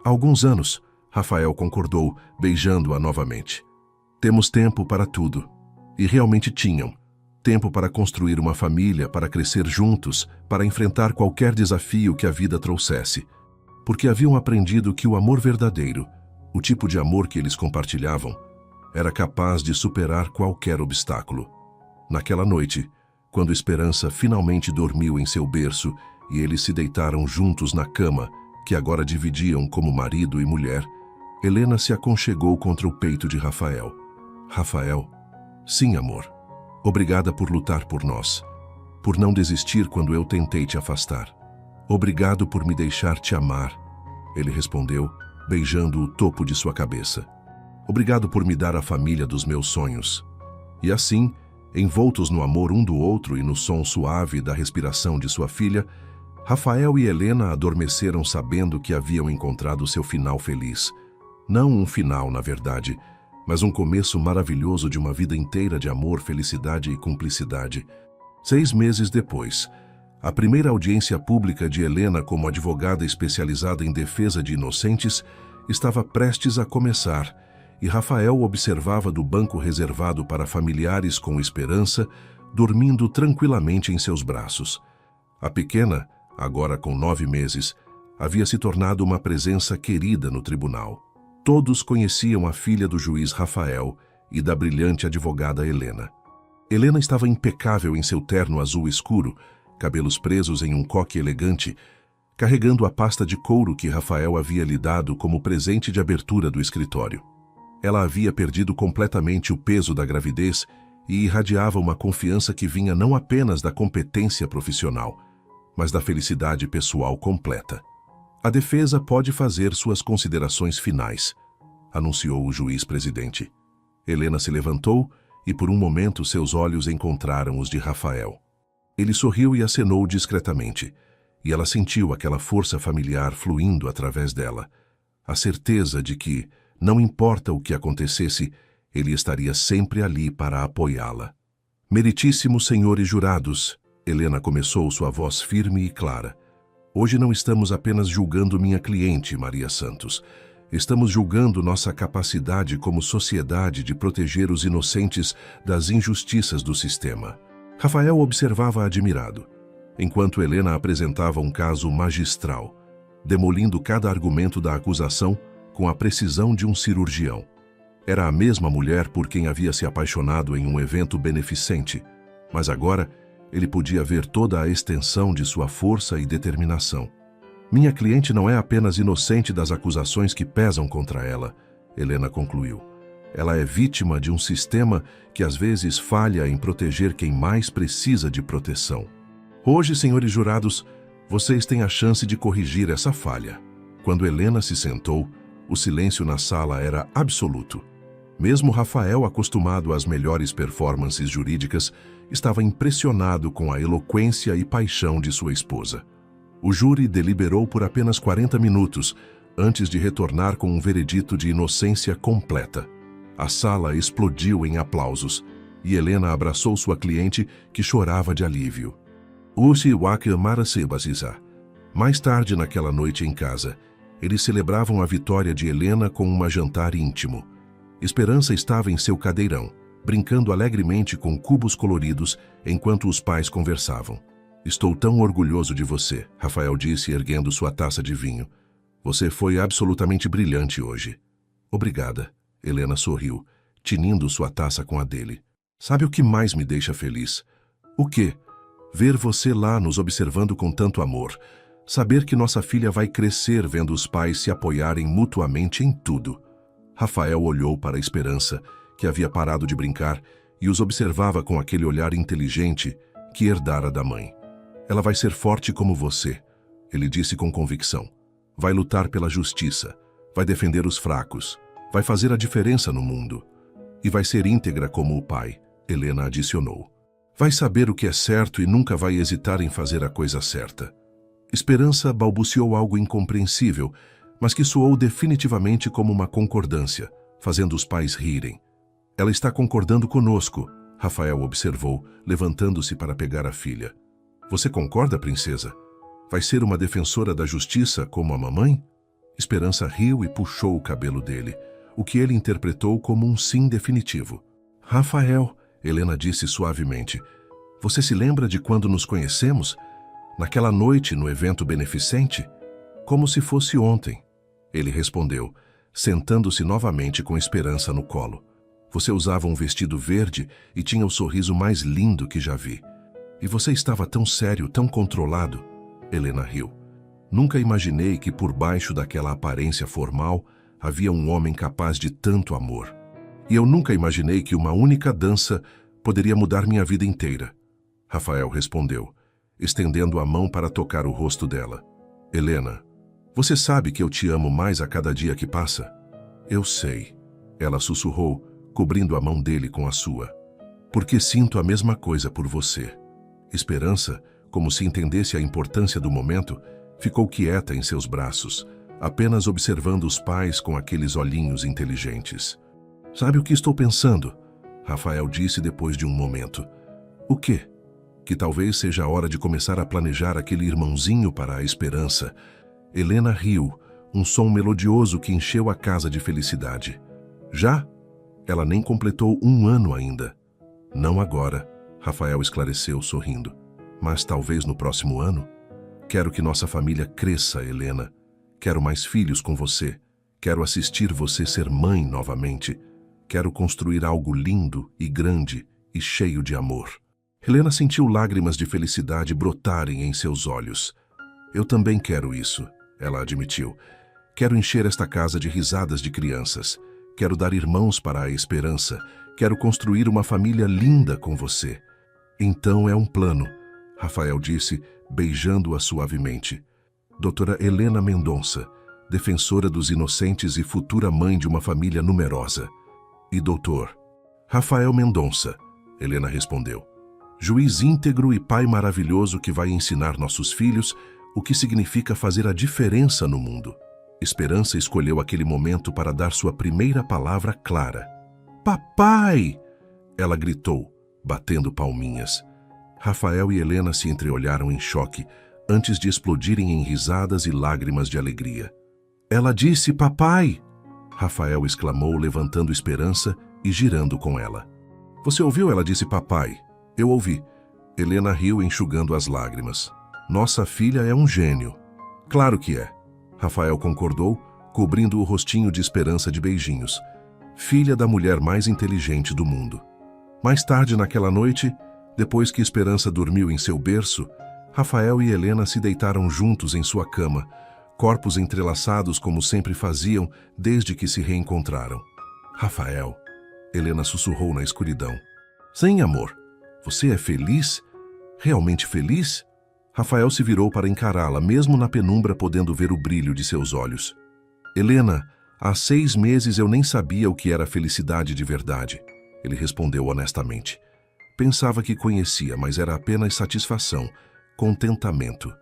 Alguns anos, Rafael concordou, beijando-a novamente. Temos tempo para tudo. E realmente tinham. Tempo para construir uma família, para crescer juntos, para enfrentar qualquer desafio que a vida trouxesse. Porque haviam aprendido que o amor verdadeiro, o tipo de amor que eles compartilhavam, era capaz de superar qualquer obstáculo. Naquela noite, quando Esperança finalmente dormiu em seu berço e eles se deitaram juntos na cama, que agora dividiam como marido e mulher, Helena se aconchegou contra o peito de Rafael. Rafael, sim, amor. Obrigada por lutar por nós. Por não desistir quando eu tentei te afastar. Obrigado por me deixar te amar. Ele respondeu, beijando o topo de sua cabeça. Obrigado por me dar a família dos meus sonhos. E assim, envoltos no amor um do outro e no som suave da respiração de sua filha, Rafael e Helena adormeceram sabendo que haviam encontrado seu final feliz. Não um final, na verdade, mas um começo maravilhoso de uma vida inteira de amor, felicidade e cumplicidade. 6 meses depois, a primeira audiência pública de Helena como advogada especializada em defesa de inocentes estava prestes a começar, e Rafael observava do banco reservado para familiares com Esperança, dormindo tranquilamente em seus braços. A pequena, agora com 9 meses, havia se tornado uma presença querida no tribunal. Todos conheciam a filha do juiz Rafael e da brilhante advogada Helena. Helena estava impecável em seu terno azul escuro, cabelos presos em um coque elegante, carregando a pasta de couro que Rafael havia lhe dado como presente de abertura do escritório. Ela havia perdido completamente o peso da gravidez e irradiava uma confiança que vinha não apenas da competência profissional, mas da felicidade pessoal completa. A defesa pode fazer suas considerações finais, anunciou o juiz-presidente. Helena se levantou e por um momento seus olhos encontraram os de Rafael. Ele sorriu e acenou discretamente, e ela sentiu aquela força familiar fluindo através dela, a certeza de que, não importa o que acontecesse, ele estaria sempre ali para apoiá-la. Meritíssimos senhores jurados, Helena começou sua voz firme e clara. Hoje não estamos apenas julgando minha cliente, Maria Santos. Estamos julgando nossa capacidade como sociedade de proteger os inocentes das injustiças do sistema. Rafael observava admirado. enquanto Helena apresentava um caso magistral, demolindo cada argumento da acusação com a precisão de um cirurgião. Era a mesma mulher por quem havia se apaixonado em um evento beneficente, mas agora ele podia ver toda a extensão de sua força e determinação. Minha cliente não é apenas inocente das acusações que pesam contra ela, Helena concluiu. Ela é vítima de um sistema que às vezes falha em proteger quem mais precisa de proteção. Hoje, senhores jurados, vocês têm a chance de corrigir essa falha. Quando Helena se sentou, o silêncio na sala era absoluto. Mesmo Rafael, acostumado às melhores performances jurídicas, estava impressionado com a eloquência e paixão de sua esposa. O júri deliberou por apenas 40 minutos, antes de retornar com um veredito de inocência completa. A sala explodiu em aplausos, e Helena abraçou sua cliente, que chorava de alívio. Mais tarde naquela noite em casa, eles celebravam a vitória de Helena com um jantar íntimo. Esperança estava em seu cadeirão, brincando alegremente com cubos coloridos enquanto os pais conversavam. Estou tão orgulhoso de você, Rafael disse, erguendo sua taça de vinho. Você foi absolutamente brilhante hoje. Obrigada, Helena sorriu, tinindo sua taça com a dele. Sabe o que mais me deixa feliz? O quê? Ver você lá nos observando com tanto amor. Saber que nossa filha vai crescer vendo os pais se apoiarem mutuamente em tudo. Rafael olhou para a Esperança, que havia parado de brincar, e os observava com aquele olhar inteligente que herdara da mãe. Ela vai ser forte como você, ele disse com convicção. Vai lutar pela justiça, vai defender os fracos, vai fazer a diferença no mundo. E vai ser íntegra como o pai, Helena adicionou. Vai saber o que é certo e nunca vai hesitar em fazer a coisa certa. Esperança balbuciou algo incompreensível, mas que soou definitivamente como uma concordância, fazendo os pais rirem. Ela está concordando conosco, Rafael observou, levantando-se para pegar a filha. Você concorda, princesa? Vai ser uma defensora da justiça como a mamãe? Esperança riu e puxou o cabelo dele, o que ele interpretou como um sim definitivo. Rafael, Helena disse suavemente, você se lembra de quando nos conhecemos? Naquela noite no evento beneficente? Como se fosse ontem. Ele respondeu, sentando-se novamente com Esperança no colo. Você usava um vestido verde e tinha o sorriso mais lindo que já vi. E você estava tão sério, tão controlado. Helena riu. Nunca imaginei que por baixo daquela aparência formal havia um homem capaz de tanto amor. E eu nunca imaginei que uma única dança poderia mudar minha vida inteira. Rafael respondeu, estendendo a mão para tocar o rosto dela. Helena, você sabe que eu te amo mais a cada dia que passa? Eu sei. Ela sussurrou, cobrindo a mão dele com a sua. Porque sinto a mesma coisa por você. Esperança, como se entendesse a importância do momento, ficou quieta em seus braços, apenas observando os pais com aqueles olhinhos inteligentes. Sabe o que estou pensando? Rafael disse depois de um momento. O quê? Que talvez seja a hora de começar a planejar aquele irmãozinho para a Esperança. Helena riu, um som melodioso que encheu a casa de felicidade. Já? Ela nem completou 1 ano ainda. Não agora, Rafael esclareceu sorrindo. Mas talvez no próximo ano? Quero que nossa família cresça, Helena. Quero mais filhos com você. Quero assistir você ser mãe novamente. Quero construir algo lindo e grande e cheio de amor. Helena sentiu lágrimas de felicidade brotarem em seus olhos. Eu também quero isso, ela admitiu. Quero encher esta casa de risadas de crianças. Quero dar irmãos para a Esperança. Quero construir uma família linda com você. Então é um plano, Rafael disse, beijando-a suavemente. Doutora Helena Mendonça, defensora dos inocentes e futura mãe de uma família numerosa. E doutor? Rafael Mendonça, Helena respondeu. Juiz íntegro e pai maravilhoso que vai ensinar nossos filhos o que significa fazer a diferença no mundo. Esperança escolheu aquele momento para dar sua primeira palavra clara. Papai! Ela gritou, batendo palminhas. Rafael e Helena se entreolharam em choque, antes de explodirem em risadas e lágrimas de alegria. Ela disse papai! Rafael exclamou, levantando Esperança e girando com ela. Você ouviu? Ela disse papai. Eu ouvi. Helena riu, enxugando as lágrimas. Nossa filha é um gênio. Claro que é. Rafael concordou, cobrindo o rostinho de Esperança de beijinhos. Filha da mulher mais inteligente do mundo. Mais tarde naquela noite, depois que Esperança dormiu em seu berço, Rafael e Helena se deitaram juntos em sua cama, corpos entrelaçados como sempre faziam desde que se reencontraram. Rafael, Helena sussurrou na escuridão. Sim, amor. Você é feliz? Realmente feliz? Rafael se virou para encará-la, mesmo na penumbra podendo ver o brilho de seus olhos. Helena, há 6 meses eu nem sabia o que era felicidade de verdade. Ele respondeu honestamente. Pensava que conhecia, mas era apenas satisfação, contentamento.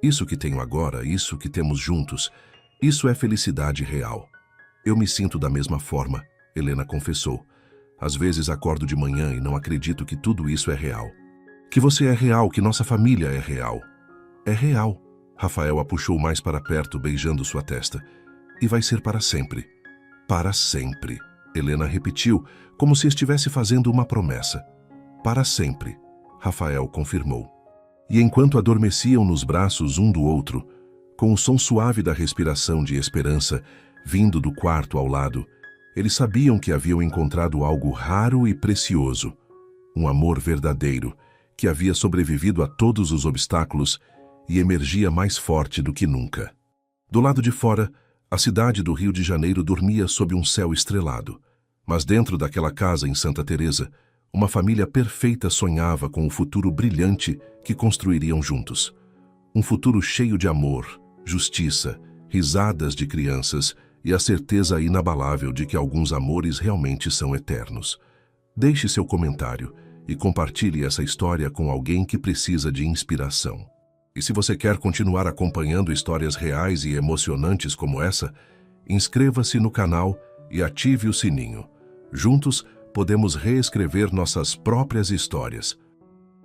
Isso que tenho agora, isso que temos juntos, isso é felicidade real. Eu me sinto da mesma forma, Helena confessou. Às vezes acordo de manhã e não acredito que tudo isso é real. Que você é real, que nossa família é real. É real. Rafael a puxou mais para perto, beijando sua testa. E vai ser para sempre. Para sempre. Helena repetiu, como se estivesse fazendo uma promessa. Para sempre. Rafael confirmou. E enquanto adormeciam nos braços um do outro, com o som suave da respiração de Esperança vindo do quarto ao lado, eles sabiam que haviam encontrado algo raro e precioso. Um amor verdadeiro, que havia sobrevivido a todos os obstáculos e emergia mais forte do que nunca. Do lado de fora, a cidade do Rio de Janeiro dormia sob um céu estrelado. Mas dentro daquela casa em Santa Teresa, uma família perfeita sonhava com o futuro brilhante que construiriam juntos. Um futuro cheio de amor, justiça, risadas de crianças e a certeza inabalável de que alguns amores realmente são eternos. Deixe seu comentário e compartilhe essa história com alguém que precisa de inspiração. E se você quer continuar acompanhando histórias reais e emocionantes como essa, inscreva-se no canal e ative o sininho. Juntos, podemos reescrever nossas próprias histórias.